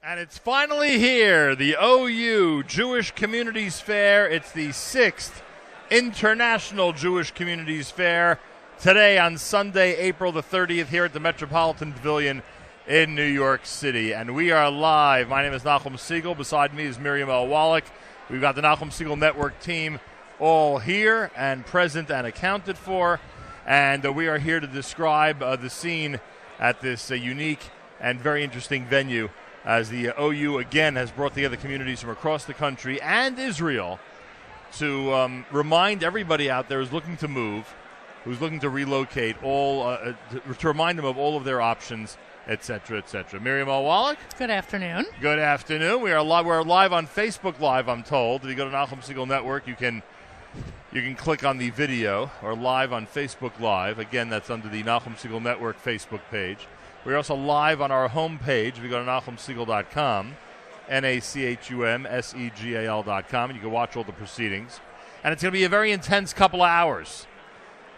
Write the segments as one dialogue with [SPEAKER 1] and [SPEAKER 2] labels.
[SPEAKER 1] And it's finally here, the OU Jewish Communities Fair. It's the 6th International Jewish Communities Fair. Today on Sunday, April the 30th, here at the Metropolitan Pavilion in New York City. And we are live. My name is Nachum Segal. Beside me is Miriam L. Wallach. We've got the Nachum Segal Network team all here and present and accounted for. And we are here to describe the scene at this unique and very interesting venue, as the OU again has brought together communities from across the country and Israel to remind everybody out there who's looking to move, who's looking to relocate, to remind them of all of their options, etc., etc. Miriam L. Wallach.
[SPEAKER 2] Good afternoon.
[SPEAKER 1] Good afternoon. We're live on Facebook Live, I'm told. If you go to Nachum Segal Network, you can click on the video or live on Facebook Live. Again, that's under the Nachum Segal Network Facebook page. We're also live on our homepage. If you go to NachumSegal.com, NachumSegal.com, and you can watch all the proceedings. And it's going to be a very intense couple of hours.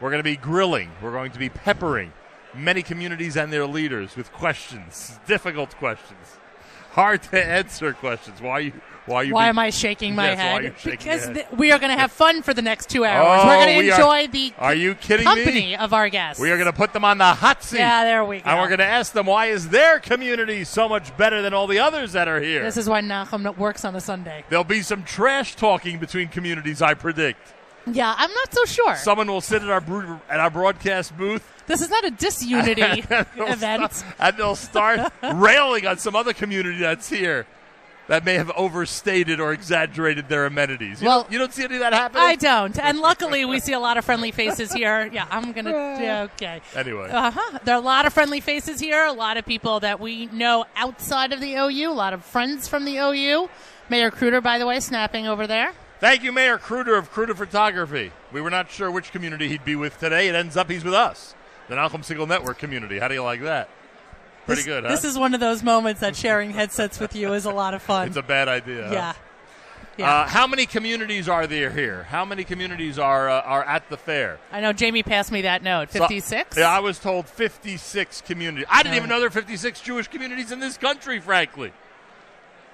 [SPEAKER 1] We're going to be grilling. We're going to be peppering many communities and their leaders with questions, difficult questions, hard to answer questions. Why am I shaking my head?
[SPEAKER 2] Because we are going to have fun for the next 2 hours. We're going to enjoy the company of our guests.
[SPEAKER 1] We are going to put them on the hot seat.
[SPEAKER 2] Yeah, there we go.
[SPEAKER 1] And we're going to ask them, why is their community so much better than all the others that are here?
[SPEAKER 2] This is why Nachum works on a Sunday.
[SPEAKER 1] There'll be some trash talking between communities, I predict.
[SPEAKER 2] Yeah, I'm not so sure.
[SPEAKER 1] Someone will sit at our broadcast booth.
[SPEAKER 2] This is not a disunity event.
[SPEAKER 1] And they'll start railing on some other community that's here that may have overstated or exaggerated their amenities. You don't see any of that happening?
[SPEAKER 2] I don't. And luckily, we see a lot of friendly faces here. Yeah, I'm going to... Yeah, okay.
[SPEAKER 1] Anyway.
[SPEAKER 2] There are a lot of friendly faces here, a lot of people that we know outside of the OU, a lot of friends from the OU. Mayor Kruder, by the way, snapping over there.
[SPEAKER 1] Thank you, Mayor Kruder of Kruder Photography. We were not sure which community he'd be with today. It ends up he's with us, the Nachum Segal Network community. How do you like that? Pretty good, huh?
[SPEAKER 2] This is one of those moments that sharing headsets with you is a lot of fun.
[SPEAKER 1] It's a bad idea.
[SPEAKER 2] Yeah.
[SPEAKER 1] Huh?
[SPEAKER 2] Yeah.
[SPEAKER 1] How many communities are there here? How many communities are at the fair?
[SPEAKER 2] I know Jamie passed me that note. 56?
[SPEAKER 1] Yeah, I was told 56 communities. I didn't even know there were 56 Jewish communities in this country, frankly.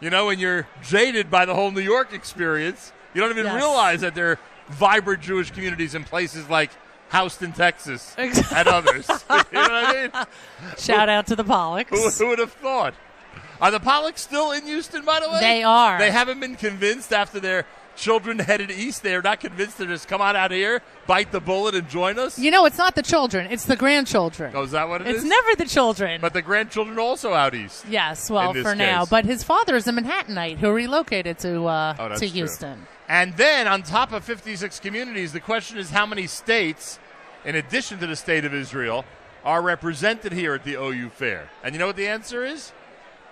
[SPEAKER 1] You know, when you're jaded by the whole New York experience, you don't even realize that there are vibrant Jewish communities in places like Houston, Texas, and others. You know what I mean?
[SPEAKER 2] Shout out to the Pollocks.
[SPEAKER 1] Who would have thought? Are the Pollocks still in Houston, by the way?
[SPEAKER 2] They are.
[SPEAKER 1] They haven't been convinced after their children headed east. They are not convinced to just come on out here, bite the bullet, and join us?
[SPEAKER 2] You know, it's not the children. It's the grandchildren.
[SPEAKER 1] Oh, is that what it is?
[SPEAKER 2] It's never the children.
[SPEAKER 1] But the grandchildren are also out east.
[SPEAKER 2] Yes, well, for now. But his father is a Manhattanite who relocated to Houston.
[SPEAKER 1] True. And then, on top of 56 communities, the question is how many states, in addition to the state of Israel, are represented here at the OU Fair? And you know what the answer is?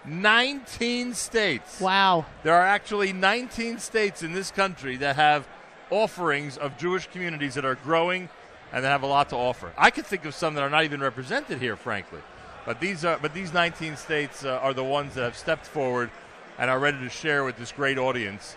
[SPEAKER 1] 19 states.
[SPEAKER 2] Wow.
[SPEAKER 1] There are actually 19 states in this country that have offerings of Jewish communities that are growing and that have a lot to offer. I could think of some that are not even represented here, frankly. But these 19 states are the ones that have stepped forward and are ready to share with this great audience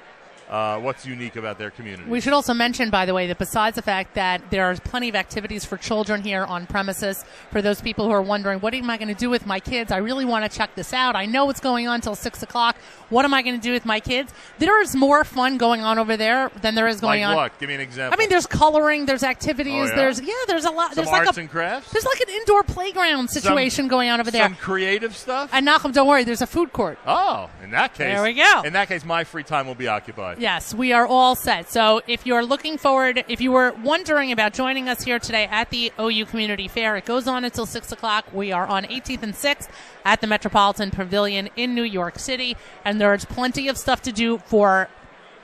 [SPEAKER 1] what's unique about their community.
[SPEAKER 2] We should also mention, by the way, that besides the fact that there are plenty of activities for children here on premises, for those people who are wondering, what am I going to do with my kids? I really want to check this out. I know it's going on until 6 o'clock. What am I going to do with my kids? There is more fun going on over there than there is going on.
[SPEAKER 1] Like what? Give me an example.
[SPEAKER 2] I mean, there's coloring, there's activities, there's a lot.
[SPEAKER 1] Some arts and crafts?
[SPEAKER 2] There's like an indoor playground situation going on over there.
[SPEAKER 1] Some creative stuff?
[SPEAKER 2] And Nachum, don't worry, there's a food court.
[SPEAKER 1] Oh, in that case.
[SPEAKER 2] There we go.
[SPEAKER 1] In that case, my free time will be occupied.
[SPEAKER 2] Yes, we are all set. So if you're looking forward, if you were wondering about joining us here today at the OU Community Fair, it goes on until 6 o'clock. We are on 18th and 6th at the Metropolitan Pavilion in New York City, and there's plenty of stuff to do for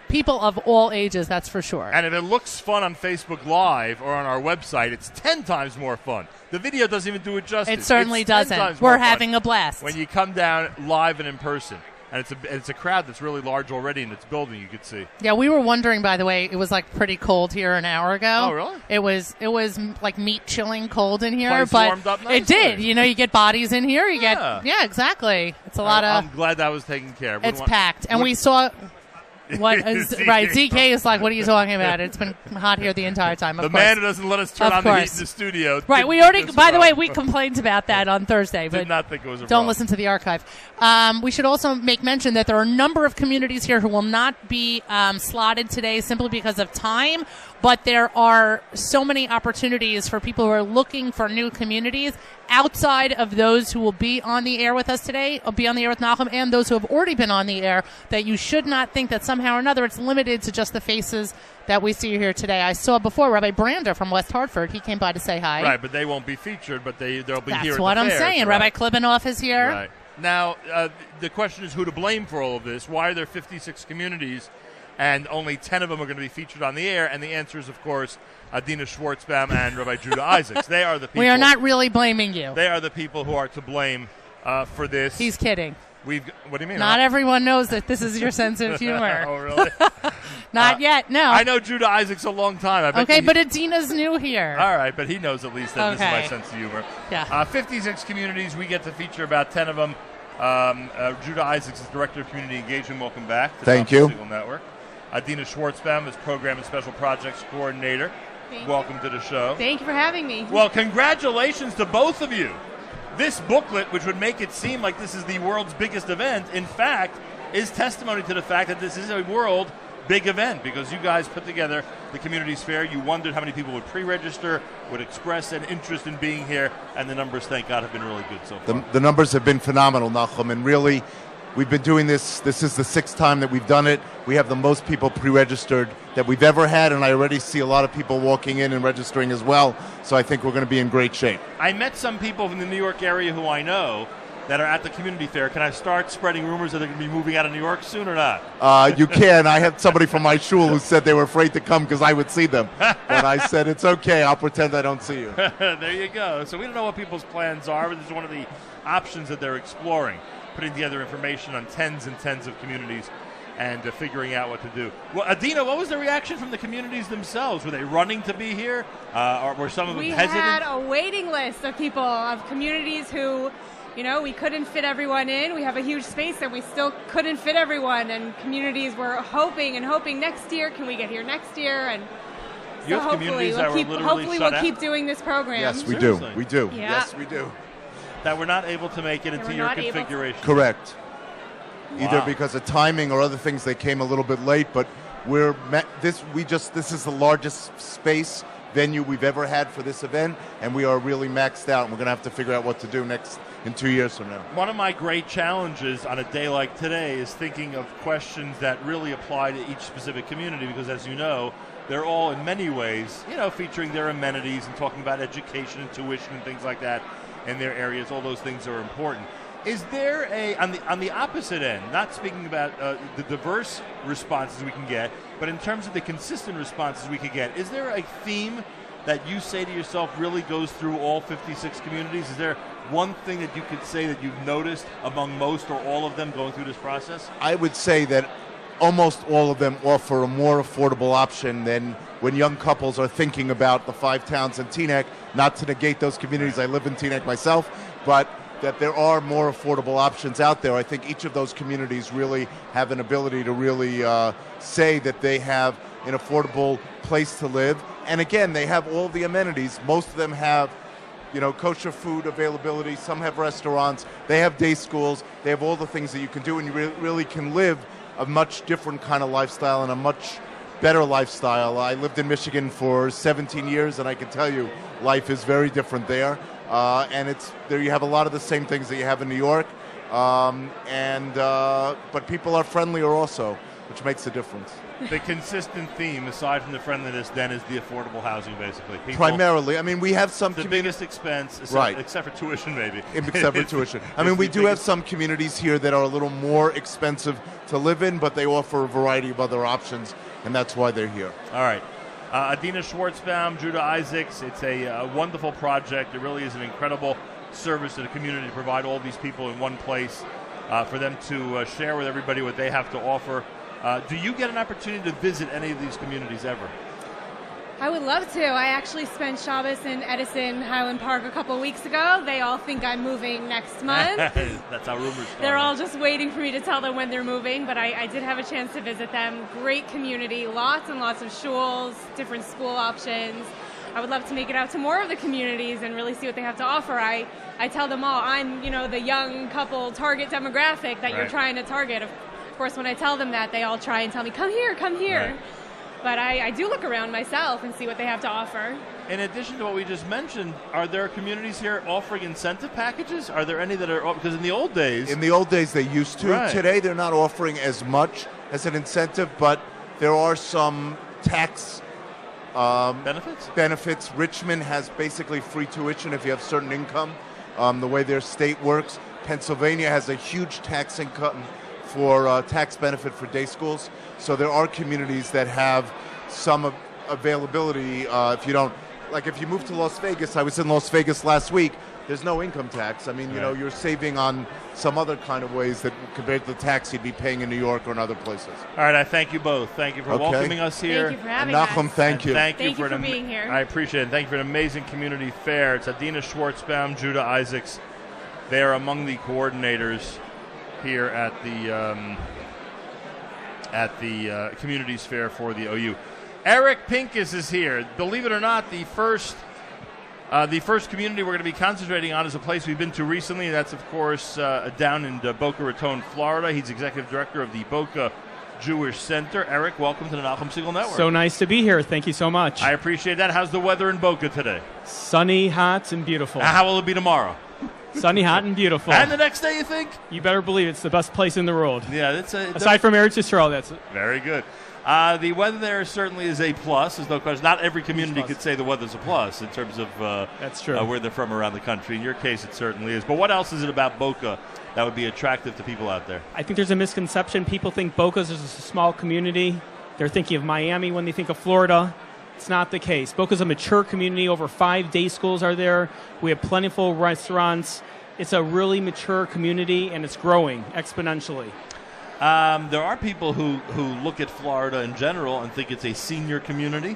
[SPEAKER 2] people of all ages, that's for sure.
[SPEAKER 1] And if it looks fun on Facebook Live or on our website, it's 10 times more fun. The video doesn't even do it justice.
[SPEAKER 2] It certainly doesn't. We're having a blast.
[SPEAKER 1] When you come down live and in person. And it's a crowd that's really large already in its building, you could see.
[SPEAKER 2] Yeah, we were wondering, by the way, it was like pretty cold here an hour ago.
[SPEAKER 1] Oh, really?
[SPEAKER 2] It was like meat chilling cold in here.
[SPEAKER 1] Place
[SPEAKER 2] but
[SPEAKER 1] warmed up nicely.
[SPEAKER 2] It did. You know, you get bodies in here. Yeah, exactly. It's a lot of...
[SPEAKER 1] I'm glad that was taken care of.
[SPEAKER 2] It's packed. And we saw... What is right? ZK is like, what are you talking about? It's been hot here the entire time. Of
[SPEAKER 1] The
[SPEAKER 2] course.
[SPEAKER 1] man who doesn't let us turn
[SPEAKER 2] Of
[SPEAKER 1] on the heat
[SPEAKER 2] course.
[SPEAKER 1] in the studio.
[SPEAKER 2] Right.
[SPEAKER 1] didn't
[SPEAKER 2] We
[SPEAKER 1] think
[SPEAKER 2] already.
[SPEAKER 1] this was
[SPEAKER 2] By
[SPEAKER 1] a
[SPEAKER 2] the way,
[SPEAKER 1] problem.
[SPEAKER 2] we complained about that on Thursday,
[SPEAKER 1] Did
[SPEAKER 2] but
[SPEAKER 1] not think it was a
[SPEAKER 2] don't
[SPEAKER 1] problem.
[SPEAKER 2] listen to the archive. We should also make mention that there are a number of communities here who will not be slotted today simply because of time. But there are so many opportunities for people who are looking for new communities outside of those who will be on the air with us today, or be on the air with Nachum, and those who have already been on the air, that you should not think that somehow or another it's limited to just the faces that we see here today. I saw before Rabbi Brander from West Hartford. He came by to say hi.
[SPEAKER 1] Right, but they won't be featured, but they'll be here.
[SPEAKER 2] That's what I'm saying.
[SPEAKER 1] Right.
[SPEAKER 2] Rabbi Klibanoff is here.
[SPEAKER 1] Right. Now, the question is who to blame for all of this. Why are there 56 communities and only 10 of them are going to be featured on the air? And the answer is, of course, Adina Schwartzbaum and Rabbi Judah Isaacs. They are the people.
[SPEAKER 2] We are not really blaming you.
[SPEAKER 1] They are the people who are to blame for this.
[SPEAKER 2] He's kidding.
[SPEAKER 1] What do you mean?
[SPEAKER 2] Not everyone knows that this is your sense of humor.
[SPEAKER 1] Oh, really?
[SPEAKER 2] Not yet, no.
[SPEAKER 1] I know Judah Isaacs a long time. I bet
[SPEAKER 2] Okay, but Adina's new here.
[SPEAKER 1] All right, but he knows at least that this is my
[SPEAKER 2] Okay.
[SPEAKER 1] sense of humor.
[SPEAKER 2] Yeah.
[SPEAKER 1] 56 communities. We get to feature about 10 of them. Judah Isaacs is Director of Community Engagement. Welcome back to
[SPEAKER 3] Thank
[SPEAKER 1] Top
[SPEAKER 3] you.
[SPEAKER 1] Signal Network. Adina Schwartzbaum is Program and Special Projects Coordinator. Welcome to the show.
[SPEAKER 4] Thank you for having me.
[SPEAKER 1] Well, congratulations to both of you. This booklet, which would make it seem like this is the world's biggest event, in fact, is testimony to the fact that this is a world big event, because you guys put together the Communities Fair. You wondered how many people would pre-register, would express an interest in being here, and the numbers, thank God, have been really good so far.
[SPEAKER 3] The numbers have been phenomenal, Nachum, and really, we've been doing this. This is the 6th time that we've done it. We have the most people pre-registered that we've ever had, and I already see a lot of people walking in and registering as well, so I think we're going to be in great shape.
[SPEAKER 1] I met some people from the New York area who I know that are at the Community Fair. Can I start spreading rumors that they're going to be moving out of New York soon or not?
[SPEAKER 3] You can. I had somebody from my shul who said they were afraid to come because I would see them. And I said, it's okay, I'll pretend I don't see you.
[SPEAKER 1] There you go. So we don't know what people's plans are, but this is one of the options that they're exploring, putting together information on tens and tens of communities and figuring out what to do. Well, Adina, what was the reaction from the communities themselves? Were they running to be here? Or were some of them
[SPEAKER 4] We
[SPEAKER 1] hesitant?
[SPEAKER 4] had a waiting list of people, of communities who, we couldn't fit everyone in. We have a huge space and we still couldn't fit everyone. And communities were hoping next year, can we get here next year? And
[SPEAKER 1] You
[SPEAKER 4] so
[SPEAKER 1] have communities that were literally shut
[SPEAKER 4] we'll
[SPEAKER 1] out?
[SPEAKER 4] keep doing this program.
[SPEAKER 3] Yes, we
[SPEAKER 1] Seriously?
[SPEAKER 3] do. We do.
[SPEAKER 4] Yeah.
[SPEAKER 3] Yes, we do.
[SPEAKER 1] That were not able to make it
[SPEAKER 4] They
[SPEAKER 1] into
[SPEAKER 4] were
[SPEAKER 1] your
[SPEAKER 4] not able to.
[SPEAKER 1] configuration.
[SPEAKER 3] Correct. Either
[SPEAKER 1] Wow.
[SPEAKER 3] because of timing or other things, they came a little bit late, but this is the largest space venue we've ever had for this event, and we are really maxed out, and we're going to have to figure out what to do next in 2 years from now.
[SPEAKER 1] One of my great challenges on a day like today is thinking of questions that really apply to each specific community, because as you know, they're all in many ways, featuring their amenities and talking about education and tuition and things like that in their areas. All those things are important. Is there on the opposite end, not speaking about the diverse responses we can get, but in terms of the consistent responses we could get, is there a theme that you say to yourself really goes through all 56 communities? Is there one thing that you could say that you've noticed among most or all of them going through this process?
[SPEAKER 3] I would say that almost all of them offer a more affordable option than when young couples are thinking about the 5 towns in Teaneck. Not to negate those communities, I live in Teaneck myself, but that there are more affordable options out there. I think each of those communities really have an ability to really say that they have an affordable place to live. And again, they have all the amenities. Most of them have kosher food availability. Some have restaurants. They have day schools. They have all the things that you can do, and you really can live a much different kind of lifestyle and a much better lifestyle. I lived in Michigan for 17 years, and I can tell you life is very different there. And there you have a lot of the same things that you have in New York. But people are friendlier also, which makes a difference.
[SPEAKER 1] The consistent theme, aside from the friendliness, then is the affordable housing, basically. People,
[SPEAKER 3] Primarily. I mean, we have some
[SPEAKER 1] the biggest expense,
[SPEAKER 3] Right.
[SPEAKER 1] except for tuition, maybe.
[SPEAKER 3] except for tuition. I mean,
[SPEAKER 1] It's
[SPEAKER 3] we
[SPEAKER 1] the
[SPEAKER 3] do have
[SPEAKER 1] biggest-
[SPEAKER 3] some communities here that are a little more expensive to live in, but they offer a variety of other options, and that's why they're here.
[SPEAKER 1] All right. Adina Schwartzbaum, Judah Isaacs, it's a wonderful project. It really is an incredible service to the community to provide all these people in one place, for them to share with everybody what they have to offer. Do you get an opportunity to visit any of these communities ever?
[SPEAKER 4] I would love to. I actually spent Shabbos in Edison Highland Park a couple of weeks ago. They all think I'm moving next month.
[SPEAKER 1] That's how rumors start.
[SPEAKER 4] They're all just waiting for me to tell them when they're moving, but I did have a chance to visit them. Great community, lots and lots of shuls, different school options. I would love to make it out to more of the communities and really see what they have to offer. I tell them all, I'm, the young couple target demographic that you're trying to target. Of course, when I tell them that, they all try and tell me, come here, come here.
[SPEAKER 1] Right.
[SPEAKER 4] But I do look around myself and see what they have to offer.
[SPEAKER 1] In addition to what we just mentioned, are there communities here offering incentive packages? Are there any that are, because in the old days...
[SPEAKER 3] In the old days, they used to.
[SPEAKER 1] Right.
[SPEAKER 3] Today, they're not offering as much as an incentive, but there are some tax benefits. Richmond has basically free tuition if you have certain income, the way their state works. Pennsylvania has a huge tax income for tax benefit for day schools. So there are communities that have some availability. If you don't, like if you move to Las Vegas, I was in Las Vegas last week, there's no income tax. I mean, you're saving on some other kind of ways that compared to the tax you'd be paying in New York or in other places.
[SPEAKER 1] All right, I thank you both. Thank you for welcoming us here.
[SPEAKER 4] Thank you for having
[SPEAKER 3] and Nachum,
[SPEAKER 4] us.
[SPEAKER 3] thank you.
[SPEAKER 1] Thank you
[SPEAKER 4] for being here.
[SPEAKER 1] I appreciate it. Thank you for an amazing community fair. It's Adina Schwartzbaum, Judah Isaacs. They are among the coordinators here at the communities fair for the OU. Eric Pincus is here. Believe it or not, the first community we're going to be concentrating on is a place we've been to recently. That's, of course, down in Boca Raton, Florida. He's executive director of the Boca Jewish Center. Eric, welcome to the Nachum Segal Network.
[SPEAKER 5] So nice to be here. Thank you so much.
[SPEAKER 1] I appreciate that. How's the weather in Boca today?
[SPEAKER 5] Sunny, hot, and beautiful.
[SPEAKER 1] How will it be tomorrow?
[SPEAKER 5] Sunny, hot, and beautiful.
[SPEAKER 1] And the next day, you think?
[SPEAKER 5] You better believe it's the best place in the world.
[SPEAKER 1] Yeah,
[SPEAKER 5] aside from Eretz Yisrael, that's it.
[SPEAKER 1] Very good. The weather there certainly is a plus. There's no question. Not every community could say the weather's a plus in terms of
[SPEAKER 5] that's true.
[SPEAKER 1] Where they're from around the country. In your case, it certainly is. But what else is it about Boca that would be attractive to people out there?
[SPEAKER 5] I think there's a misconception. People think Boca's is a small community. They're thinking of Miami when they think of Florida. It's not the case. Boca's a mature community. Over 5 day schools are there. We have plentiful restaurants. It's a really mature community, and it's growing exponentially.
[SPEAKER 1] There are people who look at Florida in general and think it's a senior community.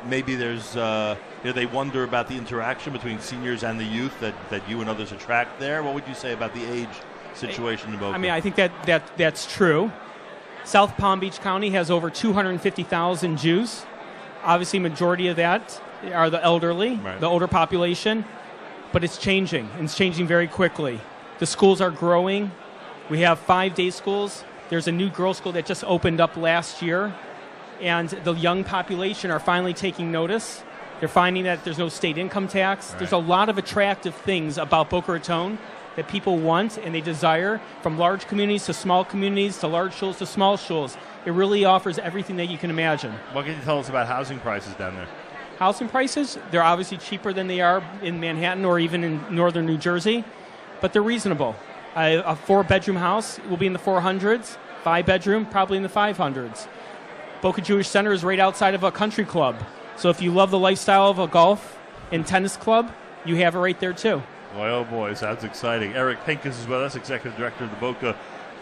[SPEAKER 1] Maybe there's, they wonder about the interaction between seniors and the youth that you and others attract there. What would you say about the age situation in Boca?
[SPEAKER 5] I mean, I think that's true. South Palm Beach County has over 250,000 Jews. Obviously, majority of that are the elderly, the older population. But it's changing, and it's changing very quickly. The schools are growing. We have 5 day schools. There's a new girls' school that just opened up last year. And the young population are finally taking notice. They're finding that there's no state income tax. There's a lot of attractive things about Boca Raton that people want and they desire, from large communities to small communities to large shuls to small shuls. It really offers everything that you can imagine.
[SPEAKER 1] What can you tell us about housing prices down there?
[SPEAKER 5] Housing prices, they're obviously cheaper than they are in Manhattan or even in northern New Jersey, but they're reasonable. A 4-bedroom house will be in the 400s, 5-bedroom probably in the 500s. Boca Jewish Center is right outside of a country club, so if you love the lifestyle of a golf and tennis club, you have it right there too.
[SPEAKER 1] Boy, oh boy, sounds exciting. Eric Pincus is with us, executive director of the Boca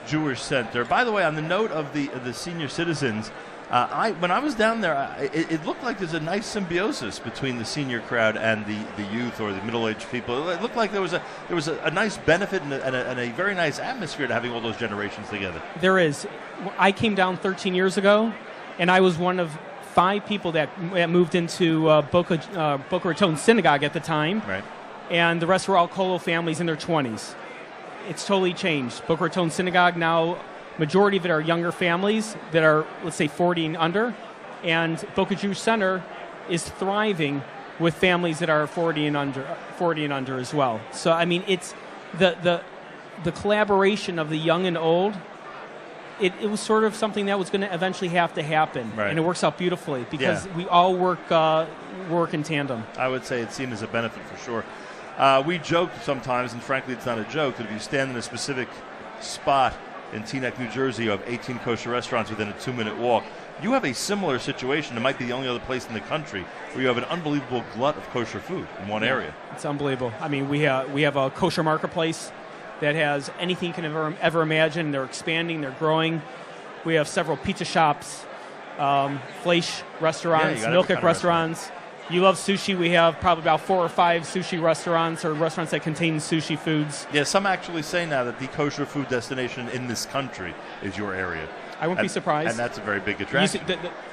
[SPEAKER 1] Jewish Center. By the way, on the note of the senior citizens, when I was down there, it looked like there's a nice symbiosis between the senior crowd and the youth or the middle-aged people. It looked like there was a nice benefit and a very nice atmosphere to having all those generations together.
[SPEAKER 5] There is. I came down 13 years ago, and I was one of 5 people that moved into Boca Raton Synagogue at the time.
[SPEAKER 1] Right.
[SPEAKER 5] And the rest were all Kolo families in their 20s. It's totally changed. Boca Raton Synagogue now, majority of it are younger families that are, let's say, 40 and under. And Boca Jewish Center is thriving with families that are 40 and under as well. So, I mean, it's the collaboration of the young and old. It was sort of something that was going to eventually have to happen.
[SPEAKER 1] Right.
[SPEAKER 5] And it works out beautifully because we all work in tandem.
[SPEAKER 1] I would say it's seen as a benefit for sure. We joke sometimes, and frankly it's not a joke, that if you stand in a specific spot in Teaneck, New Jersey, you have 18 kosher restaurants within a 2-minute walk. You have a similar situation. It might be the only other place in the country where you have an unbelievable glut of kosher food in one area.
[SPEAKER 5] It's unbelievable. I mean, we have a kosher marketplace that has anything you can ever imagine. They're expanding, they're growing. We have several pizza shops. Fleisch restaurants,
[SPEAKER 1] Yeah, you got every
[SPEAKER 5] Milkik
[SPEAKER 1] kind of
[SPEAKER 5] restaurants. You love sushi. We have probably about 4 or 5 sushi restaurants or restaurants that contain sushi foods.
[SPEAKER 1] Yeah, some actually say now that the kosher food destination in this country is your area.
[SPEAKER 5] I wouldn't be surprised.
[SPEAKER 1] And that's a very big attraction.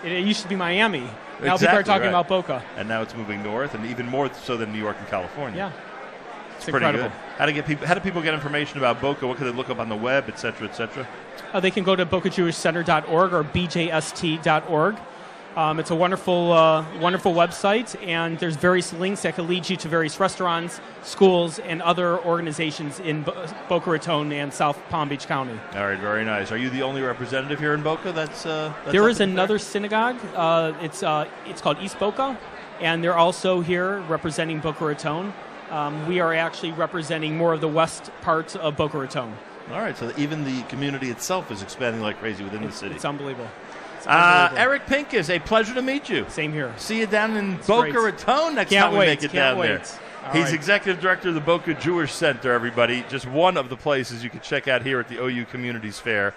[SPEAKER 5] It used to be Miami. Now
[SPEAKER 1] Exactly,
[SPEAKER 5] people are talking
[SPEAKER 1] right.
[SPEAKER 5] about Boca.
[SPEAKER 1] And now it's moving north, and even more so than New York and California.
[SPEAKER 5] Yeah.
[SPEAKER 1] It's
[SPEAKER 5] Pretty incredible.
[SPEAKER 1] Good. How do people get information about Boca? What can they look up on the web, et cetera, et cetera?
[SPEAKER 5] They can go to bocajewishcenter.org or bjst.org. It's a wonderful website, and there's various links that can lead you to various restaurants, schools, and other organizations in Boca Raton and South Palm Beach County.
[SPEAKER 1] All right, very nice. Are you the only representative here in Boca? That's
[SPEAKER 5] there is another synagogue. It's called East Boca, and they're also here representing Boca Raton. We are actually representing more of the west parts of Boca Raton.
[SPEAKER 1] All right, so even the community itself is expanding like crazy within the city.
[SPEAKER 5] It's unbelievable.
[SPEAKER 1] Eric Pincus, a pleasure to meet you.
[SPEAKER 5] Same here.
[SPEAKER 1] See you down in Boca Raton next time we make it down there. He's executive director of the Boca Jewish Center, everybody. Just one of the places you can check out here at the OU Communities Fair.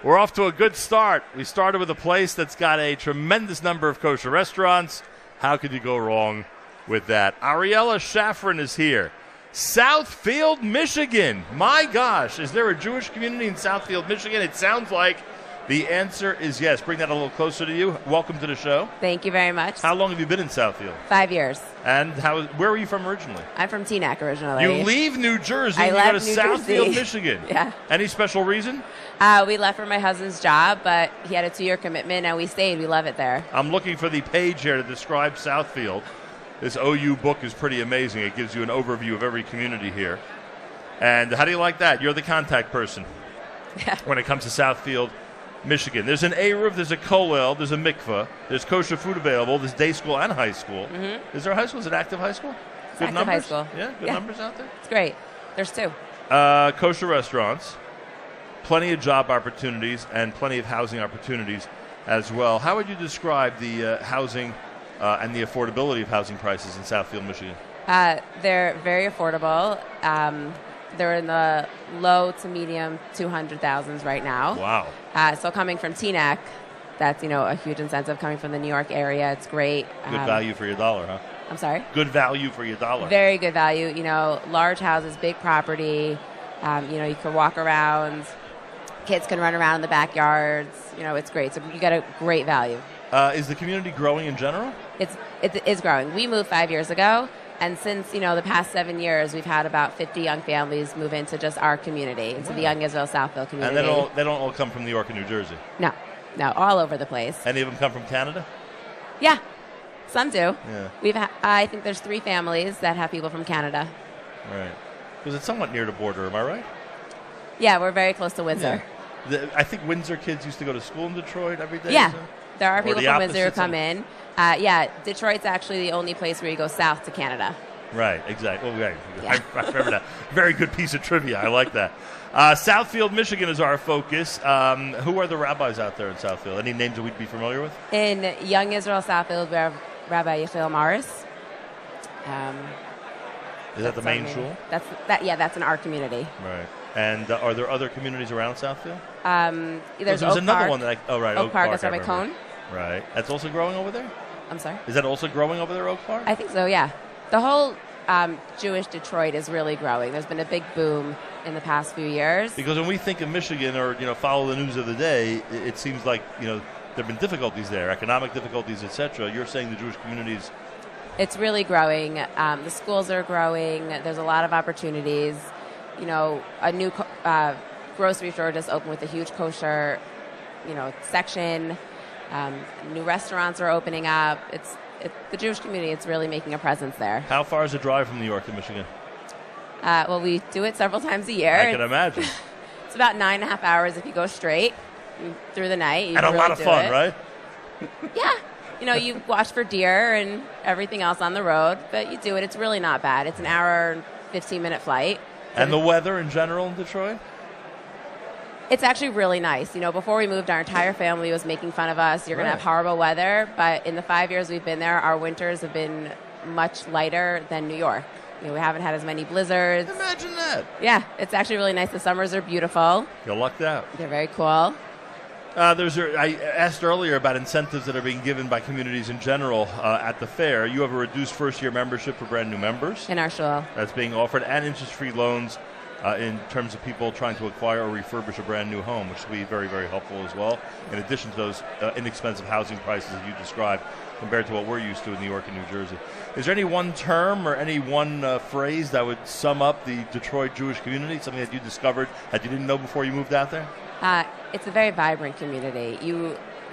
[SPEAKER 1] We're off to a good start. We started with a place that's got a tremendous number of kosher restaurants. How could you go wrong with that? Ariella Shafran is here. Southfield, Michigan. My gosh, is there a Jewish community in Southfield, Michigan? It sounds like the answer is yes. Bring that a little closer to you. Welcome to the show.
[SPEAKER 6] Thank you very much.
[SPEAKER 1] How long have you been in Southfield?
[SPEAKER 6] 5 years.
[SPEAKER 1] And where were you from originally?
[SPEAKER 6] I'm from Teaneck originally.
[SPEAKER 1] You leave New Jersey
[SPEAKER 6] I
[SPEAKER 1] and you go to
[SPEAKER 6] left New
[SPEAKER 1] Southfield,
[SPEAKER 6] Jersey.
[SPEAKER 1] Michigan.
[SPEAKER 6] Yeah.
[SPEAKER 1] Any special reason?
[SPEAKER 6] We left for my husband's job, but he had a 2-year commitment, and we stayed. We love it there.
[SPEAKER 1] I'm looking for the page here to describe Southfield. This OU book is pretty amazing. It gives you an overview of every community here. And how do you like that? You're the contact person when it comes to Southfield, Michigan. There's an Eruv, there's a Kollel, there's a mikveh, there's kosher food available, there's day school and high school. Mm-hmm. Is there a high school? Is it active high school? Good
[SPEAKER 6] active
[SPEAKER 1] numbers?
[SPEAKER 6] high school.
[SPEAKER 1] Yeah, good numbers out there?
[SPEAKER 6] It's great. There's 2.
[SPEAKER 1] Kosher restaurants, plenty of job opportunities, and plenty of housing opportunities as well. How would you describe the housing and the affordability of housing prices in Southfield, Michigan?
[SPEAKER 6] They're very affordable. They're in the low to medium 200,000s right now.
[SPEAKER 1] Wow.
[SPEAKER 6] So coming from Teaneck, that's a huge incentive. Coming from the New York area, it's great.
[SPEAKER 1] Good value for your dollar, huh?
[SPEAKER 6] I'm sorry?
[SPEAKER 1] Good value for your dollar.
[SPEAKER 6] Very good value. Large houses, big property. You can walk around. Kids can run around in the backyards. It's great. So you get a great value.
[SPEAKER 1] Is the community growing in general?
[SPEAKER 6] It is growing. We moved 5 years ago. And since, the past 7 years, we've had about 50 young families move into just our community, into the Young Israel Southfield community.
[SPEAKER 1] And they don't all come from New York and New Jersey?
[SPEAKER 6] No, all over the place.
[SPEAKER 1] Any of them come from Canada?
[SPEAKER 6] Yeah, some do.
[SPEAKER 1] Yeah.
[SPEAKER 6] I think there's 3 families that have people from Canada.
[SPEAKER 1] Right. Because it's somewhat near the border, am I right?
[SPEAKER 6] Yeah, we're very close to Windsor.
[SPEAKER 1] Yeah. I think Windsor kids used to go to school in Detroit every day.
[SPEAKER 6] Yeah,
[SPEAKER 1] so?
[SPEAKER 6] there are people from Windsor who come in. Detroit's actually the only place where you go south to Canada.
[SPEAKER 1] Right, exactly. Well, I remember that. Very good piece of trivia. I like that. Southfield, Michigan is our focus. Who are the rabbis out there in Southfield? Any names that we'd be familiar with?
[SPEAKER 6] In Young Israel Southfield, we have Rabbi Yechiel Morris.
[SPEAKER 1] Is that the main shul?
[SPEAKER 6] That's in our community.
[SPEAKER 1] Right. And are there other communities around Southfield?
[SPEAKER 6] There's
[SPEAKER 1] Oak
[SPEAKER 6] another
[SPEAKER 1] Park. One that
[SPEAKER 6] Oak Park. That's Rabbi Cohn.
[SPEAKER 1] Right. That's also growing over there?
[SPEAKER 6] I'm sorry?
[SPEAKER 1] Is that also growing over there, Oak Park?
[SPEAKER 6] I think so, yeah. The whole Jewish Detroit is really growing. There's been a big boom in the past few years.
[SPEAKER 1] Because when we think of Michigan or, follow the news of the day, it seems like, there have been difficulties there, economic difficulties, etc. You're saying the Jewish communities...
[SPEAKER 6] It's really growing. The schools are growing. There's a lot of opportunities. A new grocery store just opened with a huge kosher, section. New restaurants are opening up. The Jewish community, it's really making a presence there.
[SPEAKER 1] How far is the drive from New York to Michigan?
[SPEAKER 6] Well, we do it several times a year.
[SPEAKER 1] I can imagine.
[SPEAKER 6] It's about 9.5 hours if you go straight through the night.
[SPEAKER 1] And a lot of fun, right?
[SPEAKER 6] Yeah. You watch for deer and everything else on the road, but you do it. It's really not bad. It's an hour and 15-minute flight.
[SPEAKER 1] And the weather in general in Detroit?
[SPEAKER 6] It's actually really nice. Before we moved, our entire family was making fun of us. You're going to have horrible weather. But in the 5 years we've been there, our winters have been much lighter than New York. We haven't had as many blizzards.
[SPEAKER 1] Imagine that.
[SPEAKER 6] Yeah, it's actually really nice. The summers are beautiful.
[SPEAKER 1] You lucked out.
[SPEAKER 6] They're very cool.
[SPEAKER 1] I asked earlier about incentives that are being given by communities in general at the fair. You have a reduced first-year membership for brand new members.
[SPEAKER 6] In our shul.
[SPEAKER 1] That's being offered, and interest-free loans in terms of people trying to acquire or refurbish a brand new home, which will be very, very helpful as well, in addition to those inexpensive housing prices that you described compared to what we're used to in New York and New Jersey. Is there any one term or any one phrase that would sum up the Detroit Jewish community, something that you discovered that you didn't know before you moved out there?
[SPEAKER 6] It's a very vibrant community.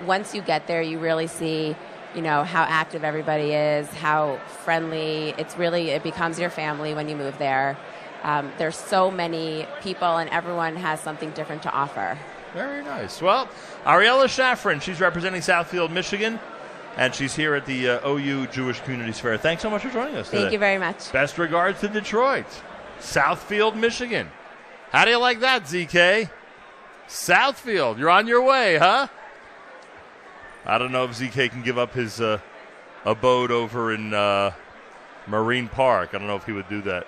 [SPEAKER 6] Once you get there, you really see, how active everybody is, how friendly. It becomes your family when you move there. There's so many people, and everyone has something different to offer.
[SPEAKER 1] Very nice. Well, Ariella Shafran, she's representing Southfield, Michigan, and she's here at the OU Jewish Communities Fair. Thanks so much for joining us today.
[SPEAKER 6] Thank you very much.
[SPEAKER 1] Best regards to Detroit, Southfield, Michigan. How do you like that, ZK? Southfield, you're on your way, huh? I don't know if ZK can give up his abode over in Marine Park. I don't know if he would do that.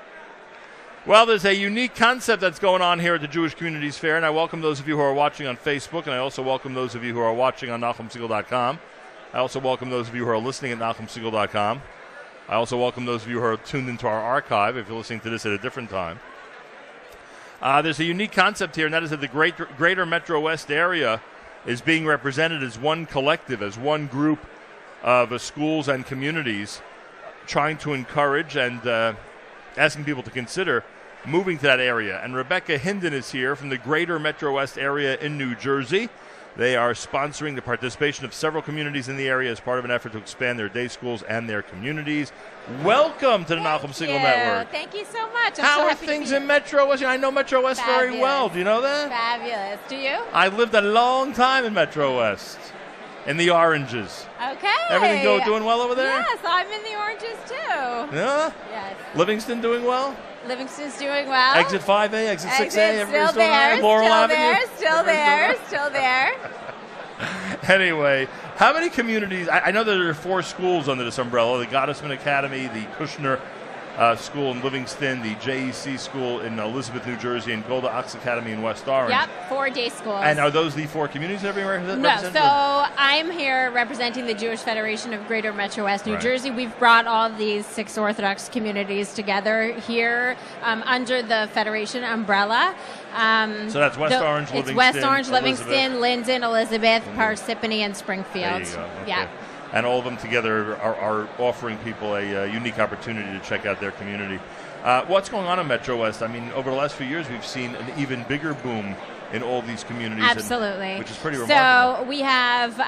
[SPEAKER 1] Well, there's a unique concept that's going on here at the Jewish Communities Fair, and I welcome those of you who are watching on Facebook, and I also welcome those of you who are watching on NachumSegal.com. I also welcome those of you who are listening at NachumSegal.com. I also welcome those of you who are tuned into our archive if you're listening to this at a different time. There's a unique concept here, and that is that the greater Metro West area is being represented as one collective, as one group of schools and communities trying to encourage and asking people to consider moving to that area. And Rebecca Hinden is here from the greater Metro West area in New Jersey. They are sponsoring the participation of several communities in the area as part of an effort to expand their day schools and their communities. Welcome to the Nachum Segal Network.
[SPEAKER 7] Thank you so much.
[SPEAKER 1] How are things in Metro West? I know Metro West very well. Do you know that?
[SPEAKER 7] Fabulous. Do you?
[SPEAKER 1] I lived a long time in Metro West, in the Oranges.
[SPEAKER 7] Okay.
[SPEAKER 1] Everything doing well over there?
[SPEAKER 7] Yes, I'm in the Oranges too.
[SPEAKER 1] Yeah?
[SPEAKER 7] Yes.
[SPEAKER 1] Livingston doing well?
[SPEAKER 7] Livingston's doing well.
[SPEAKER 1] Exit 5A, exit 6A, everybody's
[SPEAKER 7] still there.
[SPEAKER 1] Laurel
[SPEAKER 7] Still
[SPEAKER 1] Avenue?
[SPEAKER 7] there. Still there. Still there.
[SPEAKER 1] Anyway, how many communities? I know that there are 4 schools under this umbrella: the Gottesman Academy, the Kushner School in Livingston, the JEC School in Elizabeth, New Jersey, and Golda Ox Academy in West Orange.
[SPEAKER 7] Yep, 4 day schools.
[SPEAKER 1] And are those the 4 communities that are being represented?
[SPEAKER 7] No, so I'm here representing the Jewish Federation of Greater Metro West New Jersey. We've brought all these 6 Orthodox communities together here under the Federation umbrella.
[SPEAKER 1] So that's West Orange, Livingston,
[SPEAKER 7] it's West Orange, Livingston, Linden, Elizabeth, Parsippany, and Springfield.
[SPEAKER 1] There you go. Okay.
[SPEAKER 7] Yeah.
[SPEAKER 1] And all of them together are offering people a unique opportunity to check out their community. What's going on in Metro West? I mean, over the last few years, we've seen an even bigger boom in all these communities.
[SPEAKER 7] Absolutely.
[SPEAKER 1] Which is pretty remarkable.
[SPEAKER 7] So we have...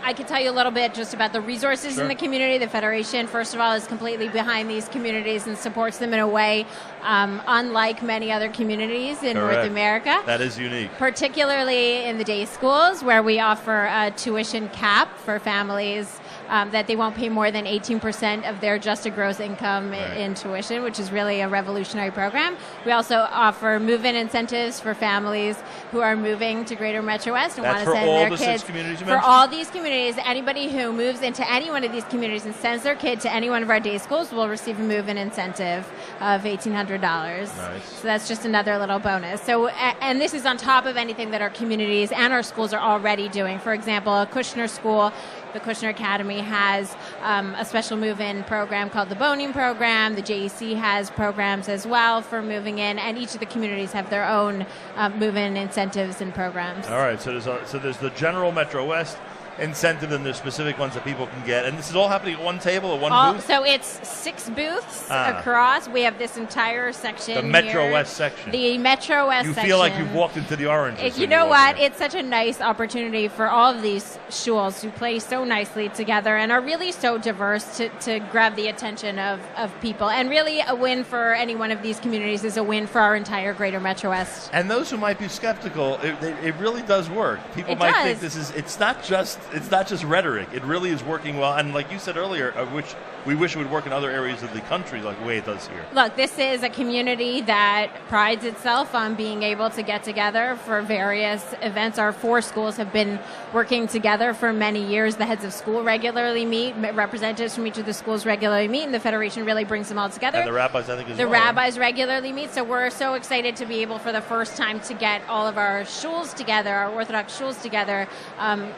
[SPEAKER 7] I can tell you a little bit just about the resources in the community. The Federation, first of all, is completely behind these communities and supports them in a way unlike many other communities in North America.
[SPEAKER 1] That is unique.
[SPEAKER 7] Particularly in the day schools, where we offer a tuition cap for families that they won't pay more than 18% of their adjusted gross income in tuition, which is really a revolutionary program. We also offer move-in incentives for families who are moving to Greater Metro West and want to send their kids. For all these communities, anybody who moves into any one of these communities and sends their kid to any one of our day schools will receive a move-in incentive of $1,800. Nice. So that's just another little bonus. So, and this is on top of anything that our communities and our schools are already doing. For example, a Kushner school, the Kushner Academy, has a special move-in program called the Boning Program. The JEC has programs as well for moving in, and each of the communities have their own move-in incentives and programs.
[SPEAKER 1] All right, so there's the general Metro West incentive, and there's specific ones that people can get. And this is all happening at one table, at one booth?
[SPEAKER 7] So it's 6 booths across. We have this entire section
[SPEAKER 1] The Metro
[SPEAKER 7] here.
[SPEAKER 1] West section.
[SPEAKER 7] The Metro West section.
[SPEAKER 1] You feel like you've walked into the Oranges.
[SPEAKER 7] You know what? It's such a nice opportunity for all of these shuls who play so nicely together and are really so diverse to grab the attention of people. And really a win for any one of these communities is a win for our entire Greater Metro West.
[SPEAKER 1] And those who might be skeptical, it really does work. People might think it's not just it's not just rhetoric. It really is working well. And like you said earlier, we wish it would work in other areas of the country like the way it does here.
[SPEAKER 7] Look, this is a community that prides itself on being able to get together for various events. Our 4 schools have been working together for many years. The heads of school regularly meet. Representatives from each of the schools regularly meet, and the Federation really brings them all together.
[SPEAKER 1] And the rabbis, I think, as well.
[SPEAKER 7] The rabbis regularly meet, so we're so excited to be able for the first time to get all of our shuls together, our Orthodox shuls together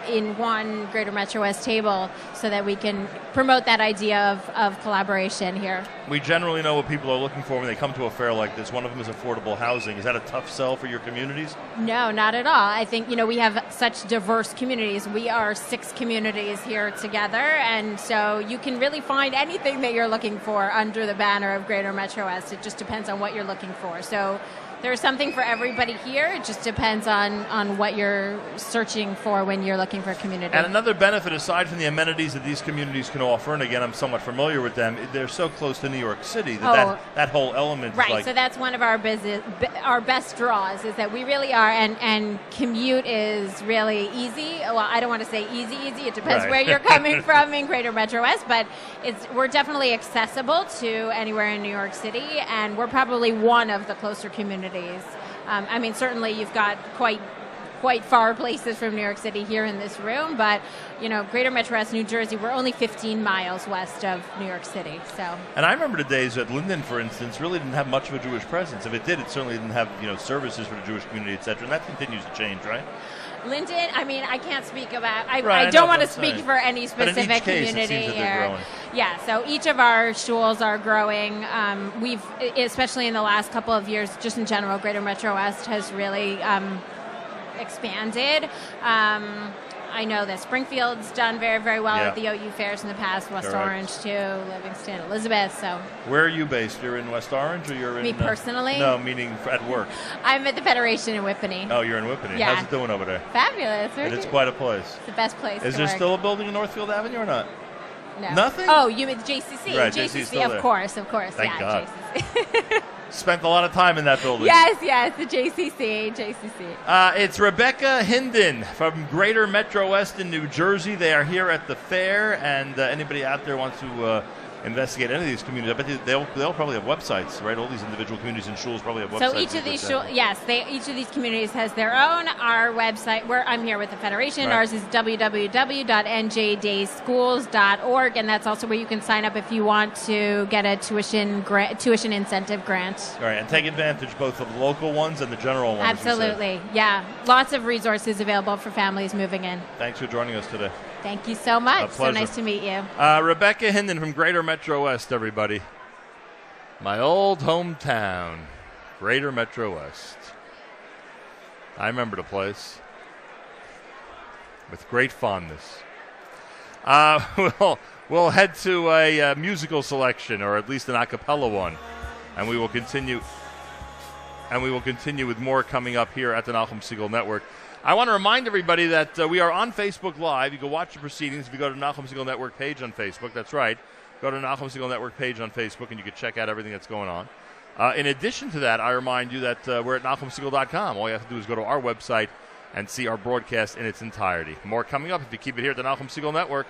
[SPEAKER 7] in one Greater Metro West table so that we can promote that idea of collaboration here.
[SPEAKER 1] We generally know what people are looking for when they come to a fair like this. One of them is affordable housing. Is that a tough sell for your communities?
[SPEAKER 7] No, not at all. I think, we have such diverse communities. We are 6 communities here together, and so you can really find anything that you're looking for under the banner of Greater Metro West. It just depends on what you're looking for. So there's something for everybody here. It just depends on what you're searching for when you're looking for a community.
[SPEAKER 1] And another benefit, aside from the amenities that these communities can offer, and again, I'm somewhat familiar with them, they're so close to New York City that whole element
[SPEAKER 7] right,
[SPEAKER 1] is like...
[SPEAKER 7] so that's one of our best draws, is that we really are, and commute is really easy. Well, I don't want to say easy. It depends where you're coming from in Greater Metro West, but we're definitely accessible to anywhere in New York City, and we're probably one of the closer communities. Certainly you've got quite far places from New York City here in this room, but Greater Metro West, New Jersey, we're only 15 miles west of New York City. So. And
[SPEAKER 1] I remember the days that Linden, for instance, really didn't have much of a Jewish presence. If it did, it certainly didn't have services for the Jewish community, etc. And that continues to change, right?
[SPEAKER 7] Linden, I can't speak about. I don't want to speak for any specific community here. Yeah, so each of our shuls are growing. We've, especially in the last couple of years, just in general, Greater Metro West has really expanded. I know that Springfield's done very, very well at the OU fairs in the past. West Orange too, Livingston, Elizabeth. So.
[SPEAKER 1] Where are you based? You're in West Orange, or you're in?
[SPEAKER 7] Me personally?
[SPEAKER 1] No, meaning at work.
[SPEAKER 7] I'm at the Federation in Whippany.
[SPEAKER 1] Oh, you're in Whippany.
[SPEAKER 7] Yeah.
[SPEAKER 1] How's it doing over there?
[SPEAKER 7] Fabulous.
[SPEAKER 1] And it's quite a place.
[SPEAKER 7] It's the best place.
[SPEAKER 1] Is
[SPEAKER 7] to
[SPEAKER 1] there
[SPEAKER 7] work.
[SPEAKER 1] still a building in Northfield Avenue or not?
[SPEAKER 7] No.
[SPEAKER 1] Nothing?
[SPEAKER 7] Oh, you mean JCC?
[SPEAKER 1] Right,
[SPEAKER 7] JCC, of course.
[SPEAKER 1] Thank God.
[SPEAKER 7] JCC.
[SPEAKER 1] Spent a lot of time in that building.
[SPEAKER 7] Yes, the JCC.
[SPEAKER 1] It's Rebecca Hinden from Greater Metro West in New Jersey. They are here at the fair, and anybody out there wants to investigate any of these communities, I bet they'll probably have websites, right? All these individual communities and shuls probably have websites.
[SPEAKER 7] So each of these each of these communities has their own. Our website, I'm here with the Federation. Right. Ours is www.njdayschools.org, and that's also where you can sign up if you want to get a tuition incentive grant.
[SPEAKER 1] All right, and take advantage both of the local ones and the general ones.
[SPEAKER 7] Absolutely, yeah. Lots of resources available for families moving in.
[SPEAKER 1] Thanks for joining us today.
[SPEAKER 7] Thank you so much.
[SPEAKER 1] A pleasure.
[SPEAKER 7] So nice to meet you.
[SPEAKER 1] Rebecca Hinden from Greater Metro West, everybody. My old hometown, Greater Metro West. I remember the place with great fondness. We'll head to a musical selection, or at least an a cappella one, and we will continue. And we will continue with more coming up here at the Nachum Segal Network. I want to remind everybody that we are on Facebook Live. You can watch the proceedings if you go to the Nachum Segal Network page on Facebook. That's right. Go to the Nachum Segal Network page on Facebook, and you can check out everything that's going on. In addition to that, I remind you that we're at NachumSegal.com. All you have to do is go to our website and see our broadcast in its entirety. More coming up if you keep it here at the Nachum Segal Network.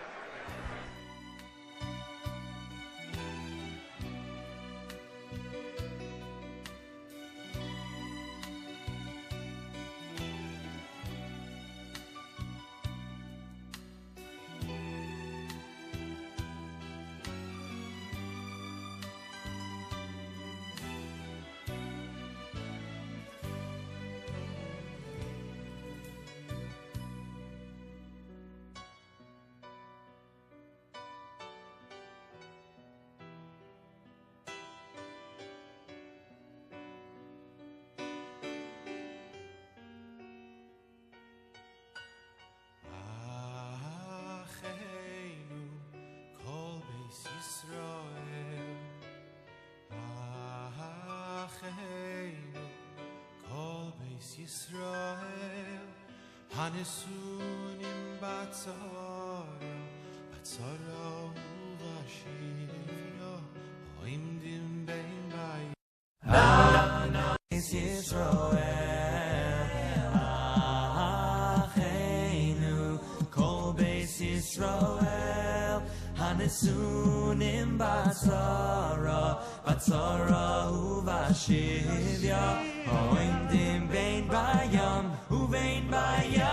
[SPEAKER 8] Yisrael Hanesunim Batzara Uvashivra Oimdim Bein Bayim Nana Yisrael Acheinu Kol Beis Hanesunim Batzara Uvashivya Oindim Bein Bayam Uvein Bayabasha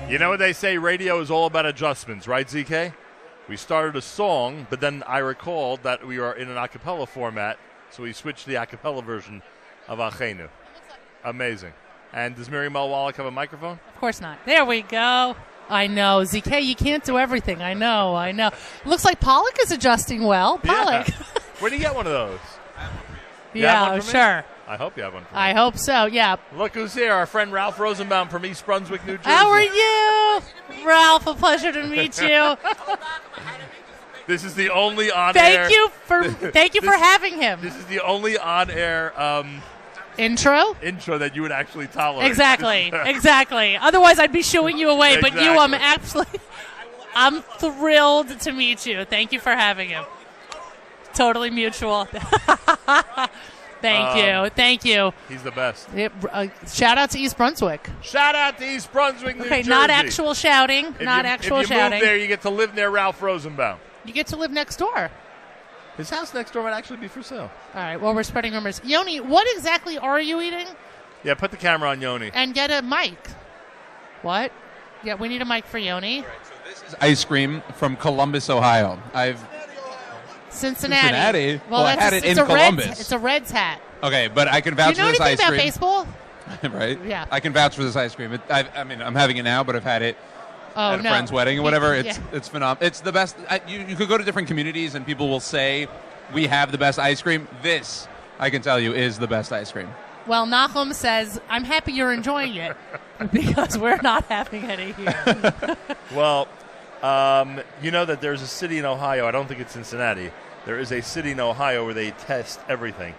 [SPEAKER 1] You know what they say, radio is all about adjustments, right, ZK? We started a song, but then I recalled that we are in an a cappella format, so we switched to the a cappella version of Achenu. Amazing. And does Miriam L. Wallach have a microphone?
[SPEAKER 2] Of course not. There we go. I know. ZK, you can't do everything. I know. Looks like Pollock is adjusting well. Pollock.
[SPEAKER 1] Yeah. Where do you get one of those?
[SPEAKER 2] Yeah, sure.
[SPEAKER 1] I hope you have one for me.
[SPEAKER 2] I hope so, yeah.
[SPEAKER 1] Look who's here, our friend Ralph Rosenbaum from East Brunswick, New Jersey.
[SPEAKER 2] How are you? Ralph, a pleasure to meet you.
[SPEAKER 1] This is the only on-air...
[SPEAKER 2] Thank you for having him.
[SPEAKER 1] This is the only on-air...
[SPEAKER 2] Intro
[SPEAKER 1] that you would actually tolerate.
[SPEAKER 2] Exactly. Otherwise, I'd be shooing you away. Exactly. But I'm thrilled to meet you. Thank you for having him. Totally mutual. Thank you.
[SPEAKER 1] He's the best.
[SPEAKER 2] Shout out to East Brunswick.
[SPEAKER 1] Shout out to East Brunswick, New Jersey.
[SPEAKER 2] Okay, not actual shouting.
[SPEAKER 1] If you move there, you get to live near Ralph Rosenbaum.
[SPEAKER 2] You get to live next door.
[SPEAKER 1] His house next door might actually be for sale.
[SPEAKER 2] All right, well, we're spreading rumors. Yoni, what exactly are you eating?
[SPEAKER 1] Yeah, put the camera on Yoni.
[SPEAKER 2] And get a mic. What? Yeah, we need a mic for Yoni.
[SPEAKER 9] Right, so this is ice cream from Columbus, Ohio.
[SPEAKER 2] Cincinnati.
[SPEAKER 9] Well, I had it in Columbus.
[SPEAKER 2] It's a Reds hat.
[SPEAKER 9] Okay, but I can vouch for this ice cream.
[SPEAKER 2] Do you know anything about
[SPEAKER 9] baseball? Right?
[SPEAKER 2] Yeah.
[SPEAKER 9] I can vouch for this ice cream. I'm having it now, but I've had it at a friend's wedding or whatever. It's phenomenal. It's the best. You could go to different communities and people will say, we have the best ice cream. This, I can tell you, is the best ice cream.
[SPEAKER 2] Well, Nahum says, I'm happy you're enjoying it because we're not having any here.
[SPEAKER 1] Well, you know that there's a city in Ohio, I don't think it's Cincinnati. There is a city in Ohio where they test everything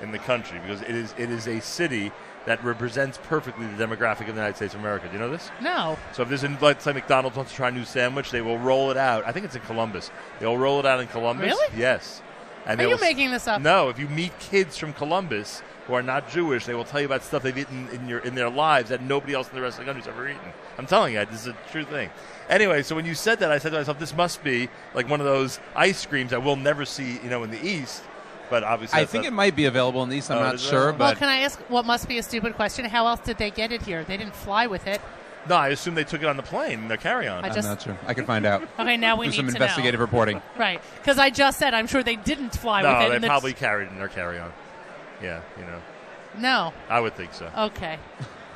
[SPEAKER 1] in the country because it is a city that represents perfectly the demographic of the United States of America. Do you know this?
[SPEAKER 2] No.
[SPEAKER 1] So if there's, let's say McDonald's wants to try a new sandwich, they will roll it out. I think it's in Columbus. They'll roll it out in Columbus.
[SPEAKER 2] Really?
[SPEAKER 1] Yes. And
[SPEAKER 2] Are you making this up?
[SPEAKER 1] No. If you meet kids from Columbus who are not Jewish, they will tell you about stuff they've eaten in their lives that nobody else in the rest of the country's ever eaten. I'm telling you, this is a true thing. Anyway, so when you said that, I said to myself, this must be like one of those ice creams that we'll never see, in the East. But obviously,
[SPEAKER 9] I think it might be available in the East. I'm not sure.
[SPEAKER 2] Well,
[SPEAKER 9] But
[SPEAKER 2] can I ask what must be a stupid question? How else did they get it here? They didn't fly with it.
[SPEAKER 1] No, I assume they took it on the plane in their carry-on.
[SPEAKER 9] I'm not sure. I can find out.
[SPEAKER 2] Okay, now we
[SPEAKER 9] do
[SPEAKER 2] need
[SPEAKER 9] some
[SPEAKER 2] to
[SPEAKER 9] investigative
[SPEAKER 2] know.
[SPEAKER 9] reporting.
[SPEAKER 2] Right, because I just said I'm sure they didn't fly with it.
[SPEAKER 1] No,
[SPEAKER 2] and
[SPEAKER 1] they probably carried it in their carry-on. Yeah,
[SPEAKER 2] No.
[SPEAKER 1] I would think so.
[SPEAKER 2] Okay.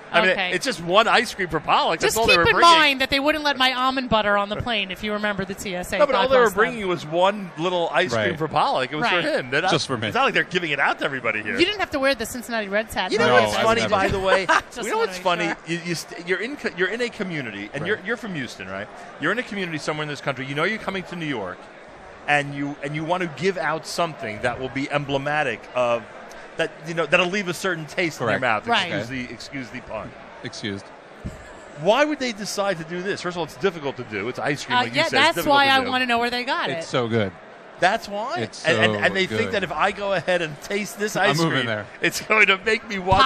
[SPEAKER 1] I mean,
[SPEAKER 2] Okay.
[SPEAKER 1] it's just one ice cream per Pollock. That's
[SPEAKER 2] Just
[SPEAKER 1] all they
[SPEAKER 2] keep
[SPEAKER 1] were
[SPEAKER 2] in
[SPEAKER 1] bringing.
[SPEAKER 2] mind that they wouldn't let my almond butter on the plane if you remember the TSA.
[SPEAKER 1] No, but all they were
[SPEAKER 2] guidelines then.
[SPEAKER 1] bringing was one little ice cream
[SPEAKER 9] Right.
[SPEAKER 1] for Pollock. It was
[SPEAKER 2] Right.
[SPEAKER 1] for him. They're not-
[SPEAKER 9] Just for me.
[SPEAKER 1] It's not like they're giving it out to everybody here.
[SPEAKER 2] You didn't have to wear the Cincinnati Reds hat.
[SPEAKER 1] You know
[SPEAKER 9] No,
[SPEAKER 1] what's
[SPEAKER 9] I
[SPEAKER 1] funny,
[SPEAKER 9] would
[SPEAKER 1] by
[SPEAKER 9] never.
[SPEAKER 1] the way?
[SPEAKER 2] Just
[SPEAKER 1] You know
[SPEAKER 2] wanna
[SPEAKER 1] what's
[SPEAKER 2] make
[SPEAKER 1] funny?
[SPEAKER 2] sure.
[SPEAKER 1] You're in a community, and
[SPEAKER 2] Right.
[SPEAKER 1] you're from Houston, right? You're in a community somewhere in this country. You know you're coming to New York, and you want to give out something that will be emblematic of that. That'll leave a certain taste in
[SPEAKER 9] Correct.
[SPEAKER 1] your mouth.
[SPEAKER 2] Right.
[SPEAKER 1] Excuse the pun.
[SPEAKER 9] Excused.
[SPEAKER 1] Why would they decide to do this? First of all, it's difficult to do. It's ice cream, like you
[SPEAKER 2] yeah,
[SPEAKER 1] said. It's
[SPEAKER 2] that's
[SPEAKER 1] difficult
[SPEAKER 2] why
[SPEAKER 1] to
[SPEAKER 2] I
[SPEAKER 1] do.
[SPEAKER 2] want to know where they got it.
[SPEAKER 9] It's so good.
[SPEAKER 1] That's why.
[SPEAKER 9] It's
[SPEAKER 1] and they
[SPEAKER 9] so
[SPEAKER 1] think
[SPEAKER 9] good.
[SPEAKER 1] that if I go ahead and taste this ice
[SPEAKER 9] moving
[SPEAKER 1] cream,
[SPEAKER 9] there.
[SPEAKER 1] it's going to make me want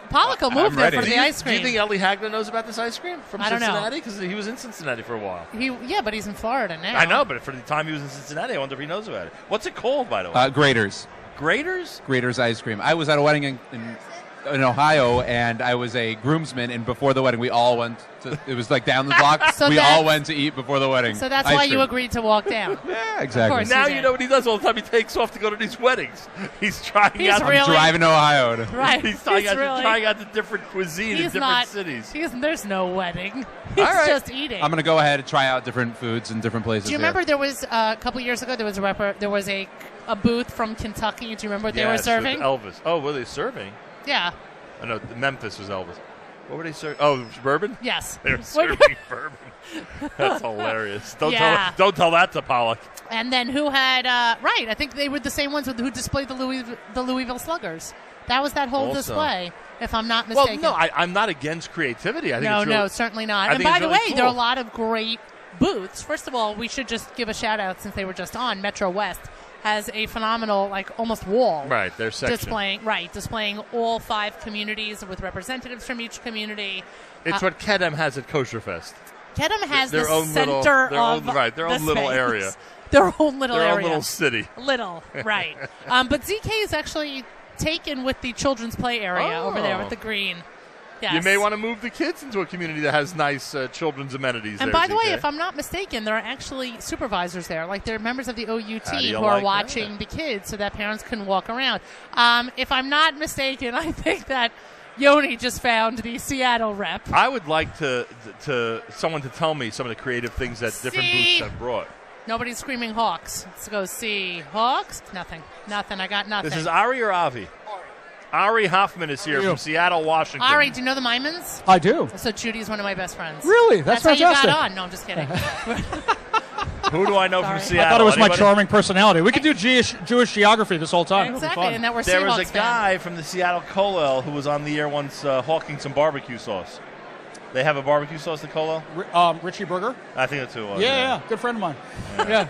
[SPEAKER 2] Pollock will move
[SPEAKER 9] I'm
[SPEAKER 2] there
[SPEAKER 9] ready.
[SPEAKER 2] for
[SPEAKER 1] Do
[SPEAKER 2] the
[SPEAKER 1] you,
[SPEAKER 2] ice
[SPEAKER 1] do you
[SPEAKER 2] cream.
[SPEAKER 1] think Ellie Hagler knows about this ice cream from
[SPEAKER 2] I don't know.
[SPEAKER 1] Cincinnati? Because he was in Cincinnati for a while.
[SPEAKER 2] Yeah, but he's in Florida now.
[SPEAKER 1] I know, but for the time he was in Cincinnati, I wonder if he knows about it. What's it called, by the way?
[SPEAKER 9] Graders.
[SPEAKER 1] Graders?
[SPEAKER 9] Graders ice cream. I was at a wedding in Ohio, and I was a groomsman, and before the wedding, we all went to, it was like down the block,
[SPEAKER 2] So
[SPEAKER 9] we
[SPEAKER 2] that's-
[SPEAKER 9] all went to eat before the wedding.
[SPEAKER 2] So that's
[SPEAKER 9] Ice
[SPEAKER 2] why you
[SPEAKER 9] cream.
[SPEAKER 2] agreed to walk down.
[SPEAKER 9] Yeah, exactly.
[SPEAKER 2] course.
[SPEAKER 1] Now
[SPEAKER 2] he
[SPEAKER 1] you
[SPEAKER 2] did.
[SPEAKER 1] know what he does all the time. He takes off to go to these weddings. He's trying
[SPEAKER 2] He's
[SPEAKER 1] out.
[SPEAKER 2] really-
[SPEAKER 9] I'm driving to Ohio.
[SPEAKER 2] Right.
[SPEAKER 1] He's trying
[SPEAKER 2] He's
[SPEAKER 1] out,
[SPEAKER 2] really-
[SPEAKER 1] trying out the different cuisine in
[SPEAKER 2] He's
[SPEAKER 1] different
[SPEAKER 2] not.
[SPEAKER 1] cities.
[SPEAKER 2] There's no wedding. He's
[SPEAKER 1] All right.
[SPEAKER 2] just eating.
[SPEAKER 9] I'm going to go ahead and try out different foods in different places.
[SPEAKER 2] Do you remember there was a couple years ago there was a booth from Kentucky? Do you remember what they were
[SPEAKER 1] Yes, with
[SPEAKER 2] serving?
[SPEAKER 1] Elvis. Oh, were they serving?
[SPEAKER 2] Yeah.
[SPEAKER 1] I know Memphis was Elvis. What were they serving? Oh, bourbon?
[SPEAKER 2] Yes.
[SPEAKER 1] They were serving bourbon. That's hilarious.
[SPEAKER 2] Yeah.
[SPEAKER 1] Don't tell that to Pollock.
[SPEAKER 2] And then who had right? I think they were the same ones who displayed the Louisville Sluggers. That was that whole
[SPEAKER 1] Also.
[SPEAKER 2] display, if I'm not
[SPEAKER 1] Well,
[SPEAKER 2] mistaken.
[SPEAKER 1] no, I'm not against creativity. I think
[SPEAKER 2] no,
[SPEAKER 1] it's really,
[SPEAKER 2] certainly not.
[SPEAKER 1] I
[SPEAKER 2] And
[SPEAKER 1] think
[SPEAKER 2] by
[SPEAKER 1] it's
[SPEAKER 2] the
[SPEAKER 1] really
[SPEAKER 2] way,
[SPEAKER 1] cool.
[SPEAKER 2] there are a lot of great booths. First of all, we should just give a shout out since they were just on. Metro West has a phenomenal, almost wall.
[SPEAKER 1] Right, their section.
[SPEAKER 2] displaying all 5 communities with representatives from each community.
[SPEAKER 1] It's what Kedem has at Kosher Fest.
[SPEAKER 2] Kedem has
[SPEAKER 1] Their
[SPEAKER 2] the
[SPEAKER 1] own
[SPEAKER 2] center
[SPEAKER 1] little- their
[SPEAKER 2] of
[SPEAKER 1] own- right, their
[SPEAKER 2] the
[SPEAKER 1] own little
[SPEAKER 2] space.
[SPEAKER 1] area.
[SPEAKER 2] Their own little
[SPEAKER 1] Their
[SPEAKER 2] area.
[SPEAKER 1] own little city.
[SPEAKER 2] Little, right. But ZK is actually taken with the children's play area over there with the green. Yes.
[SPEAKER 1] You may want to move the kids into a community that has nice children's amenities.
[SPEAKER 2] And
[SPEAKER 1] there,
[SPEAKER 2] by the way,
[SPEAKER 1] ZK.
[SPEAKER 2] if I'm not mistaken, there are actually supervisors there. They're members of the OU
[SPEAKER 1] How do
[SPEAKER 2] team
[SPEAKER 1] you
[SPEAKER 2] who are
[SPEAKER 1] like
[SPEAKER 2] watching the kids so that parents can walk around. If I'm not mistaken, I think that Yoni just found the Seattle rep.
[SPEAKER 1] I would like to someone to tell me some of the creative things that different
[SPEAKER 2] See?
[SPEAKER 1] booths have brought.
[SPEAKER 2] Nobody's screaming Hawks. Let's go see Hawks. Nothing. I got nothing.
[SPEAKER 1] This is Ari or Avi? Ari Hoffman is here from Seattle, Washington.
[SPEAKER 2] Ari, do you know the Mymans?
[SPEAKER 10] I do.
[SPEAKER 2] So Judy's one of my best friends.
[SPEAKER 10] Really? That's
[SPEAKER 2] how you
[SPEAKER 10] fantastic.
[SPEAKER 2] got on. No, I'm just kidding.
[SPEAKER 1] Who do I know from
[SPEAKER 2] Sorry.
[SPEAKER 1] Seattle?
[SPEAKER 10] I thought it was my
[SPEAKER 1] Anybody?
[SPEAKER 10] charming personality. We could do Jewish geography this whole time. It'll be
[SPEAKER 2] Exactly,
[SPEAKER 10] fun.
[SPEAKER 2] and that we're
[SPEAKER 1] There was a
[SPEAKER 2] Seahawks
[SPEAKER 1] guy from the Seattle Kollel who was on the air once hawking some barbecue sauce. They have a barbecue sauce, the Kollel?
[SPEAKER 10] Richie Berger?
[SPEAKER 1] I think that's who it was.
[SPEAKER 10] Yeah, good friend of mine. Yeah.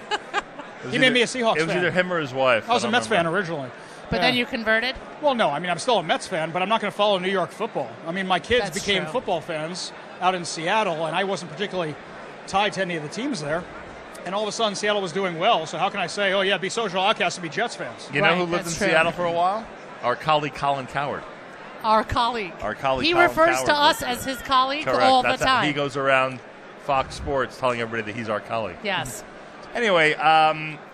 [SPEAKER 1] was
[SPEAKER 10] He made
[SPEAKER 1] either-
[SPEAKER 10] me a Seahawks
[SPEAKER 1] It was
[SPEAKER 10] fan.
[SPEAKER 1] either him or his wife.
[SPEAKER 10] I was a
[SPEAKER 1] don't
[SPEAKER 10] Mets fan
[SPEAKER 1] remember.
[SPEAKER 10] originally.
[SPEAKER 2] But then you converted?
[SPEAKER 10] Well, no. I mean, I'm still a Mets fan, but I'm not going to follow New York football. I mean, my kids
[SPEAKER 2] That's
[SPEAKER 10] became
[SPEAKER 2] true.
[SPEAKER 10] football fans out in Seattle, and I wasn't particularly tied to any of the teams there. And all of a sudden, Seattle was doing well, so how can I say, oh, yeah, be social outcasts and be Jets fans?
[SPEAKER 1] You know
[SPEAKER 2] Right,
[SPEAKER 1] who lived in
[SPEAKER 2] that's true.
[SPEAKER 1] Seattle for a while? Our colleague Colin Coward.
[SPEAKER 2] Our colleague.
[SPEAKER 1] Our colleague
[SPEAKER 2] He
[SPEAKER 1] Colin
[SPEAKER 2] refers
[SPEAKER 1] Coward
[SPEAKER 2] to us
[SPEAKER 1] lived there.
[SPEAKER 2] as his colleague
[SPEAKER 1] Correct.
[SPEAKER 2] all
[SPEAKER 1] That's
[SPEAKER 2] the
[SPEAKER 1] how
[SPEAKER 2] time.
[SPEAKER 1] he goes around Fox Sports telling everybody that he's our colleague.
[SPEAKER 2] Yes.
[SPEAKER 1] Anyway,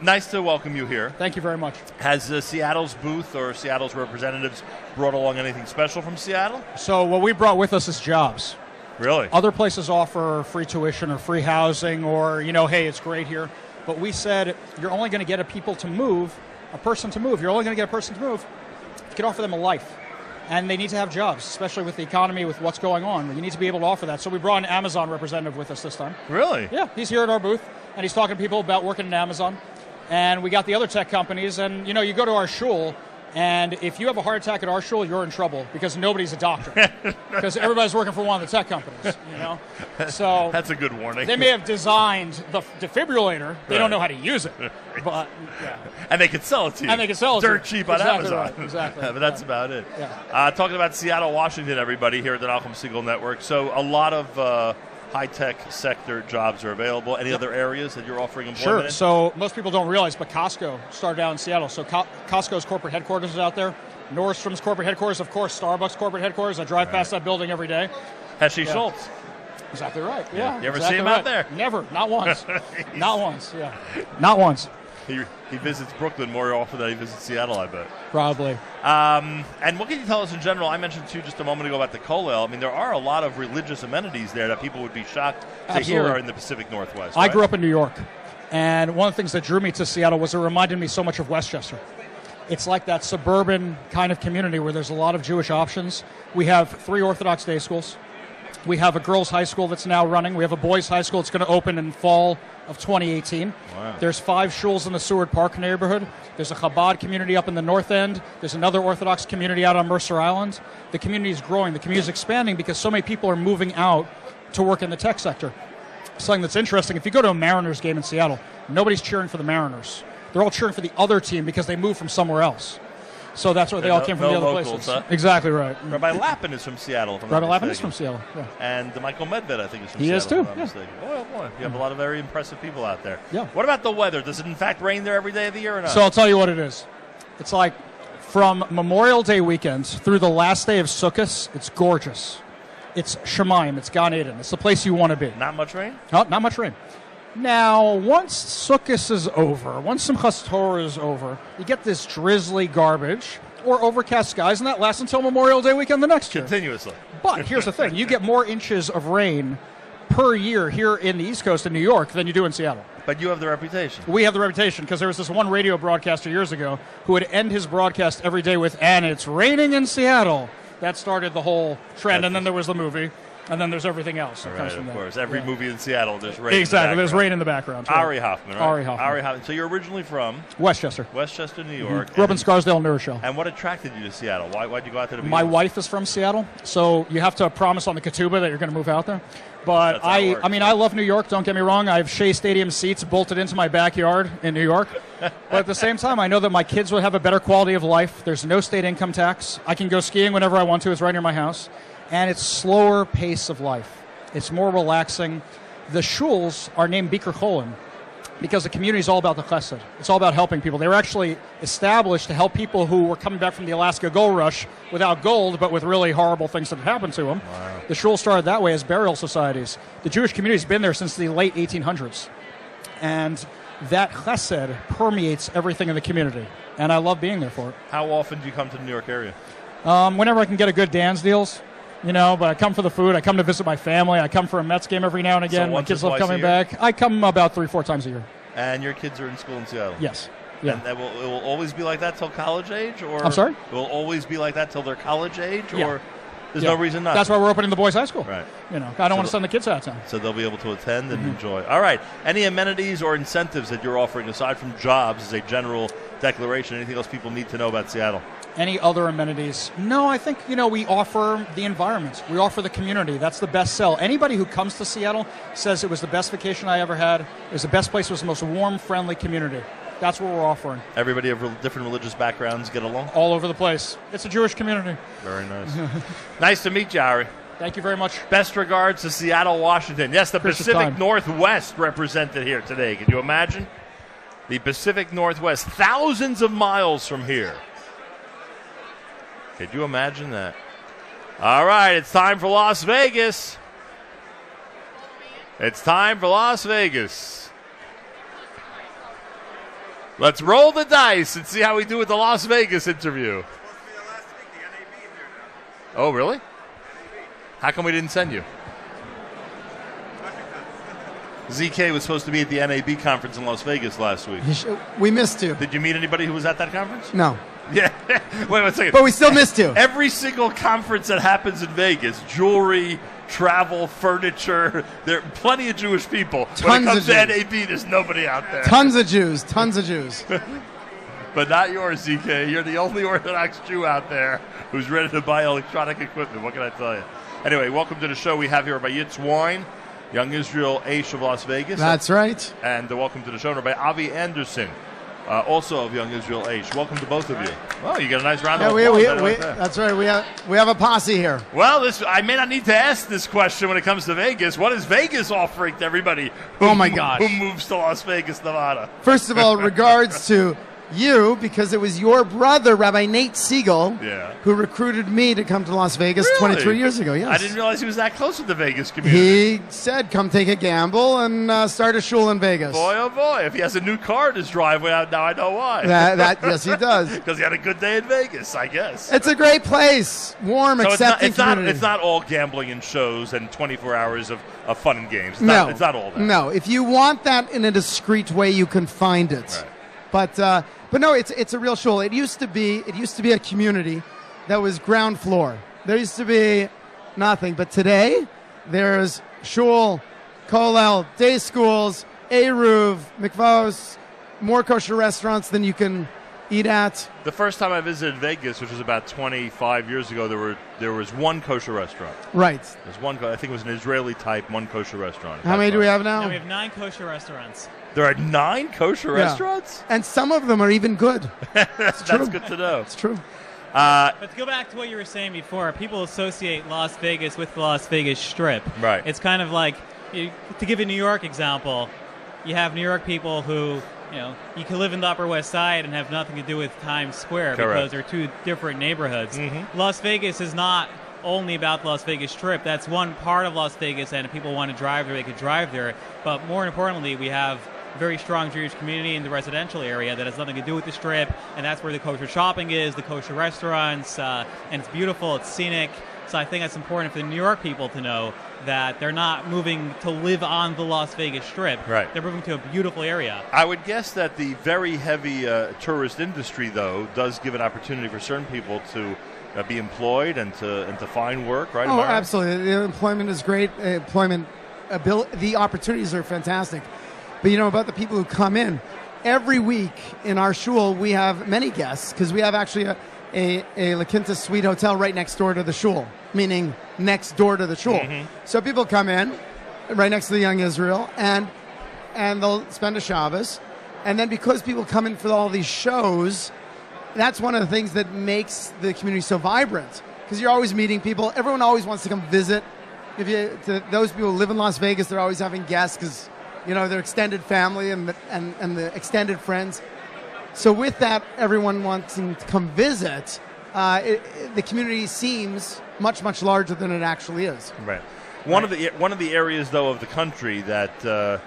[SPEAKER 1] nice to welcome you here.
[SPEAKER 10] Thank you very much.
[SPEAKER 1] Has Seattle's booth or Seattle's representatives brought along anything special from Seattle?
[SPEAKER 10] So what we brought with us is jobs.
[SPEAKER 1] Really?
[SPEAKER 10] Other places offer free tuition or free housing or, hey, it's great here. But we said you're only going to get a person to move. You're only going to get a person to move. You can offer them a life. And they need to have jobs, especially with the economy, with what's going on. You need to be able to offer that. So we brought an Amazon representative with us this time.
[SPEAKER 1] Really?
[SPEAKER 10] Yeah, he's here at our booth, and he's talking to people about working at Amazon. And we got the other tech companies, and, you go to our shul, And if you have a heart attack at our shul, you're in trouble because nobody's a doctor. Because everybody's working for one of the tech companies, you know? So
[SPEAKER 1] that's a good warning.
[SPEAKER 10] They may have designed the defibrillator. They don't know how to use it. But, yeah.
[SPEAKER 1] And they can sell it to you.
[SPEAKER 10] And they can sell it to you.
[SPEAKER 1] Dirt cheap on
[SPEAKER 10] Exactly
[SPEAKER 1] Amazon.
[SPEAKER 10] right. Exactly.
[SPEAKER 1] But that's about it.
[SPEAKER 10] Yeah.
[SPEAKER 1] Talking about Seattle, Washington, everybody, here at the Malcolm Siegel Network. So a lot of high-tech sector jobs are available. Any other areas that you're offering employment
[SPEAKER 10] Sure.
[SPEAKER 1] in?
[SPEAKER 10] So most people don't realize, but Costco started out in Seattle. So Costco's corporate headquarters is out there. Nordstrom's corporate headquarters, of course, Starbucks corporate headquarters. I drive past that building every day.
[SPEAKER 1] Heshe Schultz.
[SPEAKER 10] Exactly right. Yeah.
[SPEAKER 1] You ever
[SPEAKER 10] exactly
[SPEAKER 1] see him
[SPEAKER 10] right.
[SPEAKER 1] out there?
[SPEAKER 10] Never. Not once. Not once. Yeah. Not once.
[SPEAKER 1] He visits Brooklyn more often than he visits Seattle, I bet.
[SPEAKER 10] Probably.
[SPEAKER 1] And what can you tell us in general? I mentioned to you just a moment ago about the Kollel. I mean, there are a lot of religious amenities there that people would be shocked to hear are in the Pacific Northwest.
[SPEAKER 10] I grew up in New York, and one of the things that drew me to Seattle was it reminded me so much of Westchester. It's like that suburban kind of community where there's a lot of Jewish options. We have 3 Orthodox day schools. We have a girls' high school that's now running. We have a boys' high school that's going to open in fall of 2018.
[SPEAKER 1] Wow.
[SPEAKER 10] There's 5 shuls in the Seward Park neighborhood. There's a Chabad community up in the north end. There's another Orthodox community out on Mercer Island. The community is growing. The community is expanding because so many people are moving out to work in the tech sector. Something that's interesting, if you go to a Mariners game in Seattle, nobody's cheering for the Mariners. They're all cheering for the other team because they moved from somewhere else. So that's why they all came from the other
[SPEAKER 1] locals,
[SPEAKER 10] places.
[SPEAKER 1] Huh?
[SPEAKER 10] Exactly right.
[SPEAKER 1] Rabbi Lappin is from Seattle.
[SPEAKER 10] Rabbi Lappin is from Seattle, yeah.
[SPEAKER 1] And Michael Medved, I think, is from
[SPEAKER 10] He
[SPEAKER 1] Seattle.
[SPEAKER 10] is too,
[SPEAKER 1] if I'm not mistaken. Boy. You have a lot of very impressive people out there.
[SPEAKER 10] Yeah.
[SPEAKER 1] What about the weather? Does it, in fact, rain there every day of the year or not?
[SPEAKER 10] So I'll tell you what it is. It's like from Memorial Day weekend through the last day of Sukkot, it's gorgeous. It's Shemaim. It's Gan Eden. It's the place you want to be.
[SPEAKER 1] Not much rain?
[SPEAKER 10] Not much rain. Now, once Sukkot is over, once Simchas Torah is over, you get this drizzly garbage or overcast skies, and that lasts until Memorial Day weekend the next year.
[SPEAKER 1] Continuously.
[SPEAKER 10] But here's the thing. You get more inches of rain per year here in the East Coast in New York than you do in Seattle.
[SPEAKER 1] But you have the reputation.
[SPEAKER 10] We have the reputation because there was this one radio broadcaster years ago who would end his broadcast every day with, "And it's raining in Seattle." That started the whole trend, and then there was the movie, and then there's everything else that comes from
[SPEAKER 1] of
[SPEAKER 10] that.
[SPEAKER 1] course. Every movie in Seattle, there's rain.
[SPEAKER 10] Exactly, there's rain in the background.
[SPEAKER 1] Ari Hoffman, right?
[SPEAKER 10] Ari Hoffman.
[SPEAKER 1] So you're originally from?
[SPEAKER 10] Westchester,
[SPEAKER 1] New York.
[SPEAKER 10] Grew up in Scarsdale, New Rochelle.
[SPEAKER 1] And what attracted you to Seattle? Why'd you go out there to begin
[SPEAKER 10] My
[SPEAKER 1] with?
[SPEAKER 10] wife is from Seattle, so you have to promise on the ketubah that you're going to move out there. But
[SPEAKER 1] That's how it works.
[SPEAKER 10] I love New York, don't get me wrong. I have Shea Stadium seats bolted into my backyard in New York. But at the same time, I know that my kids would have a better quality of life. There's no state income tax. I can go skiing whenever I want to. It's right near my house. And it's slower pace of life. It's more relaxing. The shuls are named Bikur Cholim because the community is all about the chesed. It's all about helping people. They were actually established to help people who were coming back from the Alaska gold rush without gold, but with really horrible things that had happened to them.
[SPEAKER 1] Wow.
[SPEAKER 10] The shul started that way as burial societies. The Jewish community has been there since the late 1800s. And that chesed permeates everything in the community. And I love being there for it.
[SPEAKER 1] How often do you come to the New York area?
[SPEAKER 10] Whenever I can get a good Dan's deals. But I come for the food. I come to visit my family. I come for a Mets game every now and again. My kids love coming back. I come about 3-4 times a year.
[SPEAKER 1] And your kids are in school in Seattle?
[SPEAKER 10] Yes. Yeah.
[SPEAKER 1] And it will always be like that till college age? Or
[SPEAKER 10] I'm sorry?
[SPEAKER 1] It will always be like that till they're college age?
[SPEAKER 10] Yeah.
[SPEAKER 1] Or there's no reason not?
[SPEAKER 10] That's why we're opening the boys' high school.
[SPEAKER 1] Right.
[SPEAKER 10] I don't want to send the kids out of town.
[SPEAKER 1] So they'll be able to attend and enjoy. All right. Any amenities or incentives that you're offering aside from jobs as a general declaration? Anything else people need to know about Seattle?
[SPEAKER 10] Any other amenities? No, I think, we offer the environment. We offer the community. That's the best sell. Anybody who comes to Seattle says it was the best vacation I ever had. It was the best place. It was the most warm, friendly community. That's what we're offering.
[SPEAKER 1] Everybody of different religious backgrounds get along?
[SPEAKER 10] All over the place. It's a Jewish community.
[SPEAKER 1] Very nice. Nice to meet you, Ari.
[SPEAKER 10] Thank you very much.
[SPEAKER 1] Best regards to Seattle, Washington. Yes, the
[SPEAKER 10] Appreciate
[SPEAKER 1] Pacific
[SPEAKER 10] time.
[SPEAKER 1] Northwest represented here today. Can you imagine? The Pacific Northwest, thousands of miles from here. Could you imagine that? All right, it's time for Las Vegas. It's time for Las Vegas. Let's roll the dice and see how we do with the Las Vegas interview. Oh, really? How come we didn't send you? ZK was supposed to be at the NAB conference in Las Vegas last week.
[SPEAKER 11] We missed you.
[SPEAKER 1] Did you meet anybody who was at that conference?
[SPEAKER 11] No.
[SPEAKER 1] Yeah. Wait one second.
[SPEAKER 11] But we still missed you.
[SPEAKER 1] Every single conference that happens in Vegas, jewelry, travel, furniture, there are plenty of Jewish people. When it comes to NAB, there's nobody out there.
[SPEAKER 11] Tons of Jews.
[SPEAKER 1] but not yours, ZK. You're the only Orthodox Jew out there who's ready to buy electronic equipment. What can I tell you? Anyway, welcome to the show. We have here Rabbi Yitz Wine, Young Israel Aish of Las Vegas.
[SPEAKER 11] That's right.
[SPEAKER 1] And welcome to the show, Rabbi Avi Anderson, also of Young Israel Aish. Welcome to both of you. Well, you got a nice round of applause.
[SPEAKER 11] That's right. We have a posse here.
[SPEAKER 1] Well, I may not need to ask this question when it comes to Vegas. What is Vegas offering to everybody who moves to Las Vegas, Nevada?
[SPEAKER 11] First of all, regards to you, because it was your brother, Rabbi Nate Siegel, who recruited me to come to Las Vegas 23 years ago. Yes.
[SPEAKER 1] I didn't realize he was that close to the Vegas community.
[SPEAKER 11] He said, come take a gamble and start a shul in Vegas.
[SPEAKER 1] Boy, oh boy. If he has a new car in his driveway, now I know why.
[SPEAKER 11] Yes, he does.
[SPEAKER 1] Because he had a good day in Vegas, I guess.
[SPEAKER 11] It's a great place. Warm,
[SPEAKER 1] so
[SPEAKER 11] accepting community.
[SPEAKER 1] It's not all gambling and shows and 24 hours of fun and games. It's not all that.
[SPEAKER 11] No. If you want that in a discreet way, you can find it. Right. But no, it's a real shul. It used to be a community that was ground floor. There used to be nothing, but today there's shul, kollel, day schools, eruv, mikvos, more kosher restaurants than you can eat at.
[SPEAKER 1] The first time I visited Vegas, which was about 25 years ago, there was one kosher restaurant.
[SPEAKER 11] Right.
[SPEAKER 1] There's one. I think it was an Israeli type one kosher restaurant.
[SPEAKER 11] How many do we have now?
[SPEAKER 12] Now we have 9 kosher restaurants.
[SPEAKER 1] There are 9 kosher restaurants?
[SPEAKER 11] And some of them are even good.
[SPEAKER 1] That's good to know.
[SPEAKER 11] It's true.
[SPEAKER 12] But to go back to what you were saying before, people associate Las Vegas with the Las Vegas Strip.
[SPEAKER 1] Right.
[SPEAKER 12] It's kind of like, to give a New York example, you have New York people who, you can live in the Upper West Side and have nothing to do with Times Square.
[SPEAKER 1] Correct.
[SPEAKER 12] Because they're 2 different neighborhoods.
[SPEAKER 1] Mm-hmm.
[SPEAKER 12] Las Vegas is not only about the Las Vegas Strip. That's one part of Las Vegas, and if people want to drive there, they could drive there. But more importantly, we have very strong Jewish community in the residential area that has nothing to do with the Strip, and that's where the kosher shopping is, the kosher restaurants, and it's beautiful, it's scenic. So I think that's important for the New York people to know that they're not moving to live on the Las Vegas Strip.
[SPEAKER 1] Right.
[SPEAKER 12] They're moving to a beautiful area.
[SPEAKER 1] I would guess that the very heavy tourist industry, though, does give an opportunity for certain people to be employed and to find work, right?
[SPEAKER 11] Oh, absolutely. The employment is great. The opportunities are fantastic. But about the people who come in, every week in our shul we have many guests because we have actually a La Quinta Suite hotel right next door to the shul, meaning next door to the shul.
[SPEAKER 1] Mm-hmm.
[SPEAKER 11] So people come in right next to the Young Israel and they'll spend a Shabbos. And then because people come in for all these shows, that's one of the things that makes the community so vibrant because you're always meeting people. Everyone always wants to come visit. Those people who live in Las Vegas, they're always having guests because their extended family and the extended friends. So with that, everyone wanting to come visit, the community seems much, much larger than it actually is.
[SPEAKER 1] Right. One of the areas, though, of the country that,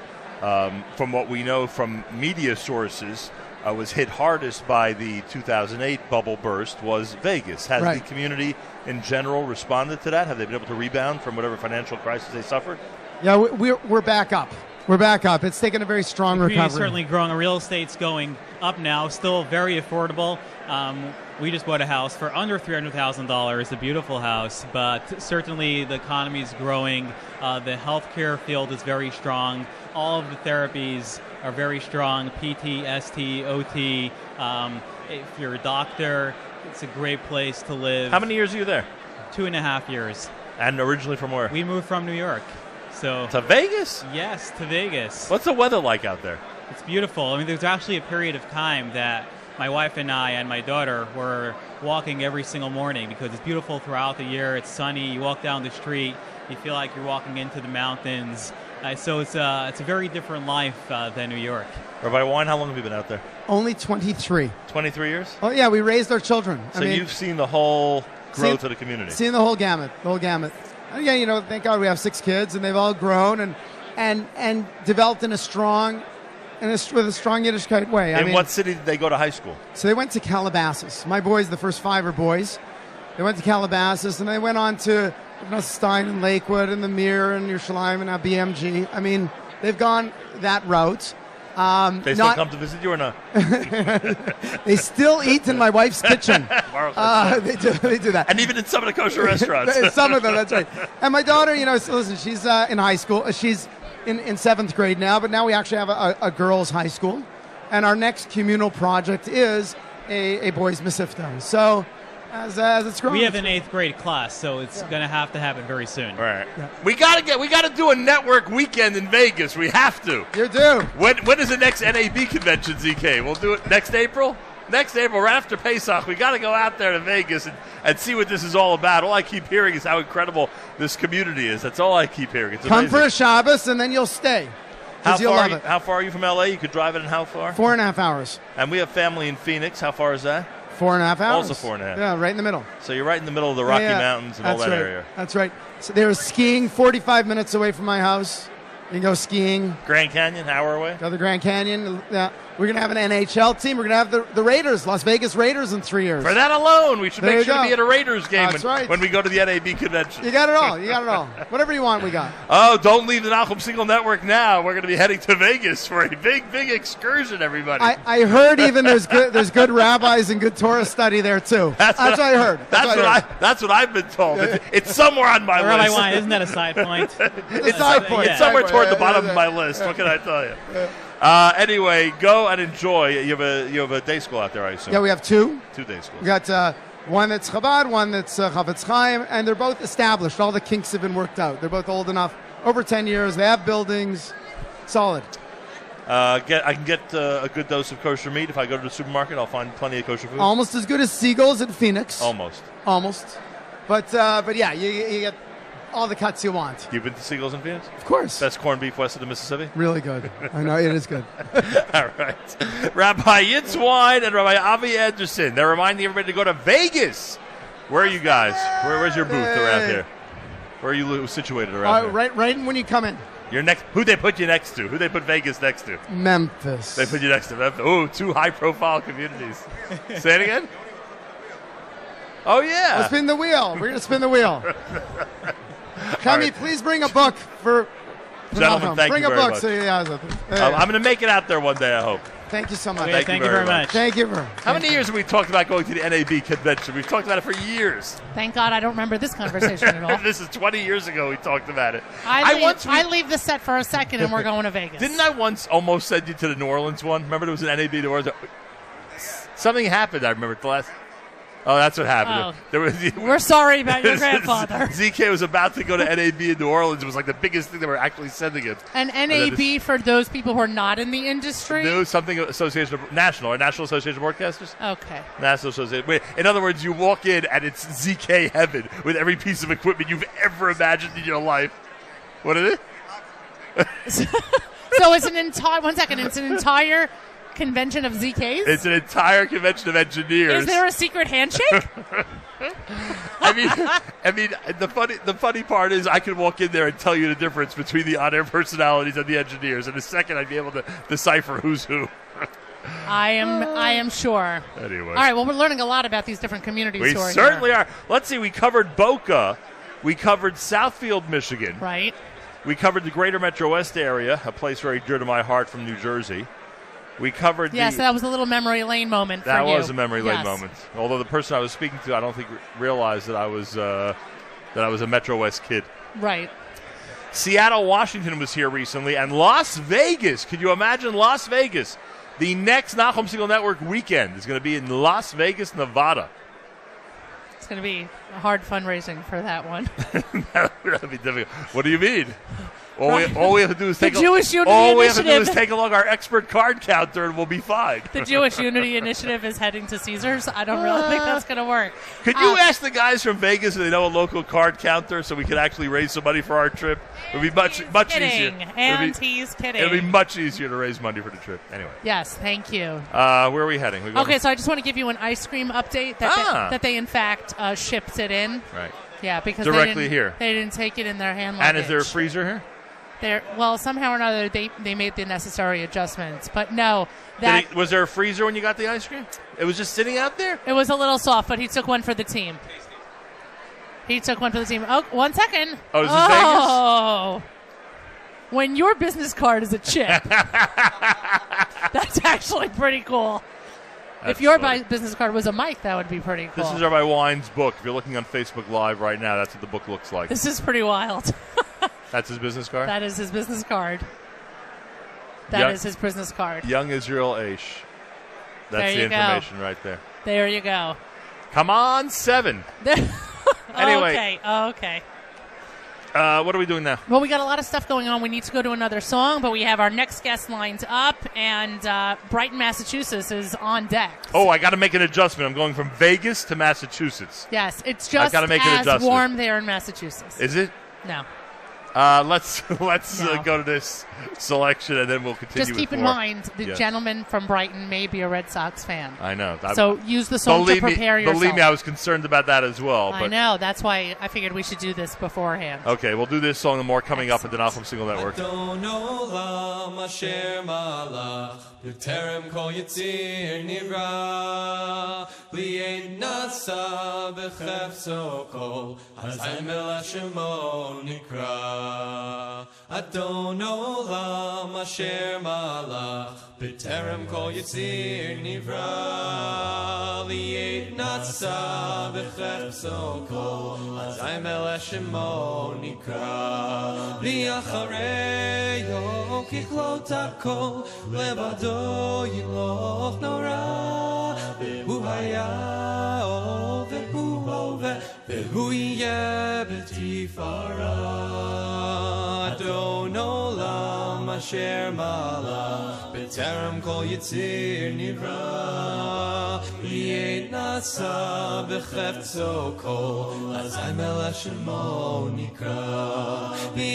[SPEAKER 1] from what we know from media sources, was hit hardest by the 2008 bubble burst was Vegas. Has the community in general responded to that? Have they been able to rebound from whatever financial crisis they suffered?
[SPEAKER 11] Yeah, we're back up. We're back up. It's taken a very strong recovery.
[SPEAKER 12] It's certainly growing. Real estate's going up now, still very affordable. We just bought a house for under $300,000, a beautiful house, but certainly the economy is growing. The healthcare field is very strong. All of the therapies are very strong, PT, ST, OT. If you're a doctor, it's a great place to live.
[SPEAKER 1] How many years are you there?
[SPEAKER 12] 2.5 years.
[SPEAKER 1] And originally from where?
[SPEAKER 12] We moved from New York. So
[SPEAKER 1] to Vegas?
[SPEAKER 12] Yes, to Vegas.
[SPEAKER 1] What's the weather like out there?
[SPEAKER 12] It's beautiful. I mean, there's actually a period of time that my wife and I and my daughter were walking every single morning because it's beautiful throughout the year. It's sunny. You walk down the street, you feel like you're walking into the mountains. So it's a very different life than New York.
[SPEAKER 1] Rabbi Wine, how long have you been out there?
[SPEAKER 11] Only 23.
[SPEAKER 1] 23 years?
[SPEAKER 11] Oh, yeah, we raised our children.
[SPEAKER 1] So you've seen the whole growth of the community.
[SPEAKER 11] Seen the whole gamut, And yeah, thank God we have 6 kids, and they've all grown and developed in with a strong Yiddishkeit way.
[SPEAKER 1] In what city did they go to high school?
[SPEAKER 11] So they went to Calabasas. My boys, the first 5 are boys. They went to Calabasas, and they went on to Stein and Lakewood and the Mir and Yerushalayim and now BMG. I mean, they've gone that route.
[SPEAKER 1] They still come to visit you or not?
[SPEAKER 11] They still eat in my wife's kitchen. They do that.
[SPEAKER 1] And even in some of the kosher restaurants.
[SPEAKER 11] Some of them, that's right. And my daughter, listen, she's in high school. She's in 7th grade now, but now we actually have a girls' high school. And our next communal project is a boys' Masifta. So as it's growing.
[SPEAKER 12] We have an 8th grade class, so it's going to happen very soon.
[SPEAKER 1] All right. Yeah. We got to do a network weekend in Vegas. We have to.
[SPEAKER 11] You do.
[SPEAKER 1] When is the next NAB convention, ZK? We'll do it next April? Next April, right after Pesach. We got to go out there to Vegas and see what this is all about. All I keep hearing is how incredible this community is. That's all I keep hearing. It's
[SPEAKER 11] Come
[SPEAKER 1] amazing.
[SPEAKER 11] for a Shabbos, and then you'll stay.
[SPEAKER 1] How far are you from LA? You could drive it in how far?
[SPEAKER 11] 4.5 hours.
[SPEAKER 1] And we have family in Phoenix. How far is that?
[SPEAKER 11] 4.5 hours.
[SPEAKER 1] Also 4.5.
[SPEAKER 11] Yeah, right in the middle.
[SPEAKER 1] So you're right in the middle of the Rocky Mountains and all that area.
[SPEAKER 11] That's right. So there's skiing 45 minutes away from my house. You can go skiing.
[SPEAKER 1] Grand Canyon, hour away?
[SPEAKER 11] Go to the Grand Canyon. We're going to have an NHL team. We're going to have the Raiders, Las Vegas Raiders in 3 years.
[SPEAKER 1] For that alone, we should make sure to be at a Raiders game
[SPEAKER 11] right.
[SPEAKER 1] when we go to the NAB convention.
[SPEAKER 11] You got it all. You got it all. Whatever you want, we got.
[SPEAKER 1] Oh, don't leave the Nachum Segal Network now. We're going to be heading to Vegas for a big excursion, everybody.
[SPEAKER 11] I heard even there's good rabbis and good Torah study there, too. That's what I heard.
[SPEAKER 1] That's what I've been told. It's somewhere on my list.
[SPEAKER 12] Rabbi Wein, isn't that a side point?
[SPEAKER 11] It's a side point.
[SPEAKER 1] It's somewhere toward the bottom of my list. What can I tell you? Anyway, go and enjoy. You have a day school out there, I assume.
[SPEAKER 11] Yeah, we have 2.
[SPEAKER 1] 2 day schools.
[SPEAKER 11] We got one that's Chabad, one that's Chavetz Chaim, and they're both established. All the kinks have been worked out. They're both old enough, over 10 years. They have buildings. Solid.
[SPEAKER 1] I can get a good dose of kosher meat. If I go to the supermarket, I'll find plenty of kosher food.
[SPEAKER 11] Almost as good as Seagulls in Phoenix.
[SPEAKER 1] Almost.
[SPEAKER 11] But yeah, you get all the cuts you want.
[SPEAKER 1] You've been to Seagulls in Phoenix?
[SPEAKER 11] Of course.
[SPEAKER 1] Best corned beef west of the Mississippi?
[SPEAKER 11] Really good. I know, it is good.
[SPEAKER 1] All right. Rabbi Yitz Wein and Rabbi Avi Anderson. They're reminding everybody to go to Vegas. Where are you guys? Where's your booth around here? Where are you situated around here?
[SPEAKER 11] Right when you come in.
[SPEAKER 1] You're next. Who they put you next to? Who they put Vegas next to?
[SPEAKER 11] Memphis.
[SPEAKER 1] They put you next to Memphis. Oh, 2 high-profile communities. Say it again? Oh, yeah.
[SPEAKER 11] Let's spin the wheel. We're going to spin the wheel. Kami, please bring a book for
[SPEAKER 1] Gentlemen, thank
[SPEAKER 11] bring
[SPEAKER 1] you
[SPEAKER 11] a
[SPEAKER 1] very
[SPEAKER 11] book.
[SPEAKER 1] much.
[SPEAKER 11] So
[SPEAKER 1] I'm going to make it out there one day, I hope.
[SPEAKER 11] Thank you so much.
[SPEAKER 1] Okay, thank you very much.
[SPEAKER 11] Thank you.
[SPEAKER 1] How many years have we talked about going to the NAB convention? We've talked about it for years.
[SPEAKER 2] Thank God I don't remember this conversation at all.
[SPEAKER 1] This is 20 years ago we talked about it.
[SPEAKER 2] I leave the set for a second and we're going to Vegas.
[SPEAKER 1] Didn't I once almost send you to the New Orleans one? Remember there was an NAB New Orleans? Something happened, I remember, at the last... Oh, that's what happened.
[SPEAKER 2] We're sorry about your grandfather.
[SPEAKER 1] ZK was about to go to NAB in New Orleans. It was like the biggest thing they were actually sending him.
[SPEAKER 2] And NAB, for those people who are not in the industry?
[SPEAKER 1] No, something Association of National Association of Broadcasters.
[SPEAKER 2] Okay.
[SPEAKER 1] National Association. Wait, in other words, you walk in and it's ZK heaven with every piece of equipment you've ever imagined in your life. What is it?
[SPEAKER 2] So it's an entire. 1 second. It's an entire convention of ZKs?
[SPEAKER 1] It's an entire convention of engineers.
[SPEAKER 2] Is there a secret handshake?
[SPEAKER 1] I mean, the funny part is I can walk in there and tell you the difference between the on-air personalities and the engineers. In a second, I'd be able to decipher who's who.
[SPEAKER 2] I am sure.
[SPEAKER 1] Anyway.
[SPEAKER 2] All right, well, we're learning a lot about these different communities.
[SPEAKER 1] We certainly are. Let's see, we covered Boca. We covered Southfield, Michigan.
[SPEAKER 2] Right.
[SPEAKER 1] We covered the greater Metro West area, a place very dear to my heart from New Jersey. We covered
[SPEAKER 2] Yes, that was a little memory lane moment for you.
[SPEAKER 1] That was a memory lane moment. Although the person I was speaking to, I don't think realized that I was a Metro West kid.
[SPEAKER 2] Right.
[SPEAKER 1] Seattle, Washington was here recently, and Las Vegas. Could you imagine Las Vegas? The next Nachum Segal Network weekend is going to be in Las Vegas, Nevada.
[SPEAKER 2] It's going to be a hard fundraising for that one.
[SPEAKER 1] That'd be difficult. What do you mean? All we have to do is take along our expert card counter, and we'll be fine.
[SPEAKER 2] The Jewish Unity Initiative is heading to Caesars. I don't really think that's going to work.
[SPEAKER 1] Could you ask the guys from Vegas if they know a local card counter so we could actually raise some money for our trip? It would be much easier.
[SPEAKER 2] And he's kidding.
[SPEAKER 1] It would be much easier to raise money for the trip. Anyway.
[SPEAKER 2] Yes, thank you.
[SPEAKER 1] Where are we heading?
[SPEAKER 2] Okay, so I just want to give you an ice cream update that they in fact shipped it in.
[SPEAKER 1] Right.
[SPEAKER 2] Yeah, because
[SPEAKER 1] directly
[SPEAKER 2] they didn't take it in their hand luggage.
[SPEAKER 1] And is there a freezer here?
[SPEAKER 2] Somehow or another they made the necessary adjustments, but no.
[SPEAKER 1] Was there a freezer when you got the ice cream? It was just sitting out there?
[SPEAKER 2] It was a little soft, but he took one for the team. Oh, 1 second.
[SPEAKER 1] Oh, is this Vegas?
[SPEAKER 2] When your business card is a chip, that's actually pretty cool. If your business card was a mic, that would be pretty cool.
[SPEAKER 1] This is Rabbi Wein's book. If you're looking on Facebook Live right now, that's what the book looks like.
[SPEAKER 2] This is pretty wild.
[SPEAKER 1] That's his business card?
[SPEAKER 2] That is his business card. That is his business card.
[SPEAKER 1] Young Israel Aish. That's
[SPEAKER 2] There
[SPEAKER 1] the
[SPEAKER 2] you go.
[SPEAKER 1] information right there.
[SPEAKER 2] There you go.
[SPEAKER 1] Come on, 7. Anyway.
[SPEAKER 2] Okay.
[SPEAKER 1] What are we doing now?
[SPEAKER 2] Well, we got a lot of stuff going on. We need to go to another song, but we have our next guest lined up, and Brighton, Massachusetts is on deck.
[SPEAKER 1] Oh, I got to make an adjustment. I'm going from Vegas to Massachusetts.
[SPEAKER 2] Yes, it's just
[SPEAKER 1] gotta make an
[SPEAKER 2] as
[SPEAKER 1] adjustment.
[SPEAKER 2] warm there in Massachusetts.
[SPEAKER 1] Is it?
[SPEAKER 2] No.
[SPEAKER 1] Let's
[SPEAKER 2] No.
[SPEAKER 1] go to this selection, and then we'll continue.
[SPEAKER 2] Just keep
[SPEAKER 1] with
[SPEAKER 2] in
[SPEAKER 1] more.
[SPEAKER 2] mind, the
[SPEAKER 1] Yes.
[SPEAKER 2] gentleman from Brighton may be a Red Sox fan.
[SPEAKER 1] I know.
[SPEAKER 2] So use the song to prepare yourself.
[SPEAKER 1] Believe me, I was concerned about that as well.
[SPEAKER 2] I
[SPEAKER 1] But
[SPEAKER 2] know. That's why I figured we should do this beforehand.
[SPEAKER 1] okay, we'll do this song and more coming up at the Nachum Single Network.
[SPEAKER 8] אדון עולם אשר מלך בטרם כל יציר נברא לי אין נשא בחפצו כל אזי מלך שמו נקרא אדון עולם אשר מלך בטרם כל יציר נברא לי אין נשא בחפצו כל אזי מלך שמו נקרא לי אחריו ככלות הכל לבדו ימלוך נורא והוא היה והוא הווה והוא יהיה בתפארה אדון עולם אשר מלך בטרם כל יציר נברא לי נשא בחפצו כל אזי מלך שמו נקרא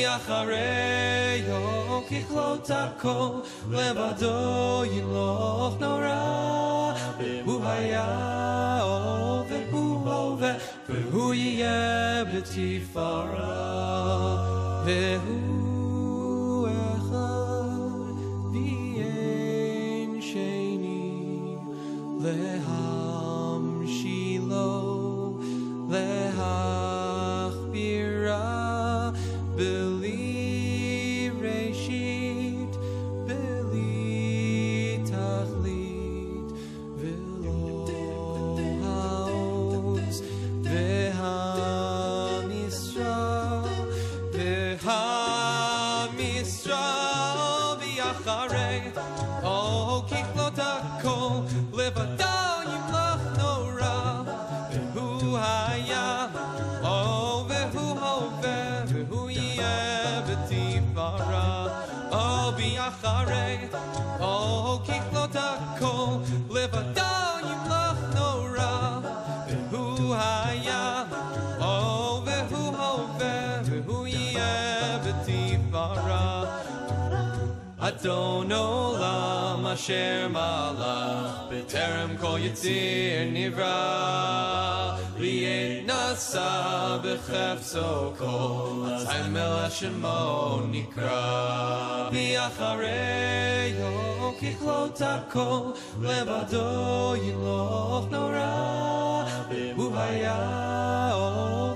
[SPEAKER 8] אחריו ככלות הכל לבדו ימלוך נורא והוא היה והוא הווה והוא יהיה בתפארה והוא אחד ואין שני להמשילו להכבירה בלי ראשית, בלי תכלית, ולא העוז והמשרה ואחרי או ככלות הכל לבדו ימלוך נורא והוא היה או והוא הווה והוא יהיה בתפארה או באחרי או ככלות הכל לבדו ימלוך נורא והוא היה או והוא הווה והוא יהיה בתפארה אדון עולם אשר מלך בטרם כל יציר נברא לי אין נשא בחפצו כל אזי מלך שמו נקרא ואחריו ככלות הכל לבדו ימלוך נורא והוא היה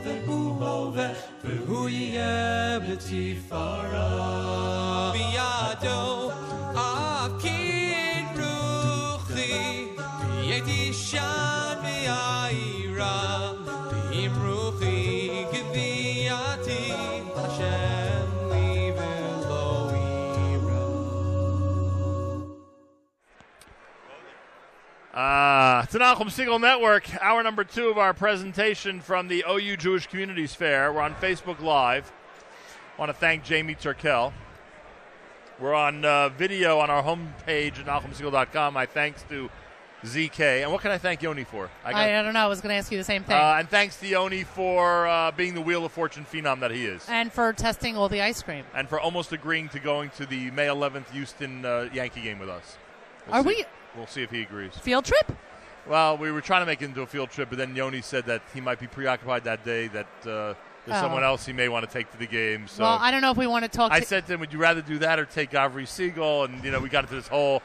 [SPEAKER 8] והוא הווה והוא יהיה בתפארה בידו אבקין רוחי והייתי שן ויעירה ועם רוחי גבייתי השם לי ולא
[SPEAKER 1] יירא. It's the Nachum Single Network, hour number 2 of our presentation from the OU Jewish Communities Fair. We're on Facebook Live. I want to thank Jamie Turkel. We're on video on our homepage at NachumSingle.com. My thanks to ZK. And what can I thank Yoni for?
[SPEAKER 2] I don't know. I was going to ask you the same thing.
[SPEAKER 1] And thanks to Yoni for being the Wheel of Fortune phenom that he is.
[SPEAKER 2] And for testing all the ice cream.
[SPEAKER 1] And for almost agreeing to going to the May 11th Houston Yankee game with us. We'll see if he agrees.
[SPEAKER 2] Field trip?
[SPEAKER 1] Well, we were trying to make it into a field trip, but then Yoni said that he might be preoccupied that day, that there's someone else he may want to take to the game. So
[SPEAKER 2] well, I don't know if we want to talk.
[SPEAKER 1] I said to him, "Would you rather do that or take Gavri Siegel?" And we got into this whole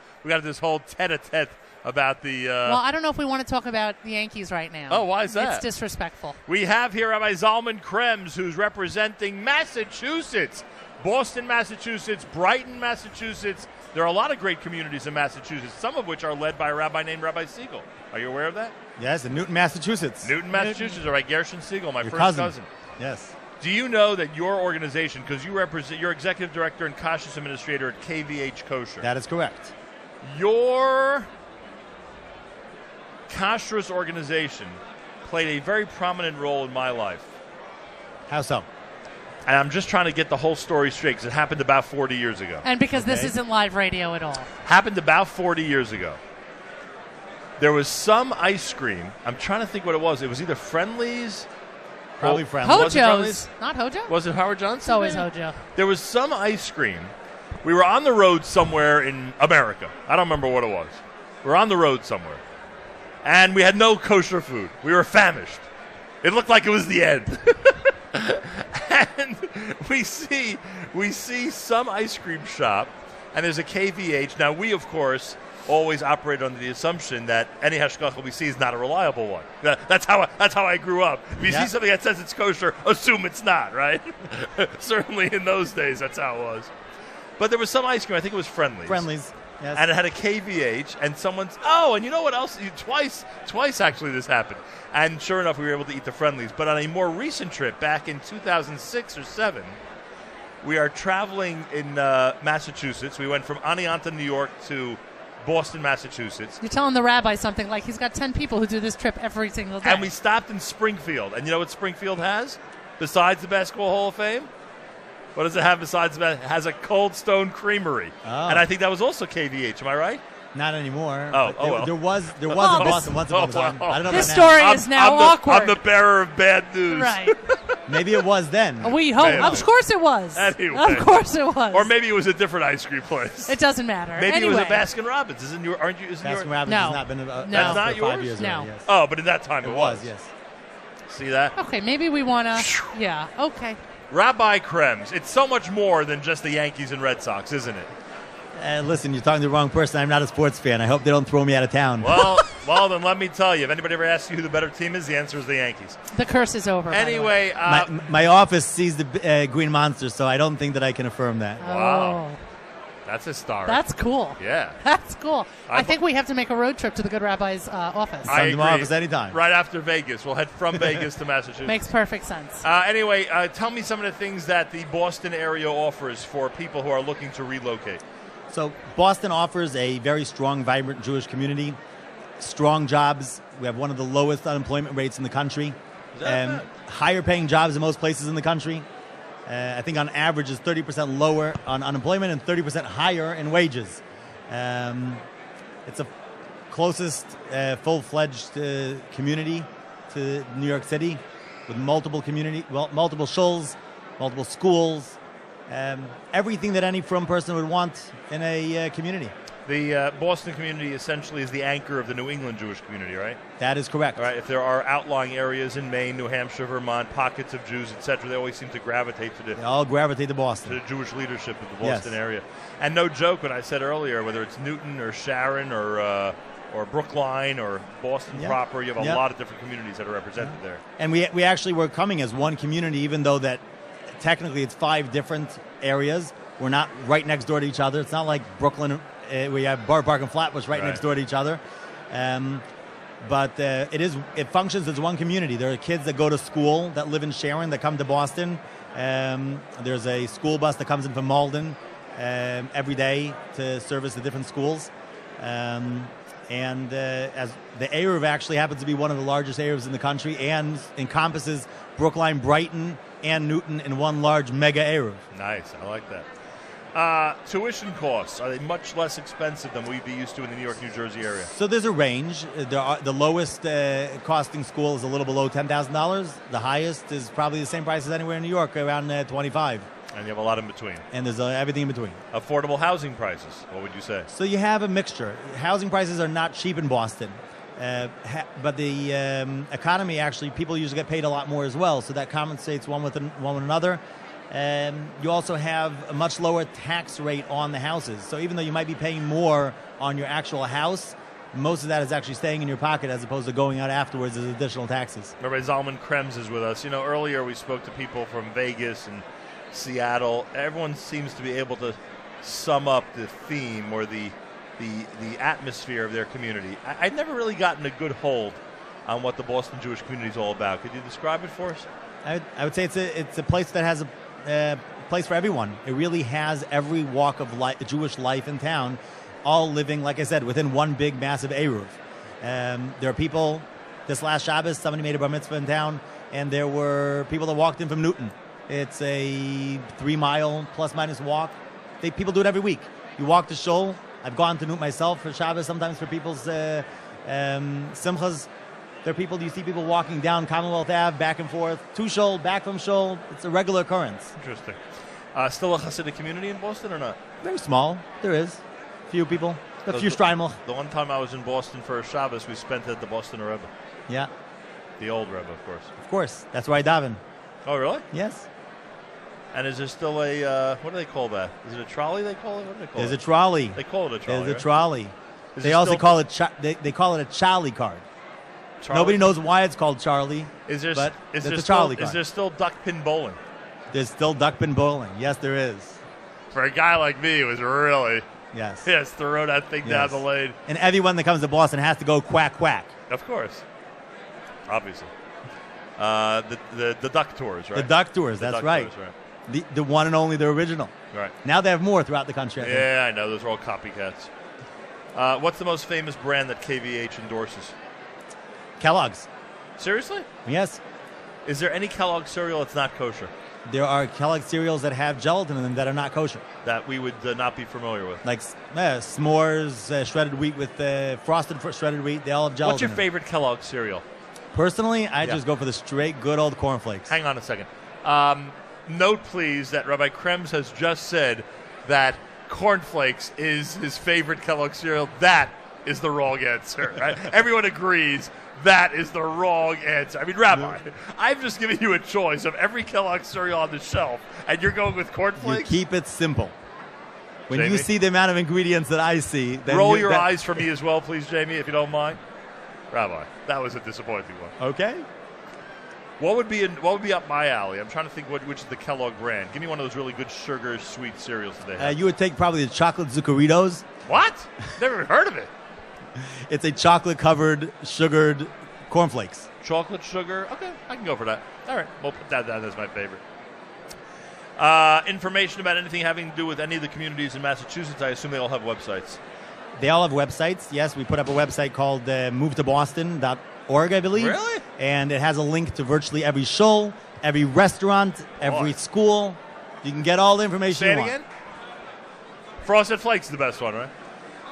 [SPEAKER 1] tete-a-tete about the.
[SPEAKER 2] Well, I don't know if we want to talk about the Yankees right now.
[SPEAKER 1] Oh, why is that?
[SPEAKER 2] It's disrespectful.
[SPEAKER 1] We have here Rabbi Zalman Krems, who's representing Massachusetts, Boston, Massachusetts, Brighton, Massachusetts. There are a lot of great communities in Massachusetts, some of which are led by a rabbi named Rabbi Siegel. Are you aware of that?
[SPEAKER 13] Yes, in Newton, Massachusetts.
[SPEAKER 1] Newton, Massachusetts. All right, Gershon Siegel, my
[SPEAKER 13] Your
[SPEAKER 1] first cousin.
[SPEAKER 13] Yes.
[SPEAKER 1] Do you know that your organization, because you're executive director and kashrus administrator at KVH Kosher?
[SPEAKER 13] That is correct.
[SPEAKER 1] Your kashrus organization played a very prominent role in my life.
[SPEAKER 13] How so?
[SPEAKER 1] And I'm just trying to get the whole story straight because it happened about 40 years ago.
[SPEAKER 2] And because this isn't live radio at all.
[SPEAKER 1] Happened about 40 years ago. There was some ice cream. I'm trying to think what it was. It was either Friendly's.
[SPEAKER 13] Probably Friendly's.
[SPEAKER 1] Was it
[SPEAKER 2] Hojo's. Not Hojo?
[SPEAKER 1] Was it Howard Johnson?
[SPEAKER 2] It's always Hojo.
[SPEAKER 1] There was some ice cream. We were on the road somewhere in America. I don't remember what it was. We were on the road somewhere. And we had no kosher food. We were famished. It looked like it was the end. And we see some ice cream shop, and there's a KVH. Now, we, of course, always operate under the assumption that any hashgacha we see is not a reliable one. That's how I grew up. If you see something that says it's kosher, assume it's not, right? Certainly in those days, that's how it was. But there was some ice cream. I think it was Friendly's.
[SPEAKER 13] Friendly's. Yes.
[SPEAKER 1] And it had a KVH, and someone's, and you know what else? Twice actually this happened. And sure enough, we were able to eat the Friendly's. But on a more recent trip, back in 2006 or 7, we are traveling in Massachusetts. We went from Anianta, New York to Boston, Massachusetts.
[SPEAKER 2] You're telling the rabbi something like he's got 10 people who do this trip every single day.
[SPEAKER 1] And we stopped in Springfield. And you know what Springfield has besides the Basketball Hall of Fame? What does it have besides that? It has a Cold Stone Creamery.
[SPEAKER 13] Oh.
[SPEAKER 1] And I think that was also KVH. Am I right?
[SPEAKER 13] Not anymore.
[SPEAKER 1] Well.
[SPEAKER 13] There was in Boston once upon a time. I don't know
[SPEAKER 2] this
[SPEAKER 13] about
[SPEAKER 2] story
[SPEAKER 13] now.
[SPEAKER 2] is now awkward.
[SPEAKER 1] I'm the bearer of bad news.
[SPEAKER 2] Right.
[SPEAKER 13] Maybe it was then.
[SPEAKER 2] We hope.
[SPEAKER 1] Maybe.
[SPEAKER 2] Of course it was.
[SPEAKER 1] Anyway.
[SPEAKER 2] Of course it was.
[SPEAKER 1] Or maybe it was a different ice cream place.
[SPEAKER 2] It doesn't matter.
[SPEAKER 1] Maybe it was a
[SPEAKER 2] Anyway.
[SPEAKER 1] Baskin Robbins. Isn't your? Aren't you?
[SPEAKER 13] Baskin Robbins has not been
[SPEAKER 1] That's
[SPEAKER 13] for
[SPEAKER 1] not
[SPEAKER 13] 5
[SPEAKER 1] yours?
[SPEAKER 13] years
[SPEAKER 2] No.
[SPEAKER 13] already, yes.
[SPEAKER 1] Oh, but in that time it was.
[SPEAKER 13] Yes.
[SPEAKER 1] See that?
[SPEAKER 2] Okay, maybe we want to. Yeah. Okay.
[SPEAKER 1] Rabbi Krems. It's so much more than just the Yankees and Red Sox, isn't it?
[SPEAKER 13] Listen, you're talking to the wrong person. I'm not a sports fan. I hope they don't throw me out of town.
[SPEAKER 1] Well, then let me tell you. If anybody ever asks you who the better team is, the answer is the Yankees.
[SPEAKER 2] The curse is over.
[SPEAKER 1] Anyway,
[SPEAKER 13] my office sees the Green Monster, so I don't think that I can affirm that.
[SPEAKER 1] Wow.
[SPEAKER 2] Oh.
[SPEAKER 1] That's historic.
[SPEAKER 2] That's cool.
[SPEAKER 1] Yeah.
[SPEAKER 2] That's cool. I think we have to make a road trip to the Good Rabbi's office.
[SPEAKER 1] I agree.
[SPEAKER 13] Come to my office anytime.
[SPEAKER 1] Right after Vegas. We'll head from Vegas to Massachusetts.
[SPEAKER 2] Makes perfect sense.
[SPEAKER 1] Anyway, tell me some of the things that the Boston area offers for people who are looking to relocate.
[SPEAKER 13] So Boston offers a very strong, vibrant Jewish community, strong jobs. We have one of the lowest unemployment rates in the country, higher paying jobs in most places in the country. I think on average is 30% lower on unemployment and 30% higher in wages. It's a closest full-fledged community to New York City with multiple shuls, multiple schools, everything that any frum person would want in a community.
[SPEAKER 1] The Boston community essentially is the anchor of the New England Jewish community, right?
[SPEAKER 13] That is correct.
[SPEAKER 1] All right. If there are outlying areas in Maine, New Hampshire, Vermont, pockets of Jews, etc., they always seem to gravitate to
[SPEAKER 13] They all gravitate to Boston.
[SPEAKER 1] to the Jewish leadership of the Boston area. And no joke when I said earlier, whether it's Newton or Sharon or Brookline or Boston proper, you have a lot of different communities that are represented there.
[SPEAKER 13] And we actually were coming as one community, even though that technically it's 5 different areas. We're not right next door to each other. It's not like Brooklyn. We have Borough Park and Flatbush right next door to each other. But it functions as one community. There are kids that go to school that live in Sharon that come to Boston. There's a school bus that comes in from Malden every day to service the different schools. As the Eruv actually happens to be one of the largest Eruvs in the country and encompasses Brookline, Brighton, and Newton in one large mega Eruv.
[SPEAKER 1] Nice. I like that. Tuition costs, are they much less expensive than we'd be used to in the New York, New Jersey area?
[SPEAKER 13] So there's a range. The lowest costing school is a little below $10,000. The highest is probably the same price as anywhere in New York, around $25,000.
[SPEAKER 1] And you have a lot in between.
[SPEAKER 13] And there's everything in between.
[SPEAKER 1] Affordable housing prices, what would you say?
[SPEAKER 13] So you have a mixture. Housing prices are not cheap in Boston. But the economy, actually, people usually get paid a lot more as well. So that compensates one with another. You also have a much lower tax rate on the houses. So even though you might be paying more on your actual house, most of that is actually staying in your pocket as opposed to going out afterwards as additional taxes.
[SPEAKER 1] Rabbi Zalman Krems is with us. You know, earlier we spoke to people from Vegas and Seattle. Everyone seems to be able to sum up the theme or the atmosphere of their community. I've never really gotten a good hold on what the Boston Jewish community is all about. Could you describe it for us?
[SPEAKER 13] I would say it's a place that has a place for everyone. It really has every walk of life, Jewish life in town, all living, like I said, within one big, massive Eruv. There are people, this last Shabbos, somebody made a bar mitzvah in town, and there were people that walked in from Newton. It's a 3-mile plus-minus walk. People do it every week. You walk to Shul. I've gone to Newton myself for Shabbos, sometimes for people's simchas. There are people, you see people walking down Commonwealth Ave, back and forth, to Shul, back from Shul. It's a regular occurrence.
[SPEAKER 1] Interesting. Still a Hasidic community in Boston or not?
[SPEAKER 13] Very small. There is. Few people. A few Steinmel.
[SPEAKER 1] The one time I was in Boston for a Shabbos, we spent it at the Boston Rebbe.
[SPEAKER 13] Yeah.
[SPEAKER 1] The old Rebbe, of course.
[SPEAKER 13] Of course. That's where I daven.
[SPEAKER 1] Oh, really?
[SPEAKER 13] Yes.
[SPEAKER 1] And is there still a, what do they call that? Is it a trolley they call it? What do they call it?
[SPEAKER 13] There's a trolley.
[SPEAKER 1] They call it a trolley,
[SPEAKER 13] There's a trolley.
[SPEAKER 1] Is
[SPEAKER 13] They
[SPEAKER 1] it
[SPEAKER 13] also
[SPEAKER 1] still-
[SPEAKER 13] call it, they call it a Charlie card.
[SPEAKER 1] Charlie?
[SPEAKER 13] Nobody knows why it's called Charlie,
[SPEAKER 1] Is there,
[SPEAKER 13] but
[SPEAKER 1] is
[SPEAKER 13] it's
[SPEAKER 1] there
[SPEAKER 13] a
[SPEAKER 1] still,
[SPEAKER 13] Charlie
[SPEAKER 1] is
[SPEAKER 13] card.
[SPEAKER 1] there still duck pin bowling?
[SPEAKER 13] There's still duckpin bowling. Yes, there is.
[SPEAKER 1] For a guy like me, it was really...
[SPEAKER 13] Yes.
[SPEAKER 1] Yes, throw that thing down
[SPEAKER 13] Yes.
[SPEAKER 1] the lane.
[SPEAKER 13] And everyone that comes to Boston has to go quack, quack.
[SPEAKER 1] Of course. Obviously. The duck tours, right?
[SPEAKER 13] The duck tours,
[SPEAKER 1] The
[SPEAKER 13] that's
[SPEAKER 1] duck
[SPEAKER 13] right.
[SPEAKER 1] tours,
[SPEAKER 13] The one and only, the original.
[SPEAKER 1] Right.
[SPEAKER 13] Now they have more throughout the country, I think.
[SPEAKER 1] Yeah, I know. Those are all copycats. What's the most famous brand that KVH endorses?
[SPEAKER 13] Kellogg's.
[SPEAKER 1] Seriously?
[SPEAKER 13] Yes.
[SPEAKER 1] Is there any Kellogg cereal that's not kosher
[SPEAKER 13] There are Kellogg cereals that have gelatin in them that are not kosher.
[SPEAKER 1] that we would not be familiar with?
[SPEAKER 13] Like s'mores, shredded wheat with frosted shredded wheat. They all have gelatin.
[SPEAKER 1] What's your
[SPEAKER 13] in them.
[SPEAKER 1] favorite Kellogg cereal?
[SPEAKER 13] Personally, I
[SPEAKER 1] Yeah.
[SPEAKER 13] just go for the straight, good old cornflakes.
[SPEAKER 1] Hang on a second. Note, please, that Rabbi Krems has just said that cornflakes is his favorite Kellogg cereal. That is the wrong answer. Right? Everyone agrees that is the wrong answer. I mean, Rabbi, I've just given you a choice of every Kellogg cereal on the shelf, and you're going with
[SPEAKER 13] You
[SPEAKER 1] cornflakes?
[SPEAKER 13] keep it simple. When
[SPEAKER 1] Jamie?
[SPEAKER 13] you see the amount of ingredients that I see, then
[SPEAKER 1] Roll
[SPEAKER 13] you-
[SPEAKER 1] your
[SPEAKER 13] that-
[SPEAKER 1] eyes for me as well, please, Jamie, if you don't mind. Rabbi, that was a disappointing one.
[SPEAKER 13] Okay.
[SPEAKER 1] What would be up my alley? I'm trying to think which is the Kellogg brand. Give me one of those really good sugar sweet cereals that they have.
[SPEAKER 13] You would take probably the chocolate Zuccheritos.
[SPEAKER 1] What? Never even heard of it.
[SPEAKER 13] It's a chocolate-covered, sugared cornflakes.
[SPEAKER 1] Chocolate sugar. Okay, I can go for that. All right, we'll put that down as my favorite. Information about anything having to do with any of the communities in Massachusetts, I assume they all have websites.
[SPEAKER 13] They all have websites. Yes, we put up a website called movetoboston.org, I believe.
[SPEAKER 1] Really?
[SPEAKER 13] And it has a link to virtually every shul, every restaurant, every school. You can get all the information
[SPEAKER 1] Say
[SPEAKER 13] you
[SPEAKER 1] it
[SPEAKER 13] want.
[SPEAKER 1] again? Frosted Flakes is the best one, right?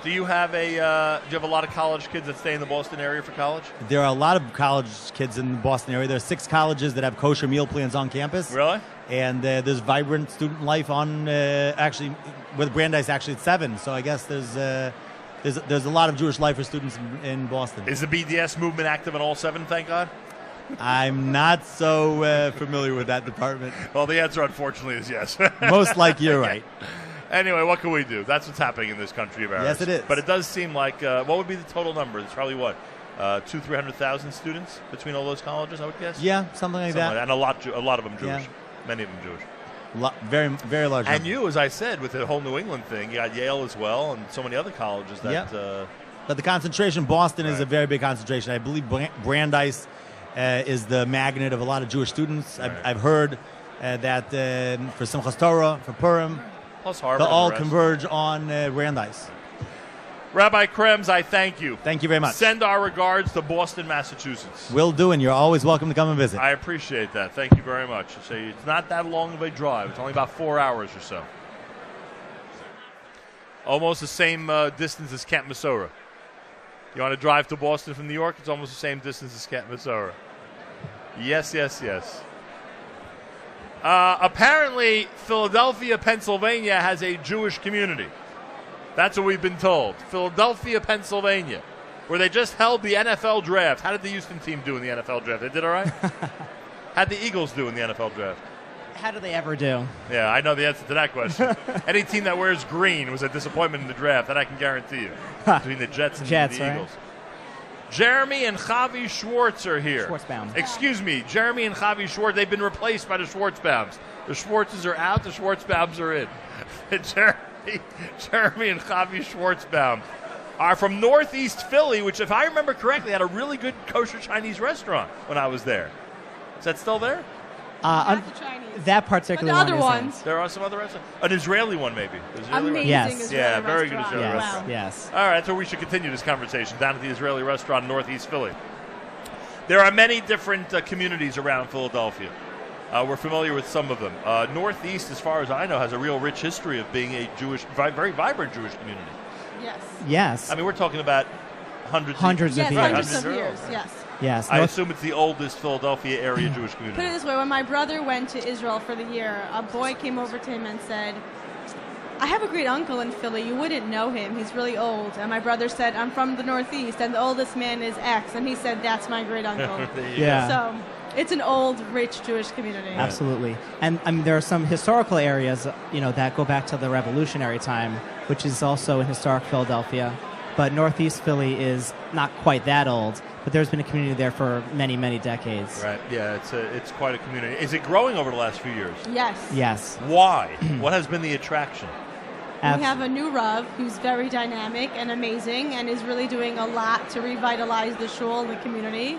[SPEAKER 1] Do you have a lot of college kids that stay in the Boston area for college?
[SPEAKER 13] There are a lot of college kids in the Boston area. There are 6 colleges that have kosher meal plans on campus.
[SPEAKER 1] Really?
[SPEAKER 13] And there's vibrant student life on, actually, with Brandeis, actually, it's 7. So I guess there's a lot of Jewish life for students in Boston.
[SPEAKER 1] Is the BDS movement active in all 7, thank God?
[SPEAKER 13] I'm not so familiar with that department.
[SPEAKER 1] Well, the answer, unfortunately, is yes.
[SPEAKER 13] Most like you're right.
[SPEAKER 1] Anyway, what can we do? That's what's happening in this country of ours.
[SPEAKER 13] Yes, it is.
[SPEAKER 1] But it does seem like, what would be the total number? It's probably what? 200,000-300,000 students between all those colleges, I would guess?
[SPEAKER 13] Yeah, something like that.
[SPEAKER 1] And a lot of them Jewish.
[SPEAKER 13] Yeah.
[SPEAKER 1] Many of them Jewish.
[SPEAKER 13] Very, very large
[SPEAKER 1] And
[SPEAKER 13] number.
[SPEAKER 1] you, as I said, with the whole New England thing, you got Yale as well and so many other colleges that...
[SPEAKER 13] But the concentration, Boston is a very big concentration. I believe Brandeis is the magnet of a lot of Jewish students. I've heard that for Simchas Torah, for Purim,
[SPEAKER 1] Plus Harvard
[SPEAKER 13] they'll
[SPEAKER 1] and
[SPEAKER 13] all
[SPEAKER 1] the rest.
[SPEAKER 13] converge on Brandeis.
[SPEAKER 1] Rabbi Krems, I thank you.
[SPEAKER 13] Thank you very much.
[SPEAKER 1] Send our regards to Boston, Massachusetts.
[SPEAKER 13] Will do, and you're always welcome to come and visit.
[SPEAKER 1] I appreciate that. Thank you very much. It's not that long of a drive. It's only about 4 hours or so. Almost the same distance as Camp Mesorah. You want to drive to Boston from New York? It's almost the same distance as Camp Mesorah. Yes, yes, yes. Apparently, Philadelphia, Pennsylvania has a Jewish community. That's what we've been told. Philadelphia, Pennsylvania, where they just held the NFL draft. How did the Houston team do in the NFL draft? They did all right? How'd the Eagles do in the NFL draft?
[SPEAKER 14] How do they ever do?
[SPEAKER 1] Yeah, I know the answer to that question. Any team that wears green was a disappointment in the draft, that I can guarantee you, between the Jets and
[SPEAKER 14] Jets,
[SPEAKER 1] the
[SPEAKER 14] right?
[SPEAKER 1] Eagles. Jeremy and Javi Schwartz are here.
[SPEAKER 14] Schwartzbaum.
[SPEAKER 1] Excuse me, Jeremy and Javi Schwartz, they've been replaced by the Schwartzbaums. The Schwartzes are out, the Schwartzbaums are in. Jeremy and Javi Schwartzbaum are from Northeast Philly, which, if I remember correctly, had a really good kosher Chinese restaurant when I was there. Is that still there?
[SPEAKER 14] That particular
[SPEAKER 4] But the other
[SPEAKER 14] one isn't.
[SPEAKER 4] ones.
[SPEAKER 1] There are some other restaurants. An Israeli one, maybe. Israeli
[SPEAKER 4] Amazing
[SPEAKER 1] restaurant.
[SPEAKER 14] Yes.
[SPEAKER 4] Israeli
[SPEAKER 1] Yeah, very good
[SPEAKER 4] restaurant.
[SPEAKER 1] Israeli
[SPEAKER 14] Yes.
[SPEAKER 1] restaurant.
[SPEAKER 14] Yes.
[SPEAKER 1] All right, so we should continue this conversation down at the Israeli restaurant in Northeast Philly. There are many different communities around Philadelphia. We're familiar with some of them. Northeast, as far as I know, has a real rich history of being a very vibrant Jewish community.
[SPEAKER 4] Yes.
[SPEAKER 14] Yes.
[SPEAKER 1] I mean, we're talking about hundreds
[SPEAKER 14] Hundreds
[SPEAKER 1] of
[SPEAKER 14] of
[SPEAKER 1] years.
[SPEAKER 14] years.
[SPEAKER 4] Hundreds of years, yes.
[SPEAKER 14] Yes.
[SPEAKER 1] I
[SPEAKER 14] North-
[SPEAKER 1] assume it's the oldest Philadelphia area Jewish
[SPEAKER 4] Put
[SPEAKER 1] community.
[SPEAKER 4] it this way, when my brother went to Israel for the year, a boy came over to him and said, I have a great uncle in Philly. You wouldn't know him. He's really old. And my brother said, I'm from the Northeast, and the oldest man is X. And he said, that's my great uncle.
[SPEAKER 14] Yeah.
[SPEAKER 4] So it's an old, rich Jewish community.
[SPEAKER 14] Absolutely. And I mean, there are some historical areas, that go back to the Revolutionary time, which is also in historic Philadelphia. But Northeast Philly is not quite that old, but there's been a community there for many, many decades.
[SPEAKER 1] Right. Yeah, it's quite a community. Is it growing over the last few years?
[SPEAKER 4] Yes.
[SPEAKER 14] Yes.
[SPEAKER 1] Why? What has been the attraction?
[SPEAKER 4] We have a new Rav who's very dynamic and amazing and is really doing a lot to revitalize the shul and the community.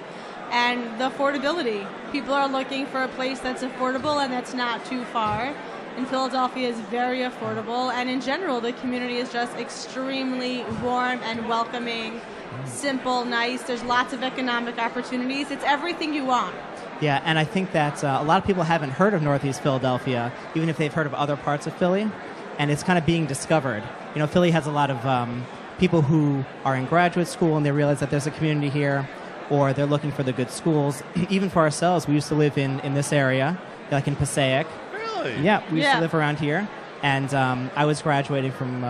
[SPEAKER 4] And the affordability. People are looking for a place that's affordable and that's not too far. And Philadelphia is very affordable. And in general, the community is just extremely warm and welcoming, simple, nice. There's lots of economic opportunities. It's everything you want.
[SPEAKER 14] Yeah, and I think that a lot of people haven't heard of Northeast Philadelphia, even if they've heard of other parts of Philly, and it's kind of being discovered. Philly has a lot of people who are in graduate school and they realize that there's a community here, or they're looking for the good schools. Even for ourselves, we used to live in this area, like in Passaic.
[SPEAKER 1] Really?
[SPEAKER 14] Yeah, we used to live around here, and I was graduating from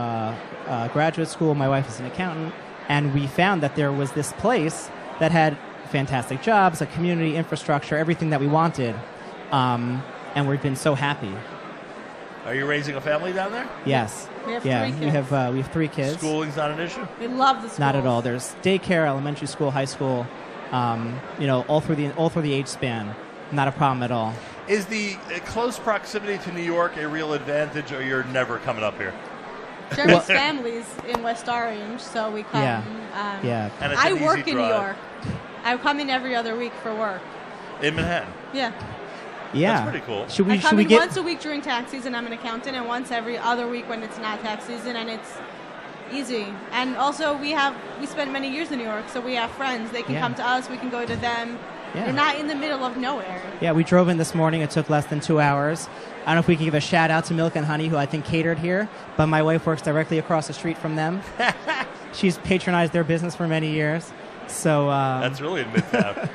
[SPEAKER 14] graduate school. My wife is an accountant, and we found that there was this place that had fantastic jobs, a community infrastructure, everything that we wanted, and we've been so happy.
[SPEAKER 1] Are you raising a family down there?
[SPEAKER 14] Yes.
[SPEAKER 4] We have
[SPEAKER 14] yeah,
[SPEAKER 4] 3 kids.
[SPEAKER 14] we have 3 kids.
[SPEAKER 1] Schooling's not an issue?
[SPEAKER 4] We love the schools.
[SPEAKER 14] Not at all. There's daycare, elementary school, high school, all through the age span. Not a problem at all.
[SPEAKER 1] Is the close proximity to New York a real advantage, or you're never coming up here?
[SPEAKER 4] Jeremy's family's in West Orange, so we come.
[SPEAKER 14] Yeah.
[SPEAKER 1] And it's
[SPEAKER 4] I
[SPEAKER 1] an easy
[SPEAKER 4] work in New
[SPEAKER 1] drive.
[SPEAKER 4] York. I come in every other week for work.
[SPEAKER 1] In Manhattan?
[SPEAKER 4] Yeah.
[SPEAKER 14] Yeah.
[SPEAKER 1] That's pretty cool.
[SPEAKER 4] I come in once a week during tax season. I'm an accountant, and once every other week when it's not tax season, and it's easy. And also, we spent many years in New York, so we have friends. They can come to us. We can go to them.
[SPEAKER 14] Yeah.
[SPEAKER 4] You're not in the middle of nowhere.
[SPEAKER 14] Yeah, we drove in this morning. It took less than 2 hours. I don't know if we can give a shout out to Milk and Honey, who I think catered here, but my wife works directly across the street from them. She's patronized their business for many years. So
[SPEAKER 1] that's really in Midtown.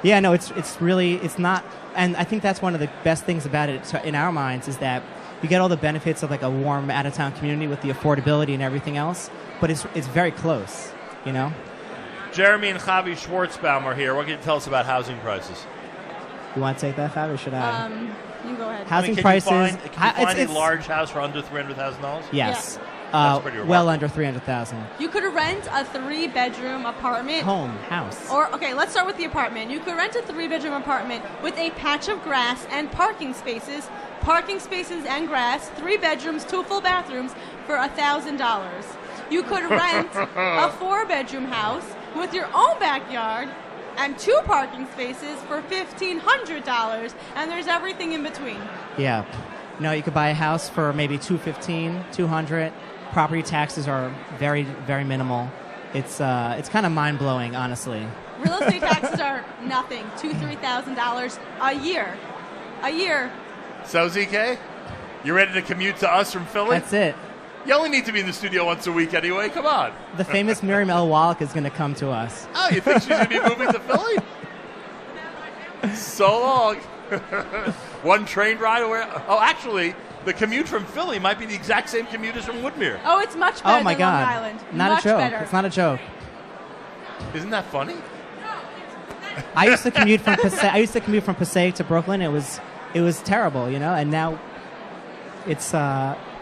[SPEAKER 14] Yeah, no, it's not, and I think that's one of the best things about it in our minds is that you get all the benefits of like a warm out of town community with the affordability and everything else, but it's very close,
[SPEAKER 1] Jeremy and Javi Schwartzbaum are here. What can you tell us about housing prices?
[SPEAKER 14] You want to take that, Fab, or should I?
[SPEAKER 4] You go ahead.
[SPEAKER 14] Housing
[SPEAKER 1] can
[SPEAKER 14] prices.
[SPEAKER 1] You find
[SPEAKER 14] it's
[SPEAKER 1] a large house for under $300,000?
[SPEAKER 14] Yes.
[SPEAKER 1] That's pretty remarkable.
[SPEAKER 14] Well under 300,000.
[SPEAKER 4] You could rent a 3-bedroom apartment.
[SPEAKER 14] House.
[SPEAKER 4] Okay, let's start with the apartment. You could rent a 3-bedroom apartment with a patch of grass and parking spaces and grass, 3 bedrooms, 2 full bathrooms for $1,000. You could rent a 4-bedroom house with your own backyard and 2 parking spaces for $1,500, and there's everything in between.
[SPEAKER 14] Yeah. You could buy a house for maybe $215,000, $200,000. Property taxes are very, very minimal. It's kind of mind blowing, honestly.
[SPEAKER 4] Real estate taxes are nothing, $2,000-$3,000 a year. A year.
[SPEAKER 1] So, ZK, you ready to commute to us from Philly?
[SPEAKER 14] That's it.
[SPEAKER 1] You only need to be in the studio once a week anyway. Come on.
[SPEAKER 14] The famous Miriam L. Wallach is going to come to us.
[SPEAKER 1] Oh, you think she's going to be moving to Philly? So long. One train ride away. Oh, actually, the commute from Philly might be the exact same commute as from Woodmere.
[SPEAKER 4] Oh, it's much better
[SPEAKER 14] Oh my
[SPEAKER 4] than
[SPEAKER 14] God!
[SPEAKER 4] Long Island.
[SPEAKER 14] Not
[SPEAKER 4] much
[SPEAKER 14] a joke.
[SPEAKER 4] Better.
[SPEAKER 14] It's not a joke.
[SPEAKER 1] Isn't that funny?
[SPEAKER 14] I used to commute from Passaic to Brooklyn. It was terrible, and now it's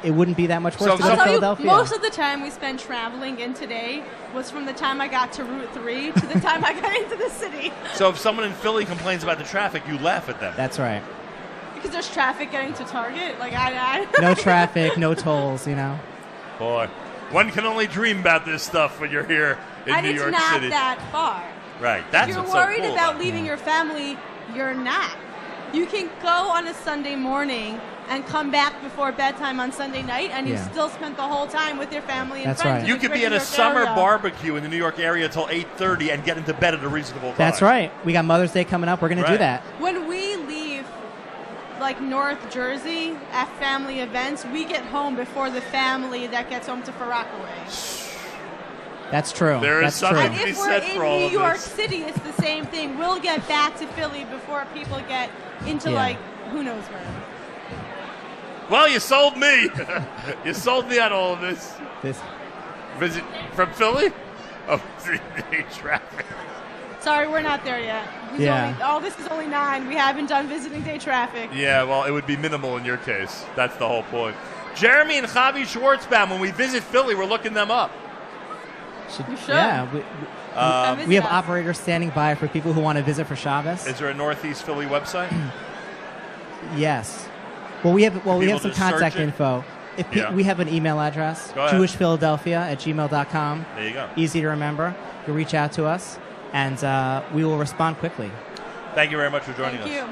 [SPEAKER 14] it wouldn't be that much worse to go to Philadelphia.
[SPEAKER 4] Most of the time we spent traveling in today was from the time I got to Route 3 to the time I got into the city.
[SPEAKER 1] So if someone in Philly complains about the traffic, you laugh at them.
[SPEAKER 14] That's right.
[SPEAKER 4] Because there's traffic getting to Target.
[SPEAKER 14] No traffic, no tolls,
[SPEAKER 1] Boy, one can only dream about this stuff when you're here in
[SPEAKER 4] and
[SPEAKER 1] New
[SPEAKER 4] it's
[SPEAKER 1] York
[SPEAKER 4] not
[SPEAKER 1] City.
[SPEAKER 4] that far.
[SPEAKER 1] Right. That's
[SPEAKER 4] if you're
[SPEAKER 1] what's so
[SPEAKER 4] worried
[SPEAKER 1] cool
[SPEAKER 4] about
[SPEAKER 1] about it.
[SPEAKER 4] leaving your family, you're not.
[SPEAKER 15] You can go on a Sunday morning and come back before bedtime on Sunday night, and you still spent the whole time with your family and
[SPEAKER 14] That's
[SPEAKER 15] friends.
[SPEAKER 14] right.
[SPEAKER 15] in
[SPEAKER 1] You
[SPEAKER 15] the
[SPEAKER 1] could be
[SPEAKER 15] greater
[SPEAKER 1] at a
[SPEAKER 15] New York
[SPEAKER 1] summer
[SPEAKER 15] area.
[SPEAKER 1] barbecue in the New York area until 8:30 and get into bed at a reasonable time.
[SPEAKER 14] That's right. We got Mother's Day coming up. We're going to do
[SPEAKER 1] Right.
[SPEAKER 14] that.
[SPEAKER 15] When we leave, like North Jersey, at family events, we get home before the family that gets home to Far Rockaway.
[SPEAKER 14] That's true.
[SPEAKER 1] There is
[SPEAKER 14] That's
[SPEAKER 1] something
[SPEAKER 14] true.
[SPEAKER 15] And
[SPEAKER 1] to be
[SPEAKER 15] if we're
[SPEAKER 1] said
[SPEAKER 15] in
[SPEAKER 1] for all
[SPEAKER 15] New
[SPEAKER 1] of
[SPEAKER 15] York
[SPEAKER 1] this.
[SPEAKER 15] City, it's the same thing. We'll get back to Philly before people get into,
[SPEAKER 14] Yeah.
[SPEAKER 15] like, who knows where.
[SPEAKER 1] Well, you sold me. You sold me on all of this.
[SPEAKER 14] This.
[SPEAKER 1] Visit from Philly? Oh, traffic.
[SPEAKER 15] Sorry, we're not there yet. This is only 9. We haven't done visiting day traffic.
[SPEAKER 1] Yeah, well, it would be minimal in your case. That's the whole point. Jeremy and Javi Schwartzbaum, when we visit Philly, we're looking them up.
[SPEAKER 15] You should.
[SPEAKER 14] Yeah.
[SPEAKER 1] Um,
[SPEAKER 14] We have operators standing by for people who want to visit for Shabbos.
[SPEAKER 1] Is there a Northeast Philly website?
[SPEAKER 14] Yes. Well, we have
[SPEAKER 1] People
[SPEAKER 14] some
[SPEAKER 1] just
[SPEAKER 14] contact
[SPEAKER 1] search it?
[SPEAKER 14] info. If
[SPEAKER 1] Yeah.
[SPEAKER 14] We have an email address,
[SPEAKER 1] Go ahead.
[SPEAKER 14] jewishphiladelphia@gmail.com.
[SPEAKER 1] There you go.
[SPEAKER 14] Easy to remember. You reach out to us, and we will respond quickly.
[SPEAKER 1] Thank you very much for joining
[SPEAKER 15] Thank
[SPEAKER 1] us.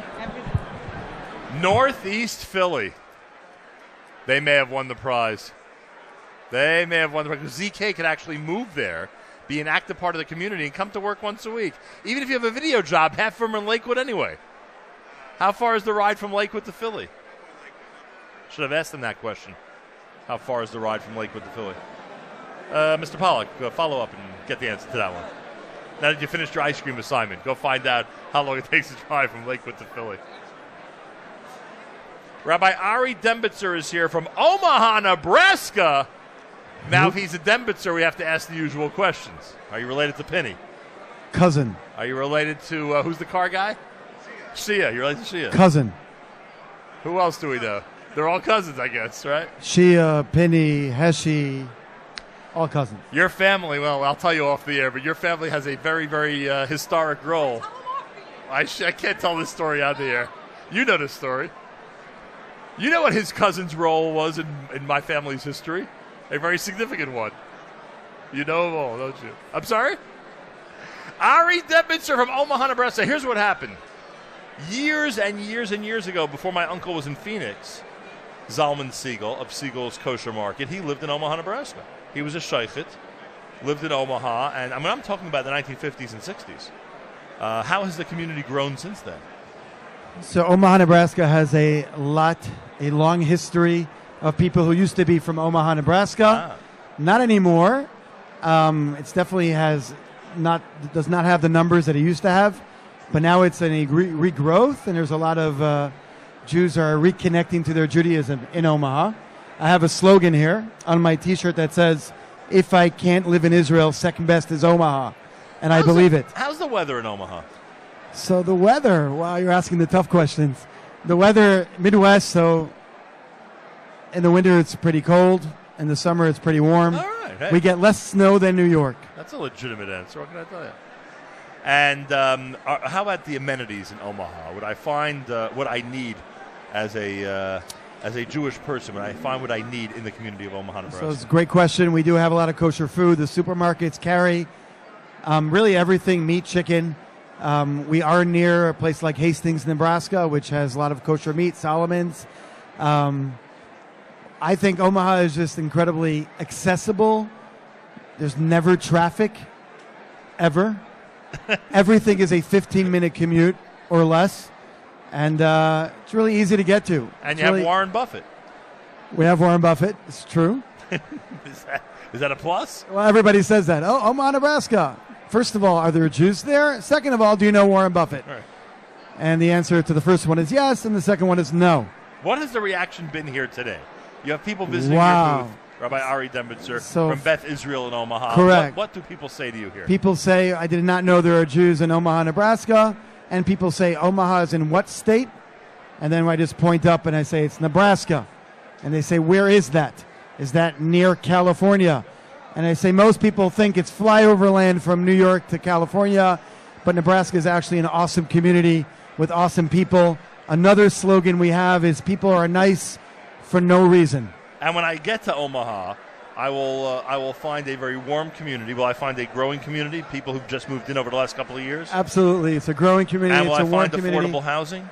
[SPEAKER 15] you.
[SPEAKER 1] Northeast Philly. They may have won the prize. They may have won the prize. Because ZK could actually move there, be an active part of the community, and come to work once a week. Even if you have a video job, half of them are in Lakewood anyway. How far is the ride from Lakewood to Philly? Should have asked them that question. How far is the ride from Lakewood to Philly? Mr. Pollack, follow up and get the answer to that one. Now that you finished your ice cream assignment, go find out how long it takes to drive from Lakewood to Philly. Rabbi Ari Dembitzer is here from Omaha, Nebraska. Now, if he's a Dembitzer, we have to ask the usual questions. Are you related to Penny?
[SPEAKER 16] Cousin.
[SPEAKER 1] Are you related to, who's the car guy? Shia. You're related to Shia?
[SPEAKER 16] Cousin.
[SPEAKER 1] Who else do we know? They're all cousins, I guess, right?
[SPEAKER 16] Shia, Penny, Heshi, all cousins.
[SPEAKER 1] Your family, well, I'll tell you off the air, but your family has a very, very historic role. I can't tell this story out the air. You know this story. You know what his cousin's role was in my family's history? A very significant one. You know them all, don't you? I'm sorry? Ari Dembitzer from Omaha, Nebraska. Here's what happened. Years and years and years ago, before my uncle was in Phoenix, Zalman Siegel of Siegel's Kosher Market, he lived in Omaha, Nebraska. He was a shaykhit, lived in Omaha, and I'm talking about the 1950s and 60s. How has the community grown since then?
[SPEAKER 16] So Omaha, Nebraska has a long history of people who used to be from Omaha, Nebraska. Not anymore. It's definitely does not have the numbers that it used to have, but now it's a regrowth, and there's a lot of Jews are reconnecting to their Judaism in Omaha. I have a slogan here on my T-shirt that says, "If I can't live in Israel, second best is Omaha," and I believe it.
[SPEAKER 1] How's the weather in Omaha?
[SPEAKER 16] So the weather, wow, you're asking the tough questions. The weather, Midwest, so in the winter it's pretty cold. In the summer it's pretty warm.
[SPEAKER 1] All right. Hey.
[SPEAKER 16] We get less snow than New York.
[SPEAKER 1] That's a legitimate answer. What can I tell you? And how about the amenities in Omaha? Would I find what I need as a Jewish person? Would I find what I need in the community of Omaha, Nebraska?
[SPEAKER 16] So it's a great question. We do have a lot of kosher food. The supermarkets carry really everything, meat, chicken. We are near a place like Hastings, Nebraska, which has a lot of kosher meat, Solomon's. I think Omaha is just incredibly accessible. There's never traffic, ever. Everything is a 15-minute commute or less, and it's really easy to get to.
[SPEAKER 1] And you have Warren Buffett.
[SPEAKER 16] We have Warren Buffett. It's true.
[SPEAKER 1] Is that a plus?
[SPEAKER 16] Well, everybody says that. Oh, Omaha, Nebraska. First of all, are there Jews there? Second of all, do you know Warren Buffett?
[SPEAKER 1] Right.
[SPEAKER 16] And the answer to the first one is yes, and the second one is no.
[SPEAKER 1] What has the reaction been here today? You have people visiting
[SPEAKER 16] Wow.
[SPEAKER 1] your booth. Rabbi Ari Dembitzer
[SPEAKER 16] So-
[SPEAKER 1] from Beth Israel in Omaha.
[SPEAKER 16] Correct.
[SPEAKER 1] What do people say to you here?
[SPEAKER 16] People say, I did not know there are Jews in Omaha, Nebraska. And people say, Omaha is in what state? And then I just point up and I say, it's Nebraska. And they say, where is that? Is that near California? And I say, most people think it's flyover land from New York to California, but Nebraska is actually an awesome community with awesome people. Another slogan we have is people are nice for no reason.
[SPEAKER 1] And when I get to Omaha, I will find a very warm community. Will I find a growing community, people who've just moved in over the last couple of years?
[SPEAKER 16] Absolutely. It's a growing community.
[SPEAKER 1] And will
[SPEAKER 16] it's a
[SPEAKER 1] I
[SPEAKER 16] warm
[SPEAKER 1] find
[SPEAKER 16] community.
[SPEAKER 1] affordable housing?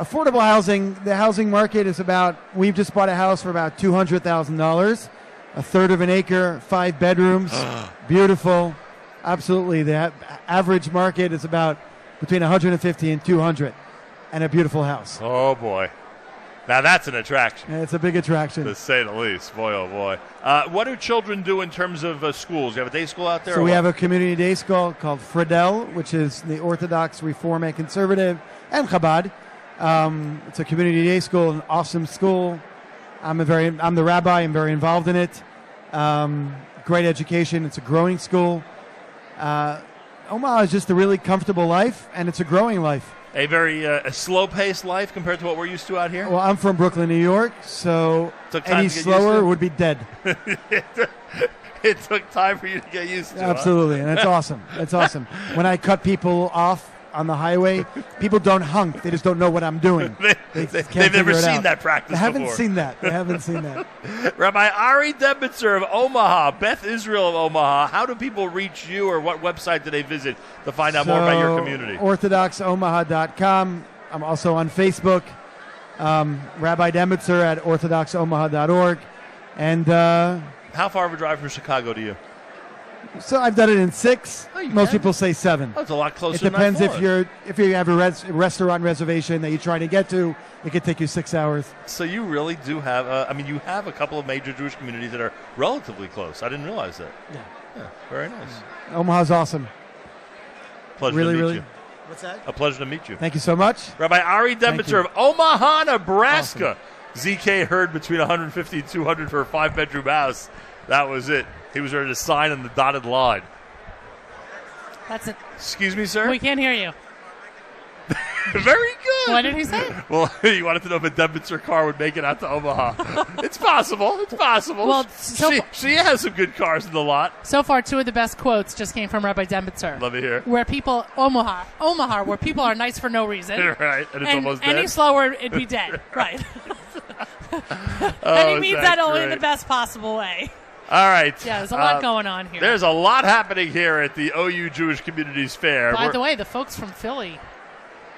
[SPEAKER 16] affordable housing, the housing market is about, we've just bought a house for about $200,000, a third of an acre, 5 bedrooms, beautiful. Absolutely. The average market is about between 150 and 200, and a beautiful house.
[SPEAKER 1] Oh, boy. Now that's an attraction.
[SPEAKER 16] It's a big attraction.
[SPEAKER 1] To say the least. Boy, oh, boy. What do children do in terms of schools? You have a day school out there?
[SPEAKER 16] So we have a community day school called Friedel, which is the Orthodox, Reform, and Conservative, and Chabad. It's a community day school, an awesome school. I'm the rabbi. I'm very involved in it. Great education. It's a growing school. Omaha is just a really comfortable life, and it's a growing life.
[SPEAKER 1] A very a slow-paced life compared to what we're used to out here?
[SPEAKER 16] Well, I'm from Brooklyn, New York, so any slower would be dead.
[SPEAKER 1] It took time for you to get used to.
[SPEAKER 16] Absolutely, and it's awesome. It's awesome. When I cut people off on the highway, people don't honk. They just don't know what I'm doing.
[SPEAKER 1] They've never seen that practice
[SPEAKER 16] before. They haven't seen that.
[SPEAKER 1] Rabbi Ari Debitzer of Omaha, Beth Israel of Omaha, how do people reach you, or what website do they visit to find out more about your community?
[SPEAKER 16] OrthodoxOmaha.com. I'm also on Facebook. Rabbi Debitzer at OrthodoxOmaha.org. And
[SPEAKER 1] how far of a drive from Chicago to you?
[SPEAKER 16] So I've done it in 6. Most people say 7.
[SPEAKER 1] That's a lot closer.
[SPEAKER 16] It depends if you have a restaurant reservation that you're trying to get to. It could take you 6 hours.
[SPEAKER 1] So you really do have. You have a couple of major Jewish communities that are relatively close. I didn't realize that. Yeah, very nice.
[SPEAKER 16] Omaha's awesome.
[SPEAKER 1] Pleasure
[SPEAKER 16] really,
[SPEAKER 1] to meet
[SPEAKER 16] really.
[SPEAKER 1] you.
[SPEAKER 16] What's that?
[SPEAKER 1] A pleasure to meet you.
[SPEAKER 16] Thank you so much.
[SPEAKER 1] Rabbi Ari Debitzer of Omaha, Nebraska.
[SPEAKER 16] Awesome.
[SPEAKER 1] ZK heard between 150 and 200 for a 5-bedroom house. That was it. He was ready to sign on the dotted line.
[SPEAKER 2] That's it.
[SPEAKER 1] Excuse me, sir?
[SPEAKER 2] We can't hear you.
[SPEAKER 1] Very good.
[SPEAKER 2] What did he say?
[SPEAKER 1] Well, he wanted to know if a Debitzer car would make it out to Omaha. It's possible. It's possible.
[SPEAKER 2] Well,
[SPEAKER 1] she has some good cars in the lot.
[SPEAKER 2] So far, 2 of the best quotes just came from Rabbi Debitzer.
[SPEAKER 1] Let me hear.
[SPEAKER 2] Where people, Omaha, where people are nice for no reason.
[SPEAKER 1] Right, and it's almost dead.
[SPEAKER 2] Any slower, it'd be dead. Right.
[SPEAKER 1] Oh,
[SPEAKER 2] and he means that only in
[SPEAKER 1] great?
[SPEAKER 2] the best possible way.
[SPEAKER 1] All right.
[SPEAKER 2] Yeah, there's a lot going on here.
[SPEAKER 1] There's a lot happening here at the OU Jewish Communities Fair.
[SPEAKER 2] By the way, the folks from Philly.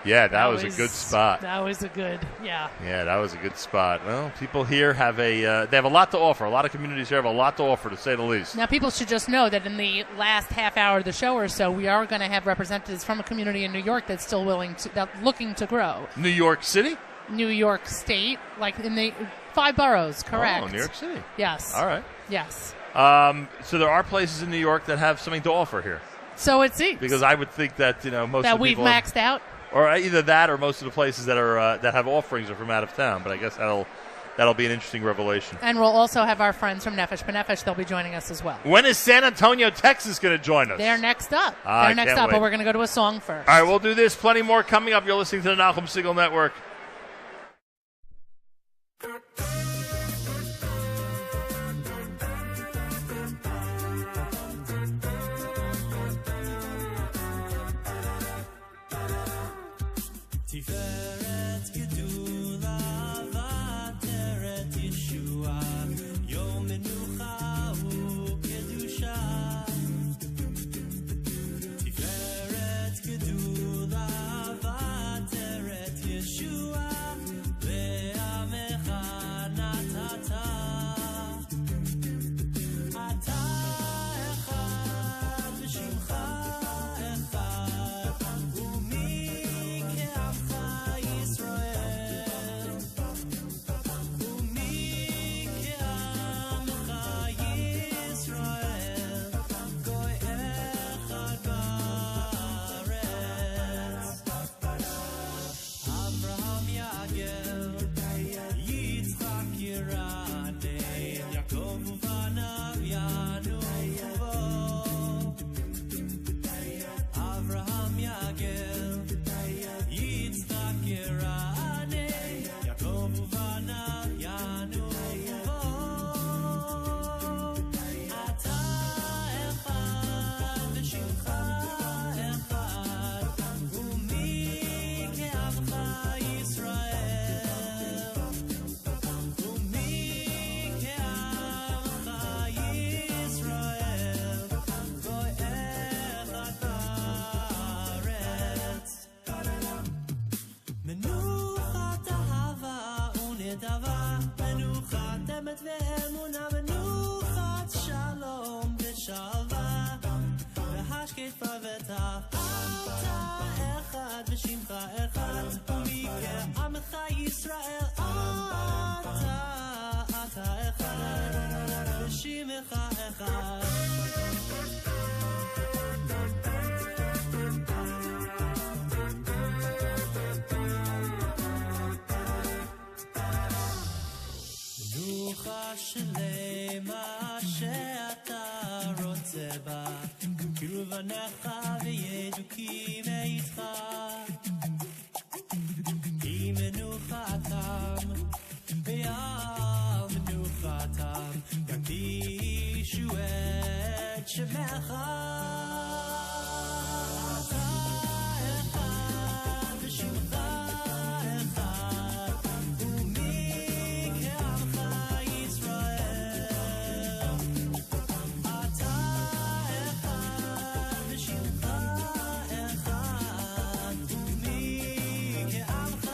[SPEAKER 1] Yeah, that was a good spot.
[SPEAKER 2] That was a good, yeah.
[SPEAKER 1] Yeah, that was a good spot. Well, people here have they have a lot to offer. A lot of communities here have a lot to offer, to say the least.
[SPEAKER 2] Now, people should just know that in the last half hour of the show or so, we are going to have representatives from a community in New York that's still looking to grow.
[SPEAKER 1] New York City?
[SPEAKER 2] New York State, like in the 5 boroughs, correct.
[SPEAKER 1] Oh, New York City.
[SPEAKER 2] Yes.
[SPEAKER 1] All right.
[SPEAKER 2] Yes.
[SPEAKER 1] So there are places in New York that have something to offer here.
[SPEAKER 2] So it seems.
[SPEAKER 1] Because I would think that most
[SPEAKER 2] that
[SPEAKER 1] of the
[SPEAKER 2] we've
[SPEAKER 1] people
[SPEAKER 2] maxed out.
[SPEAKER 1] Or either that, or most of the places that are that have offerings are from out of town. But I guess that'll be an interesting revelation.
[SPEAKER 2] And we'll also have our friends from Nefesh B'Nefesh. They'll be joining us as well.
[SPEAKER 1] When is San Antonio, Texas, going to join us?
[SPEAKER 2] They're next up.
[SPEAKER 1] I
[SPEAKER 2] They're next
[SPEAKER 1] can't
[SPEAKER 2] up,
[SPEAKER 1] wait.
[SPEAKER 2] but we're going to go to a song first.
[SPEAKER 1] All right, we'll do this. Plenty more coming up. You're listening to the Nachum Segal Network.
[SPEAKER 8] Tiferet Gedula Vateret Yeshua Yom Menucha Hu Kedusha Tiferet Gedula Vateret Yeshua Ve'amecha Natata Ata Echad V'Shimcha Echad Umi Ke'afcha ישראל אתה אחד שמך אחד מנוחה שלמה שאתה רוצה בה קרובנך וידוקים איתך היא מנוחתם ועל מנוחתם יקדישו את שמך אתה אחד ושמך אחד ומי כעמך ישראל אתה אחד ושמך אחד ומי כעמך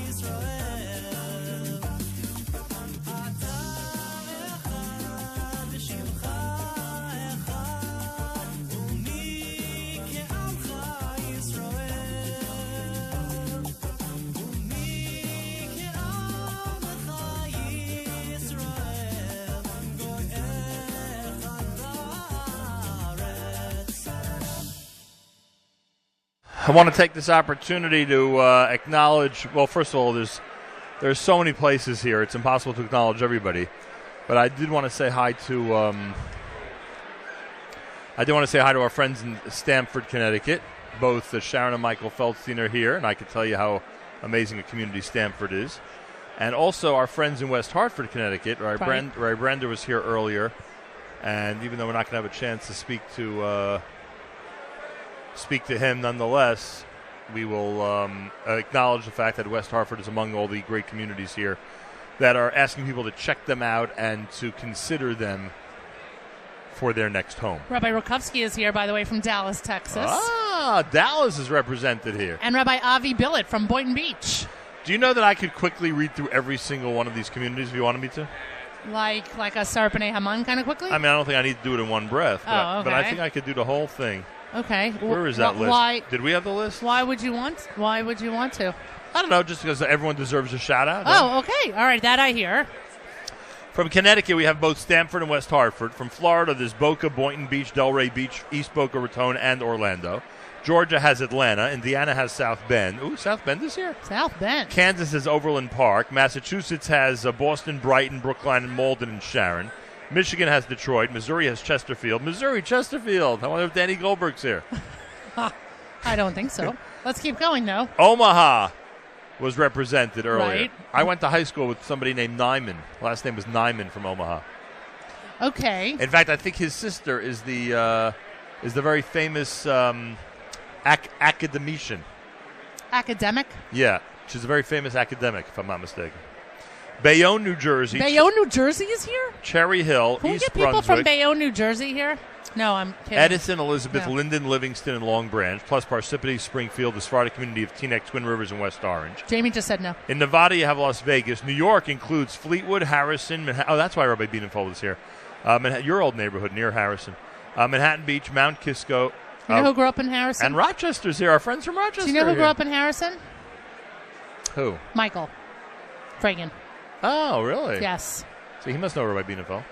[SPEAKER 8] ישראל אתה אחד ושמך אחד ומי כעמך ישראל ומי כעמך ישראל גוי אחד בארץ.
[SPEAKER 1] I want to take this opportunity to acknowledge. Well, first of all, there's so many places here; it's impossible to acknowledge everybody. But I did want to say hi to our friends in Stamford, Connecticut. Both Sharon and Michael Feldstein are here, and I can tell you how amazing a community Stamford is. And also our friends in West Hartford, Connecticut. Ray Brender was here earlier, and even though we're not going to have a chance to speak to him, nonetheless, we will acknowledge the fact that West Hartford is among all the great communities here that are asking people to check them out and to consider them for their next home.
[SPEAKER 2] Rabbi Rukowski is here, by the way, from Dallas, Texas.
[SPEAKER 1] Dallas is represented here.
[SPEAKER 2] And Rabbi Avi Billet from Boynton Beach.
[SPEAKER 1] Do you know that I could quickly read through every single one of these communities if you wanted me to?
[SPEAKER 2] Like a Sarpanei Haman kind of quickly?
[SPEAKER 1] I mean, I don't think I need to do it in one breath, but I think I could do the whole thing.
[SPEAKER 2] Okay.
[SPEAKER 1] Where is that list?
[SPEAKER 2] Why,
[SPEAKER 1] did we have the list?
[SPEAKER 2] Why would you want to?
[SPEAKER 1] I don't know, just because everyone deserves a shout-out.
[SPEAKER 2] Oh, okay. All right, that I hear.
[SPEAKER 1] From Connecticut, we have both Stamford and West Hartford. From Florida, there's Boca, Boynton Beach, Delray Beach, East Boca Raton, and Orlando. Georgia has Atlanta. Indiana has South Bend. Ooh, South Bend is here.
[SPEAKER 2] South Bend.
[SPEAKER 1] Kansas has Overland Park. Massachusetts has Boston, Brighton, Brookline, and Malden and Sharon. Michigan has Detroit. Missouri has Chesterfield. Chesterfield. I wonder if Danny Goldberg's here.
[SPEAKER 2] I don't think so. Let's keep going, though.
[SPEAKER 1] Omaha was represented earlier.
[SPEAKER 2] Right.
[SPEAKER 1] I went to high school with somebody named Nyman. Last name was Nyman from Omaha.
[SPEAKER 2] Okay.
[SPEAKER 1] In fact, I think his sister is the very famous academician.
[SPEAKER 2] Academic?
[SPEAKER 1] Yeah, she's a very famous academic, if I'm not mistaken. Bayonne, New Jersey.
[SPEAKER 2] Bayonne, New Jersey is here?
[SPEAKER 1] Cherry Hill,
[SPEAKER 2] Can we
[SPEAKER 1] East
[SPEAKER 2] get people
[SPEAKER 1] Brunswick.
[SPEAKER 2] from Bayonne, New Jersey here? No, I'm kidding.
[SPEAKER 1] Edison, Elizabeth,
[SPEAKER 2] No.
[SPEAKER 1] Linden, Livingston, and Long Branch, plus Parsippany, Springfield, the Sephardic community of Teaneck, Twin Rivers, and West Orange.
[SPEAKER 2] Jamie just said no.
[SPEAKER 1] In Nevada, you have Las Vegas. New York includes Fleetwood, Harrison. Oh, that's why Rabbi Bienenfeld is here. Your old neighborhood near Harrison. Manhattan Beach, Mount Kisco.
[SPEAKER 2] You know who grew up in Harrison?
[SPEAKER 1] And Rochester's here. Our friends from Rochester.
[SPEAKER 2] Do you know who
[SPEAKER 1] are
[SPEAKER 2] grew
[SPEAKER 1] here.
[SPEAKER 2] up in Harrison?
[SPEAKER 1] Who?
[SPEAKER 2] Michael Fragan.
[SPEAKER 1] Oh, really?
[SPEAKER 2] Yes.
[SPEAKER 1] So he must know Rabbi Bienenfeld.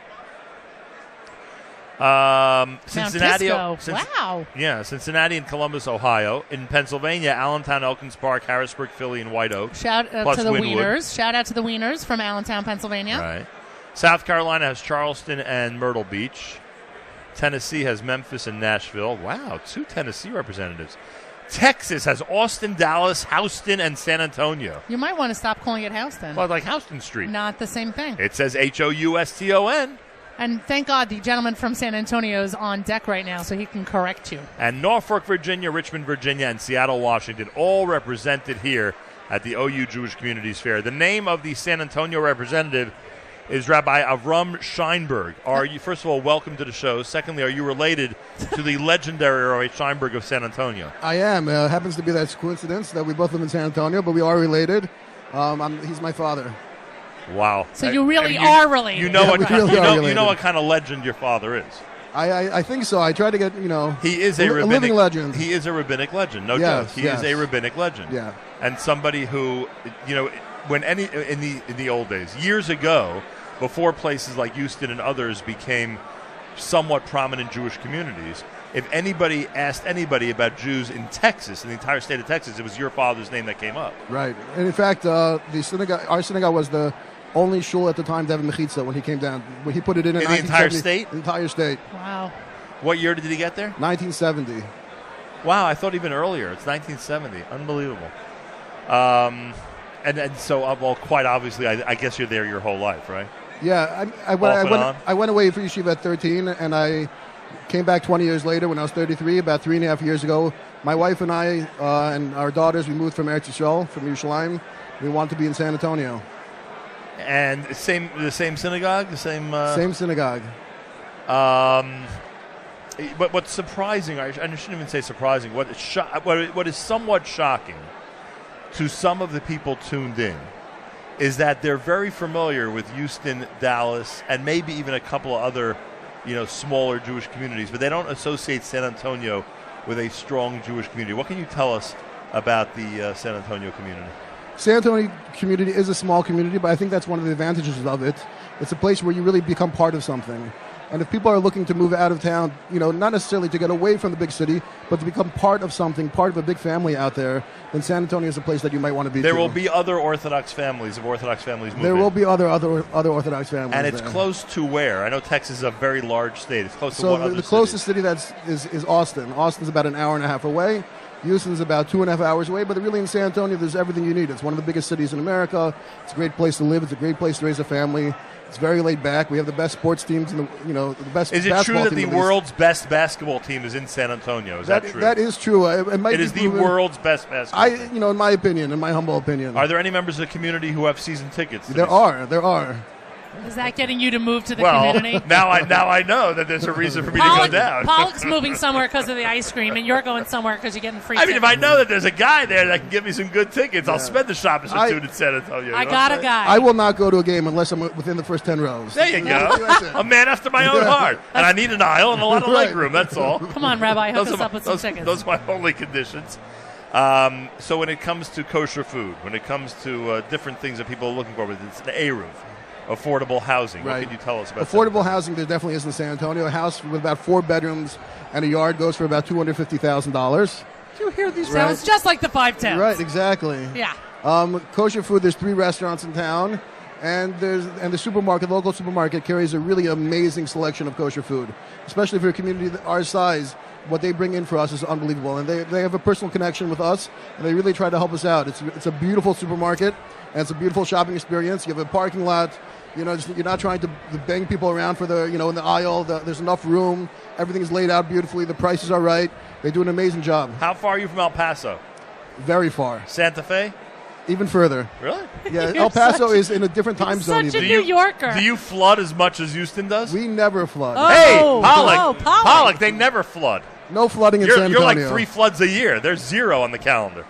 [SPEAKER 1] Cincinnati.
[SPEAKER 2] Mount Kisco. Wow.
[SPEAKER 1] Yeah, Cincinnati and Columbus, Ohio. In Pennsylvania, Allentown, Elkins Park, Harrisburg, Philly, and White Oak.
[SPEAKER 2] Shout out
[SPEAKER 1] plus
[SPEAKER 2] to the
[SPEAKER 1] Wynwood.
[SPEAKER 2] Wieners. Shout out to the Wieners from Allentown, Pennsylvania.
[SPEAKER 1] Right. South Carolina has Charleston and Myrtle Beach. Tennessee has Memphis and Nashville. Wow, 2 Tennessee representatives. Texas has Austin, Dallas, Houston, and San Antonio.
[SPEAKER 2] You might want to stop calling it Houston.
[SPEAKER 1] Well, like Houston Street.
[SPEAKER 2] Not the same thing.
[SPEAKER 1] It says Houston.
[SPEAKER 2] And thank God the gentleman from San Antonio is on deck right now so he can correct you.
[SPEAKER 1] And Norfolk, Virginia, Richmond, Virginia, and Seattle, Washington, all represented here at the OU Jewish Communities Fair. The name of the San Antonio representative is Rabbi Avram Scheinberg. First of all, welcome to the show. Secondly, are you related to the legendary Rabbi Scheinberg of San Antonio?
[SPEAKER 17] I am. It happens to be that coincidence that we both live in San Antonio, but we are related. He's my father.
[SPEAKER 1] Wow.
[SPEAKER 2] So you really are related.
[SPEAKER 1] You know,
[SPEAKER 17] Yeah,
[SPEAKER 1] what,
[SPEAKER 17] we
[SPEAKER 1] kind,
[SPEAKER 17] really
[SPEAKER 1] you,
[SPEAKER 17] are
[SPEAKER 1] know, you
[SPEAKER 17] related.
[SPEAKER 1] know what kind of legend your father is.
[SPEAKER 17] I think so. I try to get,
[SPEAKER 1] He is a rabbinic
[SPEAKER 17] living legend.
[SPEAKER 1] He is a rabbinic legend, no
[SPEAKER 17] Yes,
[SPEAKER 1] doubt. He
[SPEAKER 17] yes.
[SPEAKER 1] is a rabbinic legend.
[SPEAKER 17] Yeah.
[SPEAKER 1] And somebody who, when any in the old days, years ago, before places like Houston and others became somewhat prominent Jewish communities, if anybody asked anybody about Jews in Texas, in the entire state of Texas, it was your father's name that came up.
[SPEAKER 17] Right. And in fact, our synagogue was the only shul at the time to have a mechitza when he came down. When he put it in
[SPEAKER 1] the entire state?
[SPEAKER 17] The entire state.
[SPEAKER 2] Wow.
[SPEAKER 1] What year did he get there?
[SPEAKER 17] 1970.
[SPEAKER 1] Wow, I thought even earlier. It's 1970. Unbelievable. And so, well, quite obviously, I guess you're there your whole life, right?
[SPEAKER 17] Yeah, I went away for yeshiva at 13, and I came back 20 years later when I was 33, about 3.5 years ago. My wife and I and our daughters, we moved from Eretz Yisrael, from Yerushalayim. We wanted to be in San Antonio.
[SPEAKER 1] And the same synagogue? The same
[SPEAKER 17] synagogue.
[SPEAKER 1] But what's surprising, I shouldn't even say surprising, what is somewhat shocking to some of the people tuned in is that they're very familiar with Houston, Dallas, and maybe even a couple of other, smaller Jewish communities, but they don't associate San Antonio with a strong Jewish community. What can you tell us about the San Antonio community?
[SPEAKER 17] San Antonio community is a small community, but I think that's one of the advantages of it. It's a place where you really become part of something. And if people are looking to move out of town, not necessarily to get away from the big city, but to become part of something, part of a big family out there, then San Antonio is a place that you might want to be.
[SPEAKER 1] There will be other Orthodox families moving.
[SPEAKER 17] There will be other Orthodox families.
[SPEAKER 1] And it's
[SPEAKER 17] there.
[SPEAKER 1] close to where? I know Texas is a very large state. It's close to what other
[SPEAKER 17] the closest city is Austin. Austin's about an hour and a half away. Houston's about 2.5 hours away, but really in San Antonio, there's everything you need. It's one of the biggest cities in America. It's a great place to live. It's a great place to raise a family. It's very laid back. We have the best sports teams in the best.
[SPEAKER 1] Is it true that the world's best basketball team is in San Antonio? Is that true?
[SPEAKER 17] That is true. It
[SPEAKER 1] is the world's best basketball team.
[SPEAKER 17] In my opinion, in my humble opinion.
[SPEAKER 1] Are there any members of the community who have season tickets?
[SPEAKER 17] There are.
[SPEAKER 2] Is that getting you to move to the community?
[SPEAKER 1] Now I know that there's a reason for me to go down.
[SPEAKER 2] Pollock's moving somewhere because of the ice cream, and you're going somewhere because you're getting free tickets.
[SPEAKER 1] If I know that there's a guy there that can give me some good tickets, I'll spend the shoppers or two in San Antonio.
[SPEAKER 2] I got a guy.
[SPEAKER 17] I will not go to a game unless I'm within the first 10 rows.
[SPEAKER 1] There you go. A man after my own heart. And I need an aisle and a lot of leg room, that's all.
[SPEAKER 2] Come on, Rabbi, hook us up with some tickets.
[SPEAKER 1] Those are my only conditions. So when it comes to kosher food, when it comes to different things that people are looking for, it's an Eruv. Affordable housing.
[SPEAKER 17] Right.
[SPEAKER 1] What can you tell us about
[SPEAKER 17] affordable housing? There definitely is in San Antonio. A house with about 4 bedrooms and a yard goes for about $250,000.
[SPEAKER 2] Do you hear these sounds? Just like the 510.
[SPEAKER 17] Right, exactly.
[SPEAKER 2] Yeah.
[SPEAKER 17] Kosher food. There's 3 restaurants in town, and the supermarket, the local supermarket, carries a really amazing selection of kosher food, especially for a community our size. What they bring in for us is unbelievable, and they have a personal connection with us, and they really try to help us out. It's a beautiful supermarket, and it's a beautiful shopping experience. You have a parking lot. You're not trying to bang people around for in the aisle. There's enough room. Everything's laid out beautifully. The prices are right. They do an amazing job.
[SPEAKER 1] How far are you from El Paso?
[SPEAKER 17] Very far.
[SPEAKER 1] Santa Fe?
[SPEAKER 17] Even further.
[SPEAKER 1] Really?
[SPEAKER 17] Yeah, El Paso is in a different time zone.
[SPEAKER 2] Such a New Yorker.
[SPEAKER 1] Do you flood as much as Houston does?
[SPEAKER 17] We never flood.
[SPEAKER 2] Oh,
[SPEAKER 1] hey, Pollock, they never flood.
[SPEAKER 17] No flooding in San Antonio.
[SPEAKER 1] You're like 3 floods a year. There's 0 on the calendar.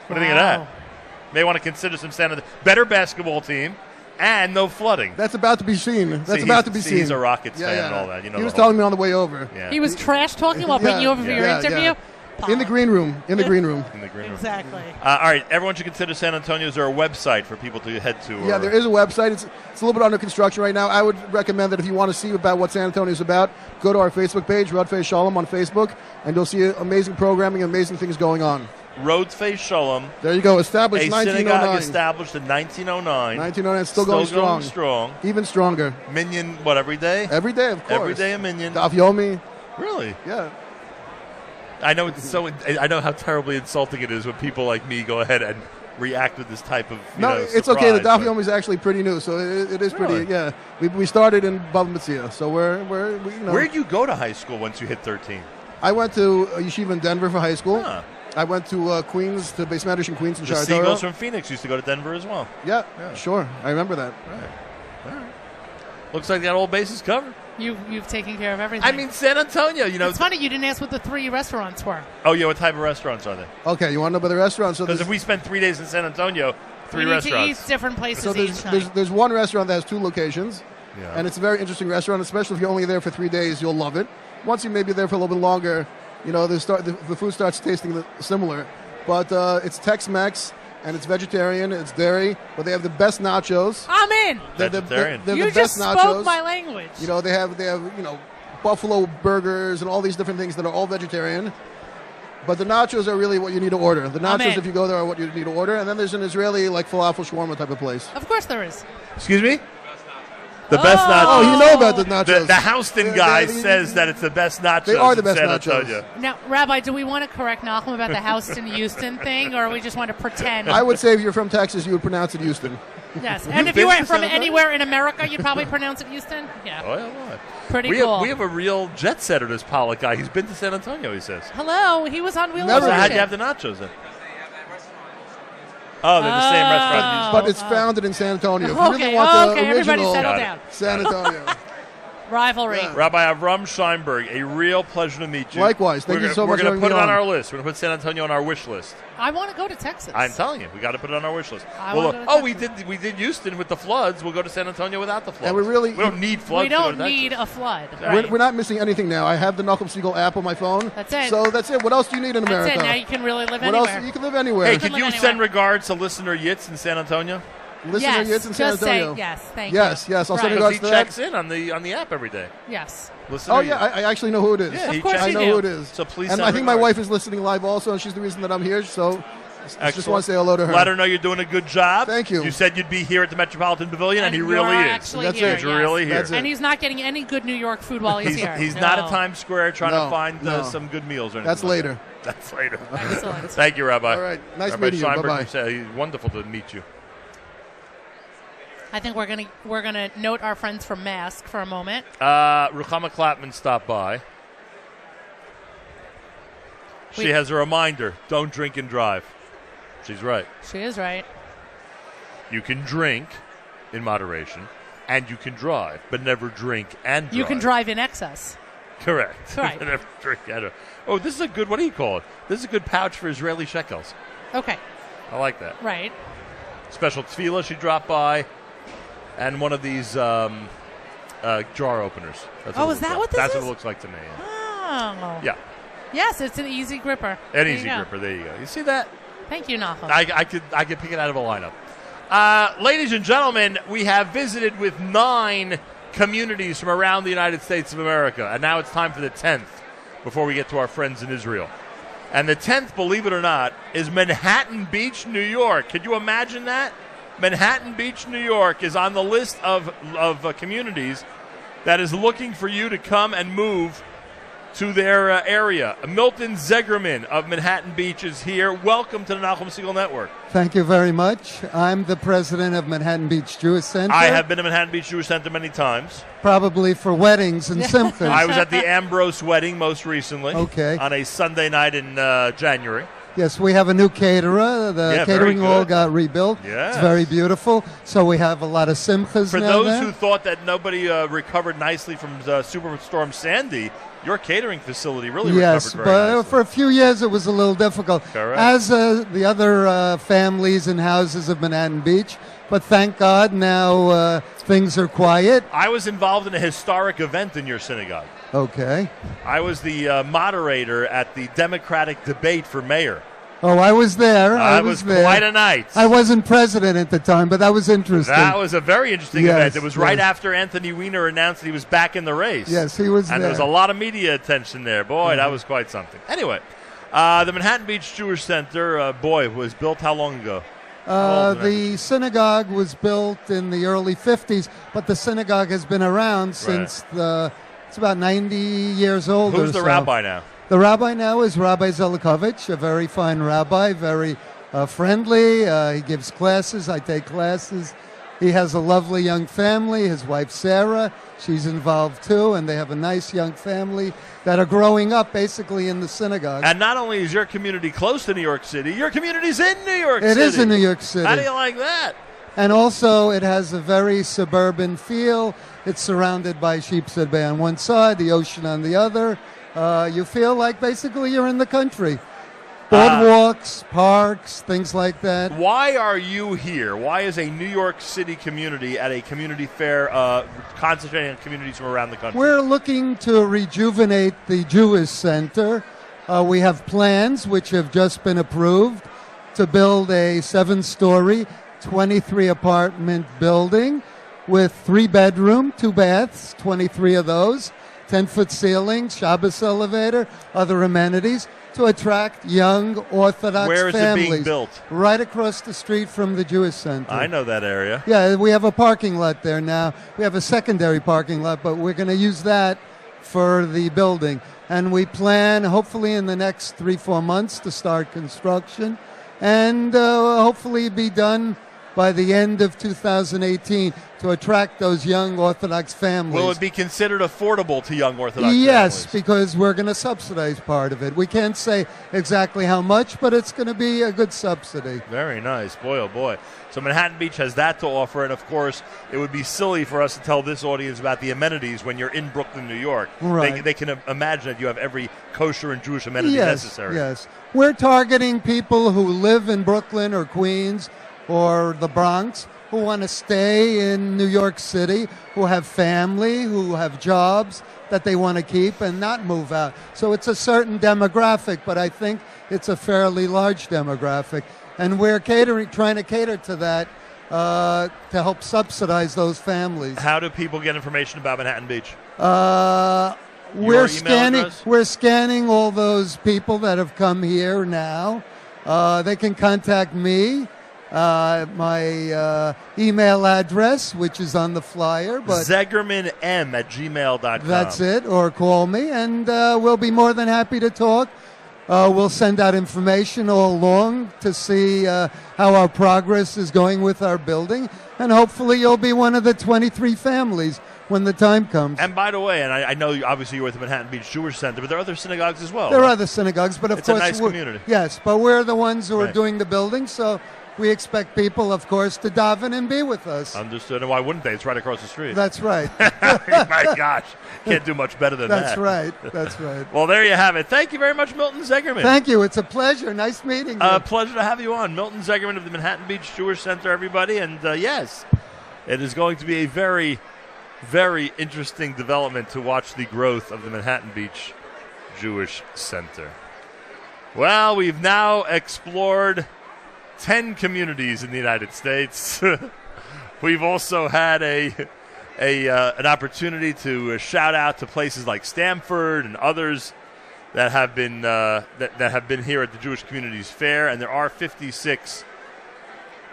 [SPEAKER 1] What do you think of that? May want to consider some better basketball team. And no flooding.
[SPEAKER 17] That's about to be seen. Seen.
[SPEAKER 1] He's a Rockets fan and all that.
[SPEAKER 17] He was telling me on the way over.
[SPEAKER 1] Yeah.
[SPEAKER 2] He was trash talking while bringing you over for your interview.
[SPEAKER 17] Yeah. In the green room.
[SPEAKER 2] Exactly.
[SPEAKER 1] All right. Everyone should consider San Antonio. Is there a website for people to head to?
[SPEAKER 17] Yeah, there is a website. It's a little bit under construction right now. I would recommend that if you want to see about what San Antonio is about, go to our Facebook page, Rodfei Shalom on Facebook, and you'll see amazing programming, amazing things going on.
[SPEAKER 1] Rodfei Shalom.
[SPEAKER 17] There you go. Established 1909.
[SPEAKER 1] Synagogue established in 1909.
[SPEAKER 17] 1909, still going strong. Even stronger.
[SPEAKER 1] Minyan, what, every day?
[SPEAKER 17] Every day, of course.
[SPEAKER 1] Every day a minyan.
[SPEAKER 17] Daf Yomi.
[SPEAKER 1] Really?
[SPEAKER 17] Yeah.
[SPEAKER 1] I know I know how terribly insulting it is when people like me go ahead and react with this type of
[SPEAKER 17] it's okay. The Daf Yomi is actually pretty new, so it is pretty.
[SPEAKER 1] Really?
[SPEAKER 17] Yeah, we started in Bava Metzia, so we're
[SPEAKER 1] Where did you go to high school once you hit 13?
[SPEAKER 17] I went to a yeshiva in Denver for high school.
[SPEAKER 1] Huh.
[SPEAKER 17] I went to Queens, to Beis Medrash in Queens and
[SPEAKER 1] The
[SPEAKER 17] Sharatorah.
[SPEAKER 1] Seagulls from Phoenix used to go to Denver as well.
[SPEAKER 17] Yeah, sure. I remember that.
[SPEAKER 1] Right. All right. Looks like that old bases covered.
[SPEAKER 2] You've taken care of everything.
[SPEAKER 1] I mean, San Antonio,
[SPEAKER 2] It's funny you didn't ask what the 3 restaurants were.
[SPEAKER 1] Oh, yeah, what type of restaurants are they?
[SPEAKER 17] Okay, you want to know about the restaurants?
[SPEAKER 1] Because if we spend 3 days in San Antonio, 3
[SPEAKER 2] we
[SPEAKER 1] restaurants.
[SPEAKER 2] need to eat different places
[SPEAKER 17] So
[SPEAKER 2] each night.
[SPEAKER 17] there's one restaurant that has 2 locations,
[SPEAKER 1] Yeah.
[SPEAKER 17] and it's a very interesting restaurant, especially if you're only there for 3 days, you'll love it. Once you may be there for a little bit longer, the food starts tasting similar. But it's Tex-Mex. and it's vegetarian, it's dairy, but they have the best nachos.
[SPEAKER 2] I'm in.
[SPEAKER 17] They're
[SPEAKER 1] Vegetarian.
[SPEAKER 17] They're
[SPEAKER 2] You
[SPEAKER 17] the best
[SPEAKER 2] just
[SPEAKER 17] nachos.
[SPEAKER 2] spoke my language.
[SPEAKER 17] You know, they have buffalo burgers and all these different things that are all vegetarian. But the nachos are really what you need to order. The
[SPEAKER 2] I'm
[SPEAKER 17] nachos,
[SPEAKER 2] in.
[SPEAKER 17] if you go there, are what you need to order. And then there's an Israeli like falafel shawarma type of place.
[SPEAKER 2] Of course there is.
[SPEAKER 1] Excuse me? The best nachos.
[SPEAKER 17] Oh, you know about the nachos.
[SPEAKER 1] The Houston
[SPEAKER 17] They're-
[SPEAKER 1] guy
[SPEAKER 17] they're-
[SPEAKER 1] says that it's the best nachos.
[SPEAKER 17] They are the
[SPEAKER 1] in
[SPEAKER 17] best
[SPEAKER 1] San
[SPEAKER 17] nachos.
[SPEAKER 1] Antonio.
[SPEAKER 2] Now, Rabbi, do we want to correct Nahum about the Houston-Houston thing, or we just want to pretend?
[SPEAKER 17] I would say if you're from Texas, you would pronounce it Houston.
[SPEAKER 2] Yes,
[SPEAKER 1] Have
[SPEAKER 2] and
[SPEAKER 1] you
[SPEAKER 2] if you
[SPEAKER 1] been
[SPEAKER 2] were
[SPEAKER 1] to
[SPEAKER 2] from
[SPEAKER 1] San Antonio?
[SPEAKER 2] anywhere in America, you'd probably pronounce it Houston. Yeah.
[SPEAKER 1] Oh, yeah, what?
[SPEAKER 2] Pretty
[SPEAKER 1] we
[SPEAKER 2] cool.
[SPEAKER 1] Have, we have a real jet setter, this Pollock guy. He's been to San Antonio, he says.
[SPEAKER 2] Hello, he was on Wheel
[SPEAKER 1] So
[SPEAKER 2] of
[SPEAKER 1] how'd
[SPEAKER 2] Fortune.
[SPEAKER 1] you have the nachos then? Oh, they're the same restaurant.
[SPEAKER 17] But it's founded in San Antonio. If you
[SPEAKER 2] Okay,
[SPEAKER 17] really want
[SPEAKER 2] okay,
[SPEAKER 17] the
[SPEAKER 2] everybody
[SPEAKER 17] original
[SPEAKER 2] settle down.
[SPEAKER 17] San Antonio.
[SPEAKER 2] Rivalry.
[SPEAKER 1] Rabbi Avram Scheinberg, a real pleasure to meet you.
[SPEAKER 17] Likewise. Thank
[SPEAKER 1] We're
[SPEAKER 17] you so
[SPEAKER 1] gonna-
[SPEAKER 17] much
[SPEAKER 1] We're
[SPEAKER 17] for
[SPEAKER 1] going to
[SPEAKER 17] having
[SPEAKER 1] put
[SPEAKER 17] me
[SPEAKER 1] it on
[SPEAKER 17] on.
[SPEAKER 1] our list. We're going to put San Antonio on our wish list.
[SPEAKER 2] I want to go to Texas.
[SPEAKER 1] I'm telling you, we got to put it on our wish list.
[SPEAKER 2] I
[SPEAKER 1] Well,
[SPEAKER 2] wanna go to
[SPEAKER 1] we did Houston with the floods. We'll go to San Antonio without the floods.
[SPEAKER 17] And we
[SPEAKER 1] don't need floods.
[SPEAKER 2] We
[SPEAKER 1] to go
[SPEAKER 2] don't
[SPEAKER 1] to Texas.
[SPEAKER 2] need a flood.
[SPEAKER 17] We're not missing anything now. I have the Nachum Siegel app on my phone.
[SPEAKER 2] That's it.
[SPEAKER 17] So that's it. What else do you need in
[SPEAKER 2] That's
[SPEAKER 17] America?
[SPEAKER 2] it. Now you can really live
[SPEAKER 17] What
[SPEAKER 2] anywhere.
[SPEAKER 17] else? You can live anywhere.
[SPEAKER 1] Hey, could you send regards to listener Yitz in San Antonio?
[SPEAKER 17] Listener
[SPEAKER 2] Yes,
[SPEAKER 17] Yitz in San
[SPEAKER 2] just say
[SPEAKER 17] Antonio.
[SPEAKER 2] yes, thank
[SPEAKER 17] yes,
[SPEAKER 2] you.
[SPEAKER 17] Yes, I'll send
[SPEAKER 2] Right.
[SPEAKER 17] regards
[SPEAKER 1] He
[SPEAKER 17] to that.
[SPEAKER 1] checks in on the app every day.
[SPEAKER 2] Yes.
[SPEAKER 1] Listener
[SPEAKER 17] Oh yeah,
[SPEAKER 1] Yitz.
[SPEAKER 17] I actually know who it is.
[SPEAKER 1] Yeah, Of he course checks-
[SPEAKER 17] I
[SPEAKER 1] you
[SPEAKER 17] know
[SPEAKER 1] do.
[SPEAKER 17] who it is.
[SPEAKER 1] So please
[SPEAKER 17] and
[SPEAKER 1] send
[SPEAKER 17] I think my
[SPEAKER 1] regards.
[SPEAKER 17] wife is listening live also, and she's the reason that I'm here. So just
[SPEAKER 1] Excellent.
[SPEAKER 17] want to say hello to her.
[SPEAKER 1] Let her know you're doing a good job.
[SPEAKER 17] Thank you.
[SPEAKER 1] You said you'd be here at the Metropolitan Pavilion, and he
[SPEAKER 2] you're
[SPEAKER 1] really is.
[SPEAKER 2] actually
[SPEAKER 1] That's
[SPEAKER 2] here,
[SPEAKER 1] it. You're
[SPEAKER 2] yes.
[SPEAKER 1] really here.
[SPEAKER 2] And he's not getting any good New York food while he's here.
[SPEAKER 1] He's not
[SPEAKER 2] No.
[SPEAKER 1] at Times Square trying
[SPEAKER 17] No,
[SPEAKER 1] to find
[SPEAKER 17] no.
[SPEAKER 1] some good meals or anything.
[SPEAKER 17] That's
[SPEAKER 1] like
[SPEAKER 17] later.
[SPEAKER 1] that. That's later.
[SPEAKER 2] Excellent.
[SPEAKER 1] Thank you, Rabbi.
[SPEAKER 17] All right. Nice
[SPEAKER 1] Rabbi
[SPEAKER 17] meeting you.
[SPEAKER 1] Scheinberg,
[SPEAKER 17] Bye-bye.
[SPEAKER 1] you said, wonderful to meet you.
[SPEAKER 2] I think we're gonna note our friends from Mask for a moment.
[SPEAKER 1] Ruchama Klapman stopped by. She has a reminder: don't drink and drive. She's right.
[SPEAKER 2] She is right.
[SPEAKER 1] You can drink in moderation, and you can drive, but never drink and drive.
[SPEAKER 2] You can drive in excess.
[SPEAKER 1] Correct.
[SPEAKER 2] Right.
[SPEAKER 1] Never drink and oh, this is a good. What do you call it? This is a good pouch for Israeli shekels.
[SPEAKER 2] Okay.
[SPEAKER 1] I like that.
[SPEAKER 2] Right.
[SPEAKER 1] Special tefillah. She dropped by, and one of these jar openers. That's
[SPEAKER 2] Oh,
[SPEAKER 1] it
[SPEAKER 2] is that
[SPEAKER 1] looks
[SPEAKER 2] what
[SPEAKER 1] like.
[SPEAKER 2] this
[SPEAKER 1] That's
[SPEAKER 2] is?
[SPEAKER 1] what it looks like to me.
[SPEAKER 2] Oh.
[SPEAKER 1] Yeah.
[SPEAKER 2] Yes, it's an easy gripper.
[SPEAKER 1] An
[SPEAKER 2] There
[SPEAKER 1] easy
[SPEAKER 2] you go.
[SPEAKER 1] gripper. There you go. You see that?
[SPEAKER 2] Thank you, Nahum.
[SPEAKER 1] I could pick it out of a lineup. Ladies and gentlemen, we have visited with 9 communities from around the United States of America, and now it's time for the 10th before we get to our friends in Israel. And the 10th, believe it or not, is Manhattan Beach, New York. Could you imagine that? Manhattan Beach, New York is on the list of communities that is looking for you to come and move to their area. Milton Zegerman of Manhattan Beach is here. Welcome to the Nachum Siegel Network.
[SPEAKER 18] Thank you very much. I'm the president of Manhattan Beach Jewish Center.
[SPEAKER 1] I have been to Manhattan Beach Jewish Center many times.
[SPEAKER 18] Probably for weddings and simchas.
[SPEAKER 1] I was at the Ambrose wedding most recently.
[SPEAKER 18] Okay.
[SPEAKER 1] On a Sunday night in January.
[SPEAKER 18] Yes, we have a new caterer. The
[SPEAKER 1] Yeah, very
[SPEAKER 18] catering hall
[SPEAKER 1] good.
[SPEAKER 18] got rebuilt.
[SPEAKER 1] Yes.
[SPEAKER 18] It's very beautiful. So we have a lot of simchas
[SPEAKER 1] For
[SPEAKER 18] now
[SPEAKER 1] those
[SPEAKER 18] there.
[SPEAKER 1] who thought that nobody recovered nicely from Superstorm Sandy, your catering facility really
[SPEAKER 18] Yes,
[SPEAKER 1] recovered very
[SPEAKER 18] but
[SPEAKER 1] nicely.
[SPEAKER 18] for a few years it was a little difficult,
[SPEAKER 1] Correct.
[SPEAKER 18] as the other families and houses of Manhattan Beach. But thank God now things are quiet.
[SPEAKER 1] I was involved in a historic event in your synagogue.
[SPEAKER 18] Okay.
[SPEAKER 1] I was the moderator at the Democratic debate for mayor.
[SPEAKER 18] Oh, I was there. I
[SPEAKER 1] That was
[SPEAKER 18] there.
[SPEAKER 1] quite a night.
[SPEAKER 18] I wasn't president at the time, but that was interesting.
[SPEAKER 1] That was a very interesting
[SPEAKER 18] Yes,
[SPEAKER 1] event. It was right
[SPEAKER 18] yes.
[SPEAKER 1] after Anthony Weiner announced that he was back in the race.
[SPEAKER 18] Yes, he was
[SPEAKER 1] And there was a
[SPEAKER 18] there.
[SPEAKER 1] lot of media attention there. Boy, that was quite something. Anyway, the Manhattan Beach Jewish Center, was built how long ago? How old is it?
[SPEAKER 18] The synagogue was built in the early 50s, but the synagogue has been around since it's about 90 years old.
[SPEAKER 1] Who's
[SPEAKER 18] or
[SPEAKER 1] the
[SPEAKER 18] so.
[SPEAKER 1] rabbi now?
[SPEAKER 18] The rabbi now is Rabbi Zelikovich, a very fine rabbi, very friendly. He gives classes. I take classes. He has a lovely young family. His wife, Sarah, she's involved too, and they have a nice young family that are growing up basically in the synagogue.
[SPEAKER 1] And not only is your community close to New York City, your community's in New York City.
[SPEAKER 18] It is in New York City.
[SPEAKER 1] How do you like that?
[SPEAKER 18] And also, it has a very suburban feel. It's surrounded by Sheepshead Bay on one side, the ocean on the other. You feel like basically you're in the country. Boardwalks, parks, things like that.
[SPEAKER 1] Why are you here? Why is a New York City community at a community fair concentrating on communities from around the country?
[SPEAKER 18] We're looking to rejuvenate the Jewish Center. We have plans which have just been approved. to build a 7-story, 23-apartment building with 3-bedroom, 2 baths, 23 of those, 10-foot ceilings, Shabbos elevator, other amenities to attract young Orthodox
[SPEAKER 1] Where is
[SPEAKER 18] families.
[SPEAKER 1] it being built?
[SPEAKER 18] Right across the street from the Jewish Center.
[SPEAKER 1] I know that area.
[SPEAKER 18] Yeah, we have a parking lot there now. We have a secondary parking lot, but we're going to use that for the building. And we plan, hopefully, in the next 3-4 months to start construction and hopefully be done by the end of 2018 to attract those young Orthodox families.
[SPEAKER 1] Will it be considered affordable to young Orthodox
[SPEAKER 18] Yes,
[SPEAKER 1] families?
[SPEAKER 18] because we're going to subsidize part of it. We can't say exactly how much, but it's going to be a good subsidy.
[SPEAKER 1] Very nice. Boy, oh boy. So Manhattan Beach has that to offer, and of course, it would be silly for us to tell this audience about the amenities when you're in Brooklyn, New York.
[SPEAKER 18] Right.
[SPEAKER 1] They can imagine that you have every kosher and Jewish amenity
[SPEAKER 18] Yes,
[SPEAKER 1] necessary.
[SPEAKER 18] yes. We're targeting people who live in Brooklyn or Queens or the Bronx, who want to stay in New York City, who have family, who have jobs that they want to keep and not move out. So it's a certain demographic, but I think it's a fairly large demographic. And we're trying to cater to that to help subsidize those families.
[SPEAKER 1] How do people get information about Manhattan Beach?
[SPEAKER 18] We're scanning all those people that have come here now. They can contact me. My email address, which is on the flyer, but
[SPEAKER 1] ZegermanM@gmail.com.
[SPEAKER 18] that's it, or call me, and we'll be more than happy to talk. We'll send out information all along to see how our progress is going with our building, and hopefully you'll be one of the 23 families when the time comes.
[SPEAKER 1] And by the way, and I know obviously you're with the Manhattan Beach Jewish Center, but there are other synagogues as well.
[SPEAKER 18] There are
[SPEAKER 1] right?
[SPEAKER 18] other synagogues, but of
[SPEAKER 1] It's a
[SPEAKER 18] course,
[SPEAKER 1] nice community.
[SPEAKER 18] Yes, but we're the ones who are
[SPEAKER 1] Right.
[SPEAKER 18] doing the building, so we expect people, of course, to daven and be with us.
[SPEAKER 1] Understood. And why wouldn't they? It's right across the street.
[SPEAKER 18] That's right.
[SPEAKER 1] My gosh. Can't do much better than
[SPEAKER 18] That's
[SPEAKER 1] that.
[SPEAKER 18] right. That's right.
[SPEAKER 1] Well, there you have it. Thank you very much, Milton Zegerman.
[SPEAKER 18] Thank you. It's a pleasure. Nice meeting you.
[SPEAKER 1] Pleasure to have you on. Milton Zegerman of the Manhattan Beach Jewish Center, everybody. And yes, it is going to be a very, very interesting development to watch the growth of the Manhattan Beach Jewish Center. Well, we've now explored 10 communities in the United States. We've also had an opportunity to shout out to places like Stamford and others that have been that have been here at the Jewish Communities Fair, and there are 56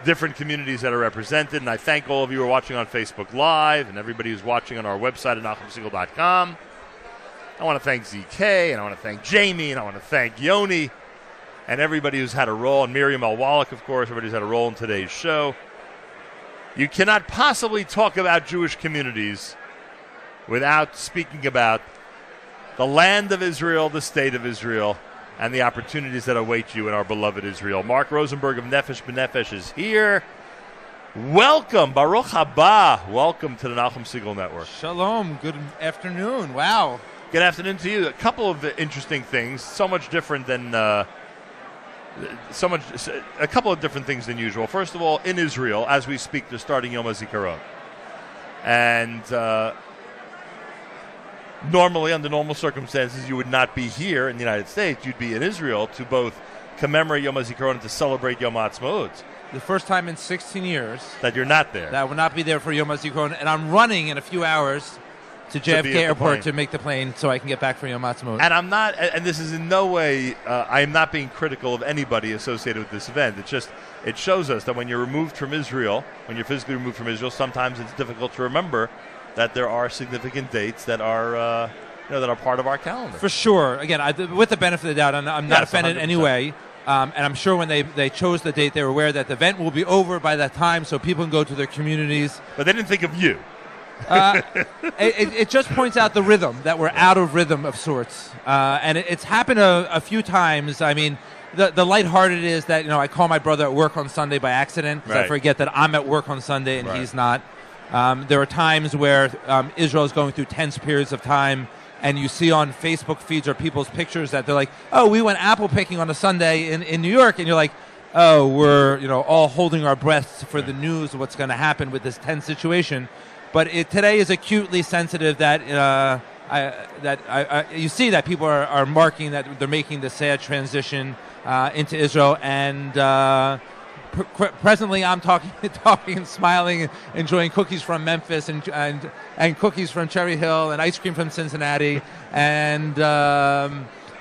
[SPEAKER 1] different communities that are represented. And I thank all of you who are watching on Facebook Live and everybody who's watching on our website at NachumSegal.com. I want to thank ZK, and I want to thank Jamie, and I want to thank Yoni, and everybody who's had a role, and Miriam L. Wallach, of course, everybody who's had a role in today's show. You cannot possibly talk about Jewish communities without speaking about the land of Israel, the state of Israel, and the opportunities that await you in our beloved Israel. Mark Rosenberg of Nefesh B'Nefesh is here. Welcome, Baruch haba. Welcome to the Nachum Segal Network.
[SPEAKER 19] Shalom. Good afternoon. Wow.
[SPEAKER 1] Good afternoon to you. A couple of interesting things, so much different than a couple of different things than usual. First of all, in Israel, as we speak, they're starting Yom HaZikaron. And normally, under normal circumstances, you would not be here in the United States. You'd be in Israel to both commemorate Yom HaZikaron and to celebrate Yom HaAtzmaut.
[SPEAKER 19] The first time in 16 years
[SPEAKER 1] that you're not there.
[SPEAKER 19] That I will not be there for Yom HaZikaron, and I'm running in a few hours to JFK Airport to make the plane so I can get back for Yom HaAtzmaut.
[SPEAKER 1] And I'm not, and this is in no way, I am not being critical of anybody associated with this event. It shows us that when you're removed from Israel, when you're physically removed from Israel, sometimes it's difficult to remember that there are significant dates that are, that are part of our calendar.
[SPEAKER 19] For sure. Again, with the benefit of the doubt, I'm not offended
[SPEAKER 1] 100%.
[SPEAKER 19] anyway. And I'm sure when they chose the date, they were aware that the event will be over by that time, so people can go to their communities.
[SPEAKER 1] But they didn't think of you.
[SPEAKER 19] It just points out the rhythm, that we're out of rhythm of sorts. And it's happened a few times. I mean, the lighthearted is that, I call my brother at work on Sunday by accident because I forget that I'm at work on Sunday and he's not. There are times where Israel is going through tense periods of time, and you see on Facebook feeds or people's pictures that they're like, oh, we went apple picking on a Sunday in New York, and you're like, oh, we're all holding our breaths for the news of what's going to happen with this tense situation. But today is acutely sensitive that you see that people are marking that they're making the sad transition into Israel. And presently, I'm talking and smiling, enjoying cookies from Memphis and cookies from Cherry Hill and ice cream from Cincinnati. And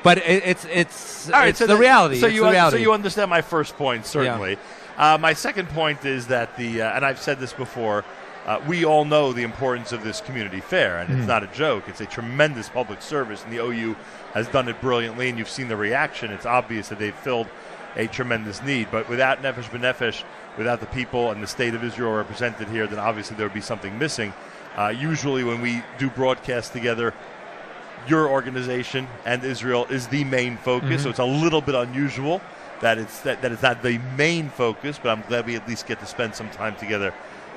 [SPEAKER 19] but it's
[SPEAKER 1] All right,
[SPEAKER 19] it's
[SPEAKER 1] so
[SPEAKER 19] the reality.
[SPEAKER 1] So
[SPEAKER 19] It's
[SPEAKER 1] you
[SPEAKER 19] the reality.
[SPEAKER 1] so you understand my first point, certainly. My second point is that and I've said this before, we all know the importance of this community fair, and it's not a joke. It's a tremendous public service, and the OU has done it brilliantly, and you've seen the reaction. It's obvious that they've filled a tremendous need. But without Nefesh B'Nefesh, without the people and the state of Israel represented here, then obviously there would be something missing. Usually when we do broadcasts together, your organization and Israel is the main focus, so it's a little bit unusual that it's not the main focus, but I'm glad we at least get to spend some time together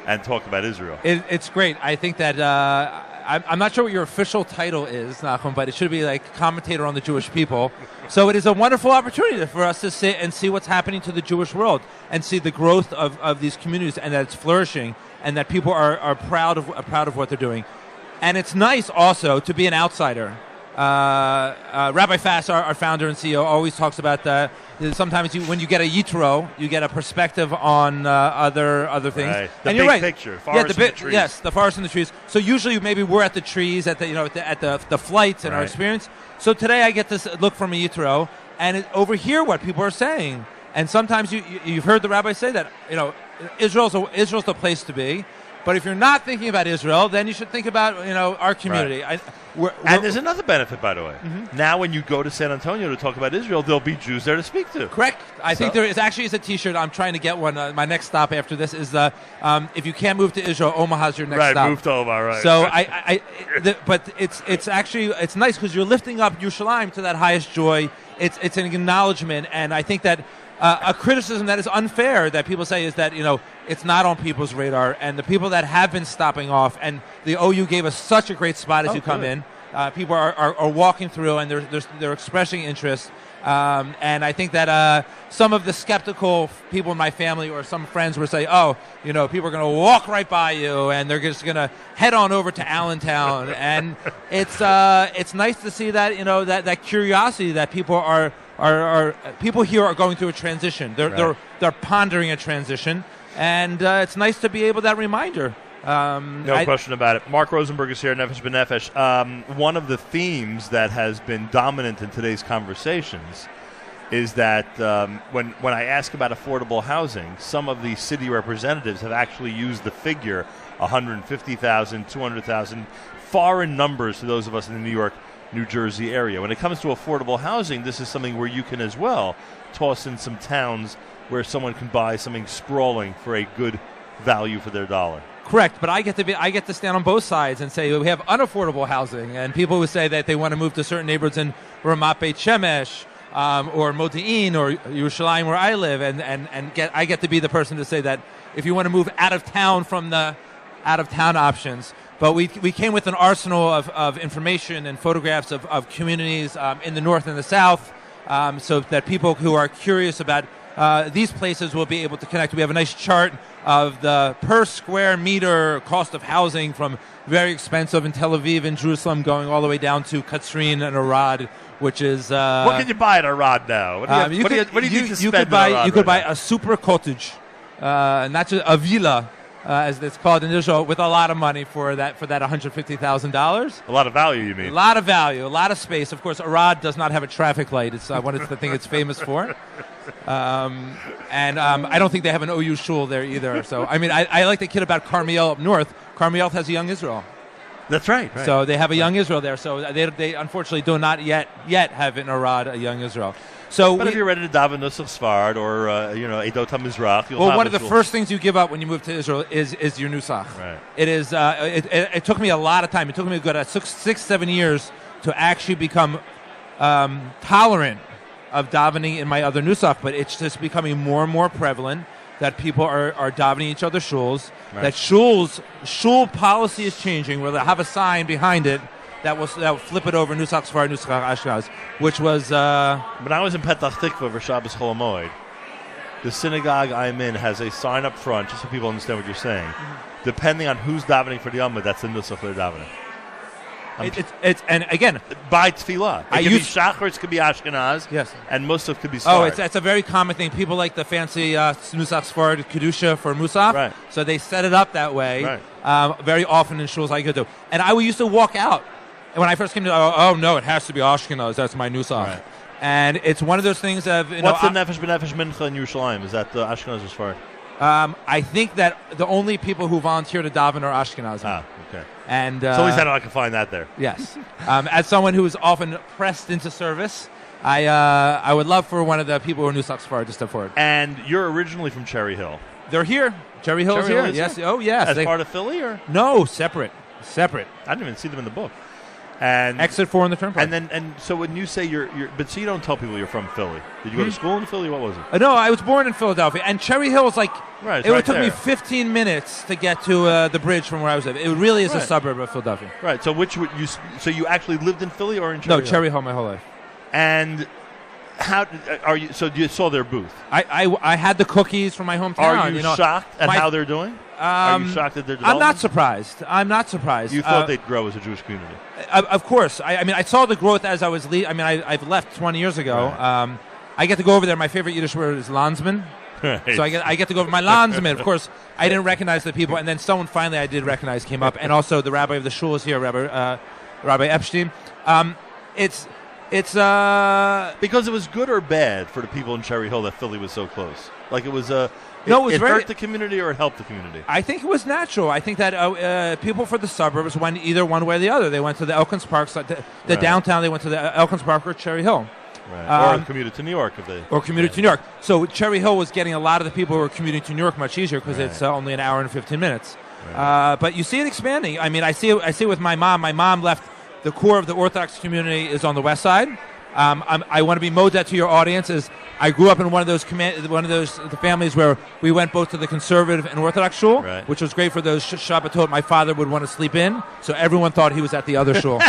[SPEAKER 1] and talk about Israel.
[SPEAKER 19] It's great. I think that I'm not sure what your official title is, Nachum, but it should be like commentator on the Jewish people. So it is a wonderful opportunity for us to sit and see what's happening to the Jewish world and see the growth of these communities and that it's flourishing and that people are proud of what they're doing. And it's nice also to be an outsider. Rabbi Fass, our founder and CEO, always talks about that. Sometimes when you get a Yitro, you get a perspective on other things.
[SPEAKER 1] Right. The
[SPEAKER 19] and you're
[SPEAKER 1] big
[SPEAKER 19] right.
[SPEAKER 1] picture, forest and the trees.
[SPEAKER 19] Yes, the forest and the trees. So usually maybe we're at the trees, at the flights and our
[SPEAKER 1] Right.
[SPEAKER 19] experience. So today I get to look from a Yitro and overhear what people are saying. And sometimes you've heard the rabbi say that Israel's the place to be. But if you're not thinking about Israel, then you should think about our community.
[SPEAKER 1] Right. And there's another benefit, by the way. Now, when you go to San Antonio to talk about Israel, there'll be Jews there to speak to.
[SPEAKER 19] Correct. I think there is actually is a T-shirt. I'm trying to get one. My next stop after this is if you can't move to Israel, Omaha's your next stop.
[SPEAKER 1] Right, move to Omaha. Right.
[SPEAKER 19] So but it's actually nice because you're lifting up Yerushalayim to that highest joy. It's an acknowledgement, and I think that. A criticism that is unfair that people say is that it's not on people's radar, and the people that have been stopping off, and the OU gave us such a great spot as you come in. People are walking through and they're expressing interest, and I think that some of the skeptical people in my family or some friends would say, people are going to walk right by you and they're just going to head on over to Allentown, and it's nice to see that that curiosity that people are people here are going through a transition. They're pondering a transition, and it's nice to be able that reminder.
[SPEAKER 1] No question about it. Mark Rosenberg is here, Nefesh B'Nefesh. One of the themes that has been dominant in today's conversations is that when I ask about affordable housing, some of the city representatives have actually used the figure 150,000, 200,000, foreign numbers to those of us in the New York, New Jersey area. When it comes to affordable housing, this is something where you can as well toss in some towns where someone can buy something sprawling for a good value for their dollar.
[SPEAKER 19] Correct, but I get to stand on both sides and say we have unaffordable housing, and people who say that they want to move to certain neighborhoods in Ramat Beit Shemesh or Modi'in or Yerushalayim where I live, and I get to be the person to say that if you want to move out of town from the out of town options. But we came with an arsenal of information and photographs of communities in the north and the south, so that people who are curious about these places will be able to connect. We have a nice chart of the per square meter cost of housing from very expensive in Tel Aviv and Jerusalem going all the way down to Katsrin and Arad, which is...
[SPEAKER 1] what can you buy at Arad now? What do you need to spend at Arad?
[SPEAKER 19] You could buy a super cottage, not just a villa, as it's called in Israel, with a lot of money for that $150,000.
[SPEAKER 1] A lot of value, you mean?
[SPEAKER 19] A lot of value, a lot of space. Of course, Arad does not have a traffic light. It's one of the thing it's famous for. And I don't think they have an OU shul there either. So, I mean, I like the kid about Carmiel up north. Carmiel has a young Israel.
[SPEAKER 1] That's right.
[SPEAKER 19] So they have a young Israel there. So they unfortunately do not yet have in Arad a young Israel. So,
[SPEAKER 1] but if you're ready to daven Nusach Sfard or Edot HaMizrach, you'll have
[SPEAKER 19] one of the
[SPEAKER 1] shul.
[SPEAKER 19] first things you give up when you move to Israel is your Nusach.
[SPEAKER 1] Right.
[SPEAKER 19] It is. It took me a lot of time. It took me a good 6-7 years to actually become tolerant of davening in my other Nusach, but it's just becoming more and more prevalent that people are davening each other's shuls.
[SPEAKER 1] Right.
[SPEAKER 19] That shul policy is changing, where they'll have a sign behind it that will flip it over Nusach Sfard, Nusach Ashkenaz, which was...
[SPEAKER 1] When I was in Petach Tikva for Shabbos Chol HaMoed, the synagogue I'm in has a sign up front, just so people understand what you're saying. Depending on who's davening for the Amud, that's the Nusach they're davening.
[SPEAKER 19] And again,
[SPEAKER 1] by tefillah, it
[SPEAKER 19] I
[SPEAKER 1] could
[SPEAKER 19] use
[SPEAKER 1] be Shachar, it could be Ashkenaz,
[SPEAKER 19] yes,
[SPEAKER 1] and Musaf could be
[SPEAKER 19] Oh,
[SPEAKER 1] Sfard.
[SPEAKER 19] it's a very common thing. People like the fancy Nusach Sfard Kedusha for Musaf,
[SPEAKER 1] Right.
[SPEAKER 19] so they set it up that way.
[SPEAKER 1] Right.
[SPEAKER 19] Very often in shuls I go to, and I used to walk out. And when I first came to, oh no, it has to be Ashkenaz. That's my Nusach.
[SPEAKER 1] Right.
[SPEAKER 19] And it's one of those things of
[SPEAKER 1] What's the Nefesh B'Nefesh Mincha in Yerushalayim? Is that the Ashkenaz or Sfard?
[SPEAKER 19] I think that the only people who volunteer to daven are Ashkenazim.
[SPEAKER 1] Ah, okay.
[SPEAKER 19] And
[SPEAKER 1] so at least I know I can find that there.
[SPEAKER 19] Yes. As someone who is often pressed into service, I would love for one of the people who are Nusach Sfard to step forward.
[SPEAKER 1] And you're originally from Cherry Hill.
[SPEAKER 19] They're here. Cherry Hill's here.
[SPEAKER 1] is
[SPEAKER 19] Yes.
[SPEAKER 1] here?
[SPEAKER 19] Oh, yes.
[SPEAKER 1] As part of Philly, or
[SPEAKER 19] no, separate. Separate.
[SPEAKER 1] I didn't even see them in the book. And
[SPEAKER 19] Exit 4 on the turnpike.
[SPEAKER 1] And so when you say you're but so you don't tell people you're from Philly. Did you go to school in Philly? What was it?
[SPEAKER 19] No, I was born in Philadelphia, and Cherry Hill is like
[SPEAKER 1] Right, it's
[SPEAKER 19] it
[SPEAKER 1] right
[SPEAKER 19] took me
[SPEAKER 1] there.
[SPEAKER 19] 15 minutes to get to the bridge from where I was at. It really is a
[SPEAKER 1] Right.
[SPEAKER 19] suburb of Philadelphia.
[SPEAKER 1] Right. So which would you? So you actually lived in Philly or in Cherry
[SPEAKER 19] No,
[SPEAKER 1] Hill?
[SPEAKER 19] Cherry Hill my whole life.
[SPEAKER 1] And how are you? So you saw their booth.
[SPEAKER 19] I had the cookies from my hometown.
[SPEAKER 1] Are you shocked at how they're doing? Are you shocked at their
[SPEAKER 19] I'm
[SPEAKER 1] development?
[SPEAKER 19] not surprised. I'm not surprised.
[SPEAKER 1] You thought they'd grow as a Jewish community.
[SPEAKER 19] Of course. I mean, I saw the growth as I was I've left 20 years ago.
[SPEAKER 1] Right.
[SPEAKER 19] I get to go over there. My favorite Yiddish word is Landsman.
[SPEAKER 1] Right.
[SPEAKER 19] So I get to go over my Landsman. Of course, I didn't recognize the people. And then someone finally I did recognize came up. And also the rabbi of the shul is here, Rabbi Epstein. It's
[SPEAKER 1] because it was good or bad for the people in Cherry Hill that Philly was so close. Like it was
[SPEAKER 19] No, it was
[SPEAKER 1] it
[SPEAKER 19] very-
[SPEAKER 1] hurt the community or it helped the community.
[SPEAKER 19] I think it was natural. I think that people for the suburbs went either one way or the other. They went to the Elkins Park, the
[SPEAKER 1] Right.
[SPEAKER 19] downtown. They went to the Elkins Park or Cherry Hill.
[SPEAKER 1] Right. Or commuted to New York if they.
[SPEAKER 19] Or commuted to New York. So Cherry Hill was getting a lot of the people who were commuting to New York much easier because it's only an hour and 15 minutes. But you see it expanding. I mean, I see it with my mom. My mom left the core of the Orthodox community is on the west side. I want to be modet to your audience. Is I grew up in one of those the families where we went both to the conservative and Orthodox shul, which was great for those Shabbatot my father would want to sleep in. So everyone thought he was at the other shul.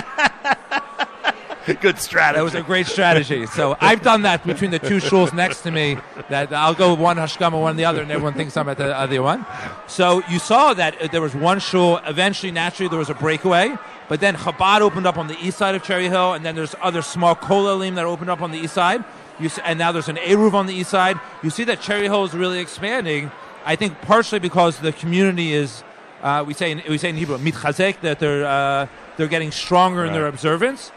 [SPEAKER 1] Good strategy.
[SPEAKER 19] That was a great strategy. So I've done that between the two shuls next to me. That I'll go one hashkama, one the other, and everyone thinks I'm at the other one. So you saw that there was one shul. Eventually, naturally, there was a breakaway. But then Chabad opened up on the east side of Cherry Hill, and then there's other small kollalim that opened up on the east side. And now there's an Eruv on the east side. You see that Cherry Hill is really expanding. I think partially because the community is, we say in Hebrew, mitchazek, that they're getting stronger in their observance.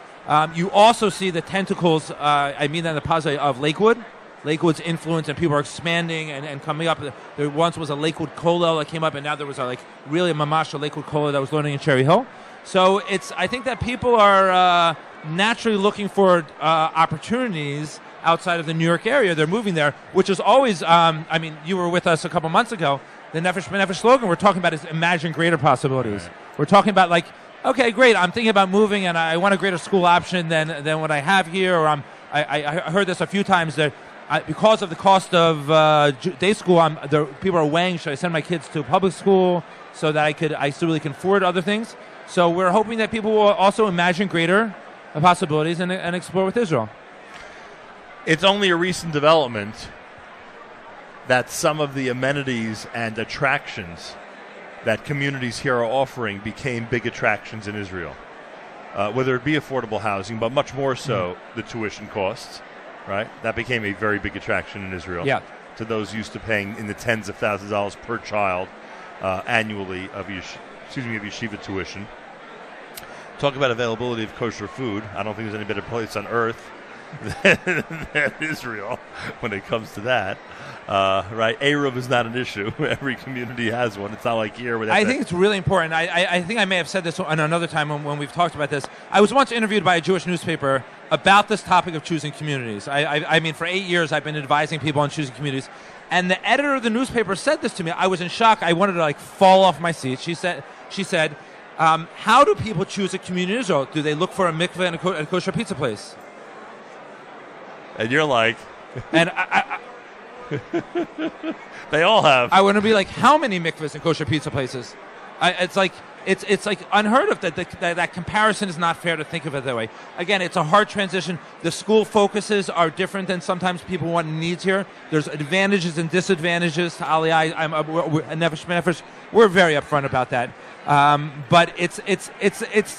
[SPEAKER 19] You also see the tentacles, I mean that in the positive, of Lakewood. Lakewood's influence, and people are expanding and coming up. There once was a Lakewood kollel that came up, and now there was really a mamash, a Lakewood kollel that was learning in Cherry Hill. So I think that people are naturally looking for opportunities outside of the New York area. They're moving there, which is always, I mean, you were with us a couple months ago. The Nefesh B'Nefesh slogan we're talking about is imagine greater possibilities. Right. We're talking about okay, great, I'm thinking about moving and I want a greater school option than what I have here. Or I heard this a few times that because of the cost of day school, people are weighing, should I send my kids to public school so that I still really can afford other things? So we're hoping that people will also imagine greater possibilities and explore with Israel.
[SPEAKER 1] It's only a recent development that some of the amenities and attractions that communities here are offering became big attractions in Israel. Whether it be affordable housing, but much more so the tuition costs, right? That became a very big attraction in Israel.
[SPEAKER 19] Yeah.
[SPEAKER 1] To those used to paying in the tens of thousands of dollars per child annually of yeshiva tuition. Talk about availability of kosher food. I don't think there's any better place on earth than Israel when it comes to that. Right? Eruv is not an issue. Every community has one. It's not like here.
[SPEAKER 19] I think it's really important. I think I may have said this on another time when we've talked about this. I was once interviewed by a Jewish newspaper about this topic of choosing communities. I mean, for 8 years, I've been advising people on choosing communities. And the editor of the newspaper said this to me. I was in shock. I wanted to fall off my seat. She said, how do people choose a community in Israel? Do they look for a mikveh and a kosher pizza place?
[SPEAKER 1] And you're like...
[SPEAKER 19] And
[SPEAKER 1] they all have.
[SPEAKER 19] I want to be like, how many mikvahs and kosher pizza places? It's like it's like unheard of that comparison is not fair to think of it that way. Again, it's a hard transition. The school focuses are different than sometimes people want and needs here. There's advantages and disadvantages to Aliyah. Nefesh B'Nefesh. We're very upfront about that. But it's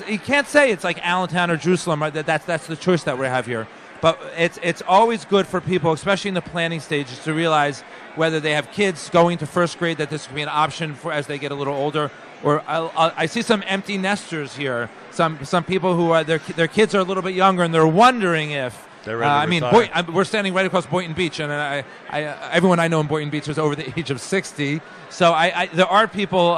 [SPEAKER 19] you can't say it's like Allentown or Jerusalem. Right? That's the choice that we have here. But it's always good for people, especially in the planning stages, to realize whether they have kids going to first grade that this could be an option for as they get a little older. Or I see some empty nesters here. Some people who are their kids are a little bit younger and they're wondering if.
[SPEAKER 1] They're ready to retire.
[SPEAKER 19] We're standing right across Boynton Beach, and everyone I know in Boynton Beach is over the age of 60. So there are people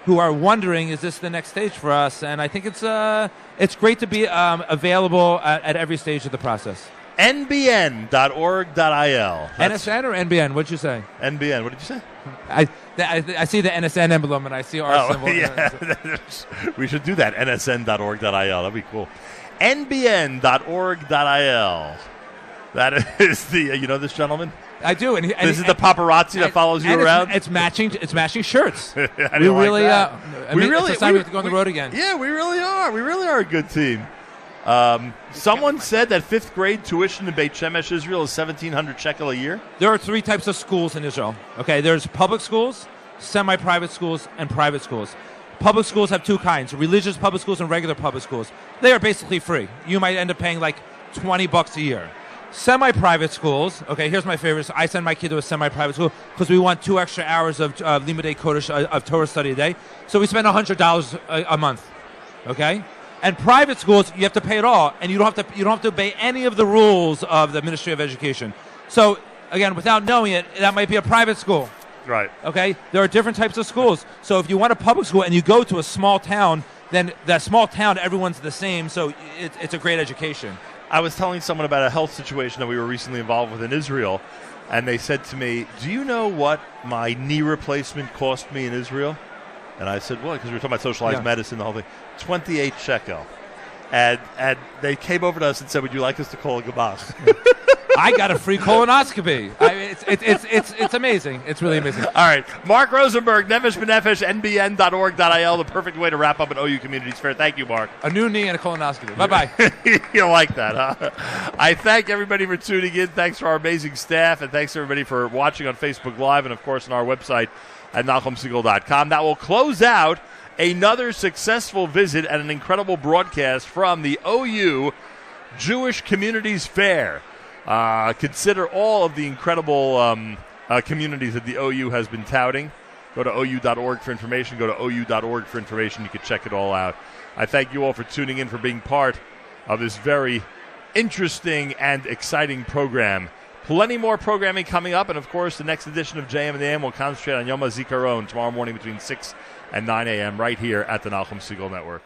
[SPEAKER 19] who are wondering, is this the next stage for us? And I think it's great to be available at every stage of the process.
[SPEAKER 1] NBN.org.il.
[SPEAKER 19] NSN or NBN? What'd you say?
[SPEAKER 1] NBN. What did you say?
[SPEAKER 19] I see the NSN emblem and I see our symbol.
[SPEAKER 1] Yeah. We should do that. NSN.org.il. That'd be cool. NBN.org.il. That is the. You know this gentleman?
[SPEAKER 19] I do. And
[SPEAKER 1] this is the paparazzi that follows you around.
[SPEAKER 19] It's matching shirts.
[SPEAKER 1] We really,
[SPEAKER 19] it's time we have to go on the road again.
[SPEAKER 1] Yeah, we really are. We really are a good team. Someone said that 5th grade tuition in Beit Shemesh, Israel, is 1,700 shekel a year.
[SPEAKER 19] There are 3 types of schools in Israel. Okay, there's public schools, semi-private schools, and private schools. Public schools have 2 kinds: religious public schools and regular public schools. They are basically free. You might end up paying like $20 a year. Semi-private schools. Okay, here's my favorite. I send my kid to a semi-private school because we want 2 extra hours of Limudei Kodesh of Torah study a day. So we spend $100 a month. Okay. And private schools, you have to pay it all, and you don't have to obey any of the rules of the Ministry of Education. So again, without knowing it, that might be a private school.
[SPEAKER 1] Right.
[SPEAKER 19] Okay. There are different types of schools. So if you want a public school and you go to a small town, then that small town, everyone's the same. So it's a great education.
[SPEAKER 1] I was telling someone about a health situation that we were recently involved with in Israel, and they said to me, "Do you know what my knee replacement cost me in Israel?" And I said, "Well, because we were talking about socialized medicine, the whole thing, 28 shekel." And they came over to us and said, "Would you like us to call a Gabas?"
[SPEAKER 19] I got a free colonoscopy. It's amazing. It's really amazing.
[SPEAKER 1] All right. Mark Rosenberg, Nefesh B'Nefesh, NBN.org.il, the perfect way to wrap up an OU Communities Fair. Thank you, Mark.
[SPEAKER 19] A new knee and a colonoscopy. Bye-bye.
[SPEAKER 1] You like that, huh? I thank everybody for tuning in. Thanks to our amazing staff, and thanks to everybody for watching on Facebook Live and, of course, on our website at NachumSegal.com. That will close out another successful visit and an incredible broadcast from the OU Jewish Communities Fair. Consider all of the incredible communities that the OU has been touting. Go to OU.org for information. Go to OU.org for information. You can check it all out. I thank you all for tuning in, for being part of this very interesting and exciting program. Plenty more programming coming up, and of course, the next edition of JM and the AM will concentrate on Yom HaZikaron tomorrow morning between 6 and 9 a.m. right here at the Nachum Segal Network.